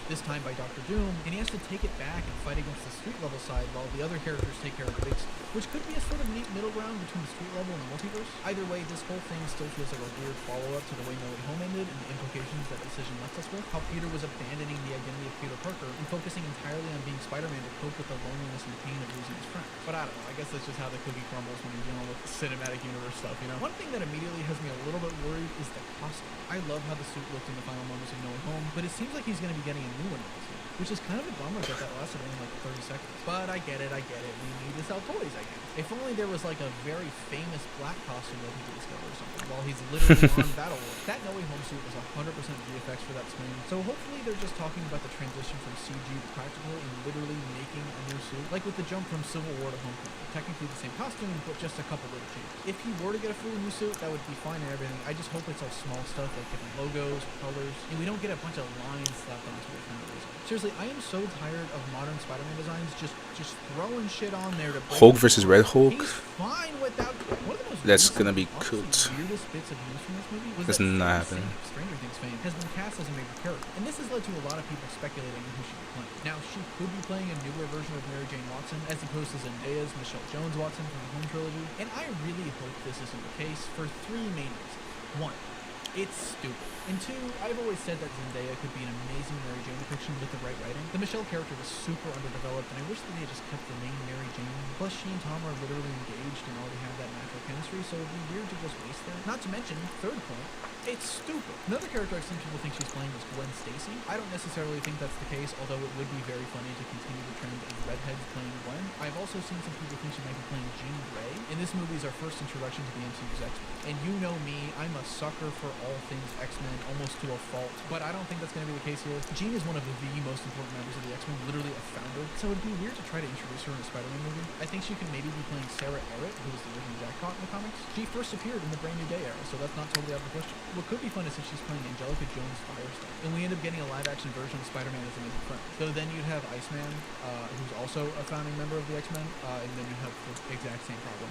this time by Dr. Doom, and he has to take it back and fight against the street level side while the other characters take care of the big stuff, which could be a sort of neat middle ground between the street level and the multiverse. Either way, this whole thing still feels like a weird follow-up to the way No Way Home ended and the implications that decision left us with, how Peter was abandoning the identity of Peter Parker and focusing entirely on being Spider-Man to cope with the loneliness and pain of losing his friend. But I don't know, I guess that's just how the cookie crumbles when you're dealing with cinematic universe stuff, you know? One thing that immediately has me a little bit worried is the costume. I love how the suit looked in the final moments of No Way Home, but it seems like he's going to be getting a new one in this movie, which is kind of a bummer that lasted only like 30 seconds. But I get it. We need to sell toys, I guess. If only there was like a very famous black costume that he could discover or something while he's literally on Battleworld. That No Way Home suit was 100% VFX for that screen, so hopefully they're just talking about the transition from CG to practical and literally making a new suit, like with the jump from Civil War to Homecoming. Technically the same costume, but just a couple little changes. If he were to get a fully new suit, that would be fine and everything. I just hope it's all small stuff like different logos, colors, and we don't get a bunch of lines slapped onto it for no reason. Seriously, I am so tired of modern Spider-Man designs just throwing shit on there to break Hulk versus Red Hulk. He's fine without one of the most That's gonna be cool. weirdest bits of news from this movie was That's that not Fina, happening. Stranger Things fame, has been cast as a major character, and this has led to a lot of people speculating on who she would play. Now, she could be playing a newer version of Mary Jane Watson, as opposed to Zendaya's Michelle Jones Watson from the Home trilogy, and I really hope this isn't the case for three main reasons. One, it's stupid. And two, I've always said that Zendaya could be an amazing Mary Jane depiction with the right writing. The Michelle character was super underdeveloped, and I wish that they had just kept the name Mary Jane. Plus, she and Tom are literally engaged and already have that natural chemistry, so it'd be weird to just waste that. Not to mention, third point, it's stupid. Another character I've seen people think she's playing is Gwen Stacy. I don't necessarily think that's the case, although it would be very funny to continue the trend of redheads playing Gwen. I've also seen some people think she might be playing Jean Grey, and this movie is our first introduction to the MCU's X-Men. And you know me, I'm a sucker for all things X-Men, almost to a fault, but I don't think that's going to be the case here. Jean is one of the most important members of the X-Men, literally a founder, so it'd be weird to try to introduce her in a Spider-Man movie. I think she could maybe be playing Sarah Everett, who was the original Jackpot in the comics. She first appeared in the Brand New Day era, so that's not totally out of the question. What could be fun is if she's playing Angelica Jones Firestar, and we end up getting a live-action version of Spider-Man as Amazing Friend. So then you'd have Iceman, who's also a founding member of the X-Men, and then you have the exact same problem.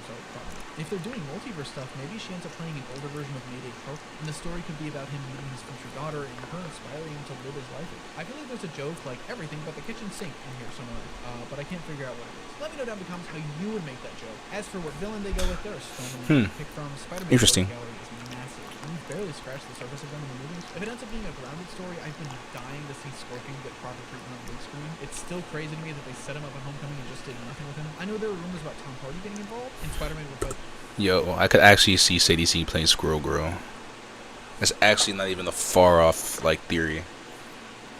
If they're doing multiverse stuff, maybe she ends up playing an older version of Mayday Parker, and the story could be about him meeting his future daughter and her inspiring him to live his life. I feel like there's a joke like everything but the kitchen sink in here somewhere, but I can't figure out what it is. Let me know down in the comments how you would make that joke. As for what villain they go with, there are so many to pick from. Spider-Man Interesting. gallery is massive. We've barely scratched the surface of them in the movies. If it ends up being a grounded story, I've been dying to see Scorpion get proper treatment on the big screen. It's still crazy to me that they set him up at Homecoming and just did nothing with him. I know there were rumors about Tom Hardy getting involved, and Spider-Man would fight. Yo, I could actually see Sadie C playing Squirrel Girl. That's actually not even a far off like theory.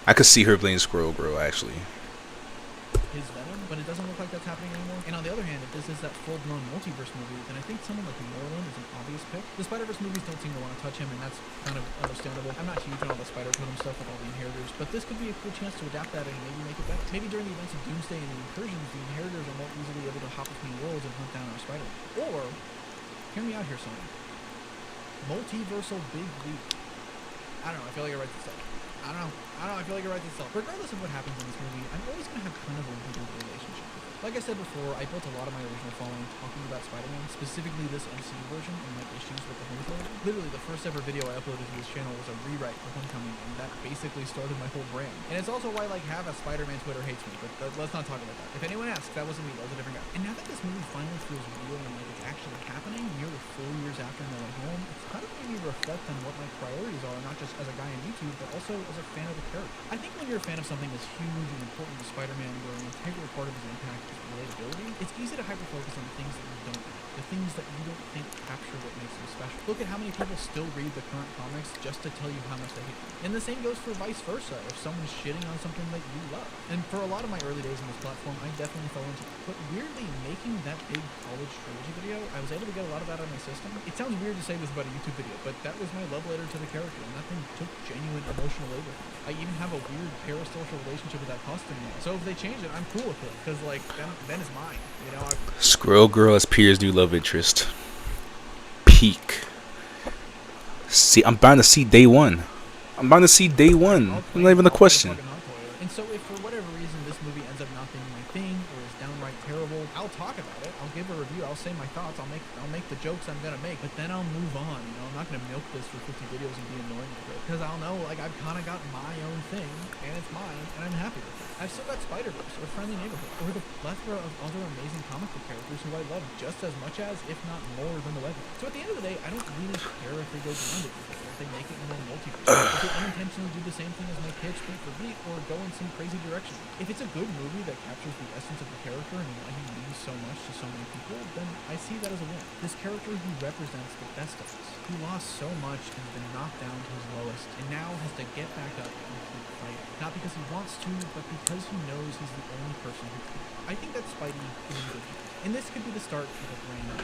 I could see her playing Squirrel Girl actually. His Venom, but it doesn't look like that's happening anymore. And on the other hand, if this is that full-blown multiverse movie, then I think someone like Norland is an obvious pick. The Spider-Verse movies don't seem to want to touch him, and that's kind of understandable. I'm not huge on all the Spider-Totem stuff with all the Inheritors, but this could be a cool chance to adapt that and maybe make it better. Maybe during the events of Doomsday and the Incursions, the Inheritors are more easily able to hop between worlds and hunt down our Spider-Man. Or, hear me out here, Sony. Multiversal Big Leap. I don't know, I feel like I write this stuff. I don't know. I I don't know, I feel like it writes itself. Regardless of what happens in this movie, I'm always going to have kind of a weird relationship with it. Like I said before, I built a lot of my original following talking about Spider-Man, specifically this MCU version, and my issues with the Homecoming. Literally, the first ever video I uploaded to this channel was a rewrite for Homecoming, and that basically started my whole brand. And it's also why, like, half of Spider-Man Twitter hates me, but let's not talk about that. If anyone asks, that wasn't me, that was a different guy. And now that this movie finally feels real and like it's actually happening, nearly 4 years after No Way Home, it's kind of made me reflect on what my priorities are, not just as a guy on YouTube, but also as a fan of the character. I think when you're a fan of something as huge and important as Spider-Man, where an integral part of his impact is relatability, it's easy to hyper-focus on the things that you don't like, the things that you don't think capture what makes them special. Look at how many people still read the current comics just to tell you how much they hate them. And the same goes for vice versa, if someone's shitting on something that you love. And for a lot of my early days on this platform, I definitely fell into it. But weirdly, making that big college trilogy video, I was able to get a lot of that out of my system. It sounds weird to say this about a YouTube video, but that was my love letter to the character, and that thing took genuine emotional labor. I even have a weird parasocial relationship with that costume now. So if they change it, I'm cool with it, because, like, Ben is mine. You know, Squirrel Girl as Pierre's new love interest. Peak. See, I'm bound to see day one. I'm bound to see day one. Not even a question. And so if for whatever reason this movie ends up not being my thing, or is downright terrible, I'll talk about it. I'll give a review. I'll say my thoughts. I'll make the jokes I'm gonna make. But then I'll move on. You know, I'm not gonna milk this for 50 videos and be annoying with it, because I'll know, like, I've kind of got my own thing, and it's mine, and I'm happy with it. I've still got Spider-Verse, or Friendly Neighborhood, or the plethora of other amazing comic book characters who I love just as much as, if not more than, the weather. So at the end of the day, I don't really care if they go beyond it, if they make it more multiverse, if they unintentionally do the same thing as my kids beat for beat, or go in some crazy direction. If it's a good movie that captures the essence of the character and why he means so much to so many people, then I see that as a win. This character who represents the best of us, who lost so much and has been knocked down to his lowest, and now has to get back up and keep fighting. Not because he wants to, but because he knows he's the only person who can. I think that Spidey is in good hands. And this could be the start of a brand new.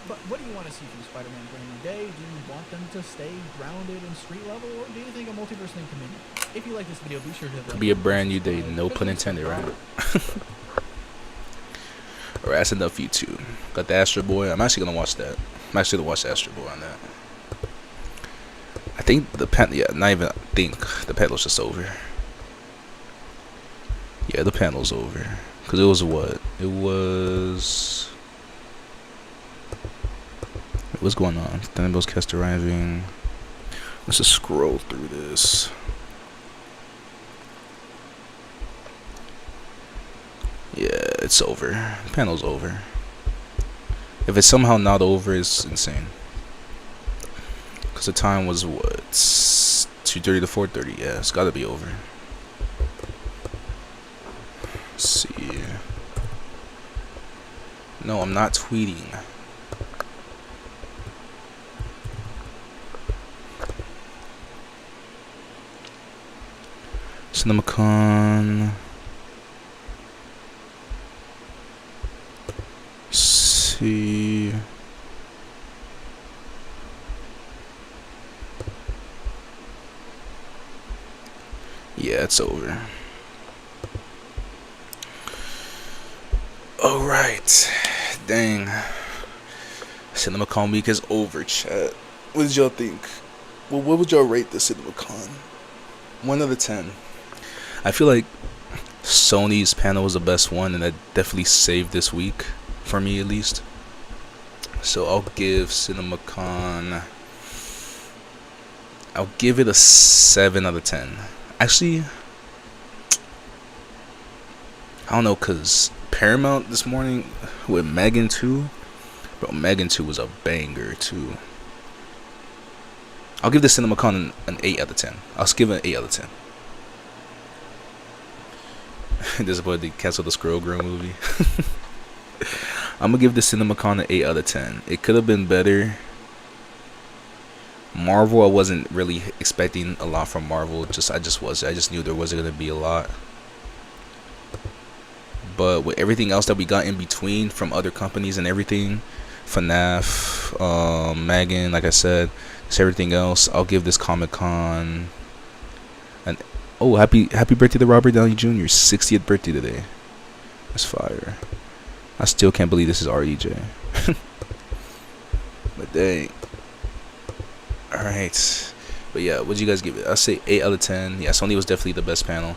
But what do you want to see from Spider-Man Brand New Day? Do you want them to stay grounded and street level, or do you think a multiverse thing can continue? If you like this video, be sure to hit the like. Could be a brand new day, no pun intended, right? Alright, that's enough YouTube. Got the Astro Boy. I'm actually gonna watch that. I'm actually gonna watch the Astro Boy on that. I think the panel, yeah, not even think, the panel's just over. Yeah, the panel's over. Because it was what? It was... What's going on? Thunderbolt's cast arriving. Let's just scroll through this. Yeah, it's over. The panel's over. If it's somehow not over, it's insane. Because the time was what? 2:30 to 4:30. Yeah, it's gotta be over. Let's see. No, I'm not tweeting. CINEMACON. See. Yeah, it's over. Alright. Dang. CINEMACON week is over, chat. What did y'all think? Well, what would y'all rate the CINEMACON? 1 out of 10. I feel like Sony's panel was the best one, and that definitely saved this week, for me at least. So I'll give CINEMACON, I'll give it a 7 out of 10. Actually, I don't know, because Paramount this morning with Megan 2, bro, Megan 2 was a banger too. I'll give the CINEMACON an 8 out of 10. I'll give it an 8 out of 10. This is why they canceled the Squirrel Girl movie. I'm gonna give the CINEMACON an 8 out of 10. It could have been better. Marvel, I wasn't really expecting a lot from Marvel. I just knew there wasn't gonna be a lot. But with everything else that we got in between from other companies and everything, FNAF, Megan, like I said, it's everything else. I'll give this Comic-Con an... Oh, happy birthday to Robert Downey Jr.'s 60th birthday today. That's fire. I still can't believe this is REJ. But dang. Alright. But yeah, what'd you guys give it? I say 8 out of 10. Yeah, Sony was definitely the best panel.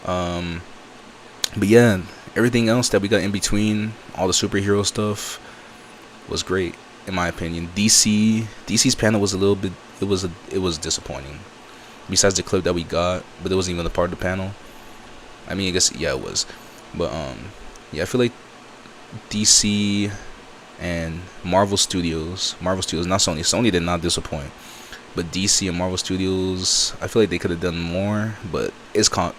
But yeah, everything else that we got in between, all the superhero stuff, was great in my opinion. DC's panel was a little bit. It was disappointing. Besides the clip that we got, but it wasn't even a part of the panel. I mean, I guess yeah, it was. But yeah, I feel like DC and Marvel Studios, not Sony. Sony did not disappoint. But DC and Marvel Studios, I feel like they could have done more. But it's not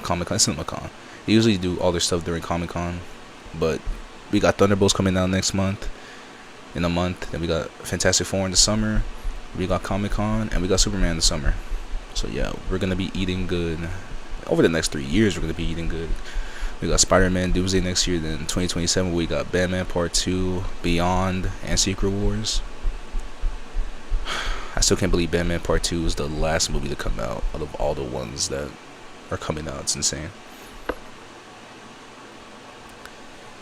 Comic-Con, it's CinemaCon. They usually do all their stuff during Comic-Con. But we got Thunderbolts coming out next month, in a month. Then we got Fantastic Four in the summer. We got Comic-Con, and we got Superman in the summer. So yeah, we're gonna be eating good. Over the next 3 years, we're gonna be eating good. We got Spider-Man Doomsday next year. Then 2027, we got Batman Part 2, Beyond, and Secret Wars. I still can't believe Batman Part 2 is the last movie to come out of all the ones that are coming out. It's insane.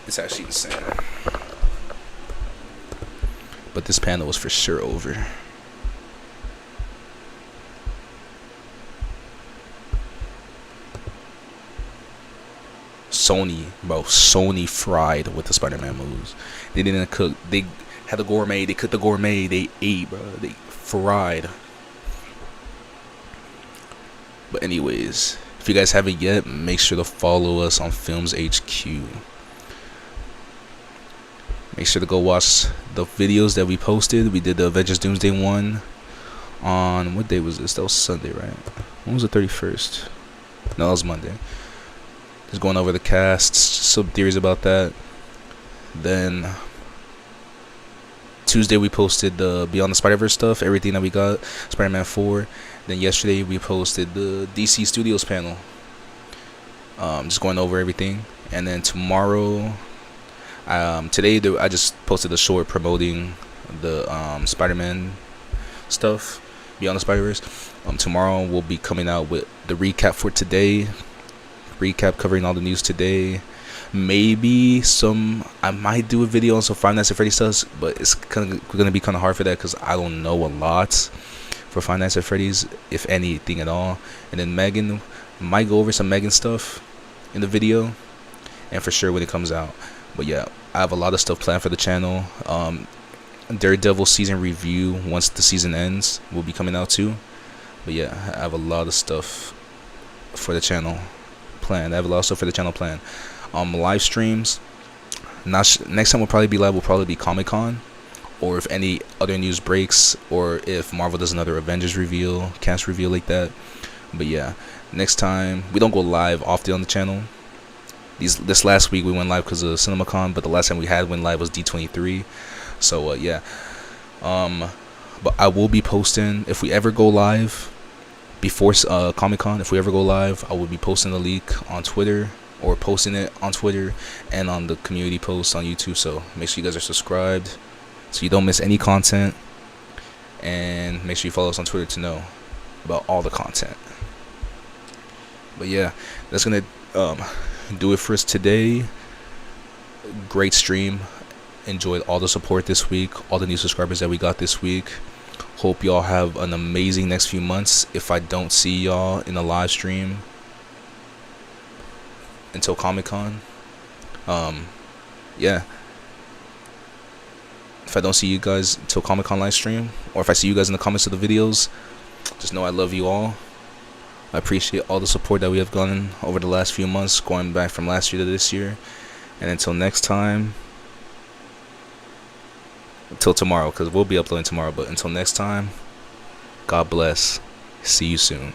It's actually insane. But this panel was for sure over. Sony fried with the Spider-Man movies. They didn't cook. They had the gourmet. They cooked the gourmet. They ate, bro. They fried. But anyways, if you guys haven't yet, make sure to follow us on Films HQ. Make sure to go watch the videos that we posted. We did the Avengers Doomsday one on, what day was this? That was Sunday, right? When was the 31st? No, that was Monday. Just going over the cast, some theories about that. Then Tuesday we posted the Beyond the Spider-Verse stuff, everything that we got, Spider-Man 4. Then yesterday we posted the DC Studios panel, just going over everything. And then tomorrow, today I just posted a short promoting the Spider-Man stuff, Beyond the Spider-Verse. Tomorrow we'll be coming out with the recap for today. Recap covering all the news today. Maybe I might do a video on some Five Nights at Freddy's stuff, but it's gonna be kind of hard for that because I don't know a lot for Five Nights at Freddy's, if anything at all. And then Megan might go over some Megan stuff in the video, and for sure when it comes out. But yeah, I have a lot of stuff planned for the channel. Daredevil season review, once the season ends, will be coming out too. But yeah, I have a lot of stuff for the channel planned. Live streams. Next time we'll probably be live will probably be Comic-Con, or if any other news breaks, or if Marvel does another Avengers reveal, cast reveal like that. But yeah, next time we don't go live often on the channel. This last week we went live because of CinemaCon, but the last time we went live was D23. So yeah, but I will be posting if we ever go live before Comic-Con. If we ever go live, I will be posting the leak on Twitter, or posting it on Twitter and on the community posts on YouTube. So make sure you guys are subscribed so you don't miss any content, and make sure you follow us on Twitter to know about all the content. But yeah, that's gonna do it for us today. Great stream. Enjoyed all the support this week, all the new subscribers that we got this week. Hope y'all have an amazing next few months. If I don't see y'all in a live stream until Comic-Con, yeah, if I don't see you guys until Comic-Con live stream, or if I see you guys in the comments of the videos, just know I love you all. I appreciate all the support that we have gotten over the last few months, going back from last year to this year. And until next time, until tomorrow, because we'll be uploading tomorrow, but until next time, God bless. See you soon.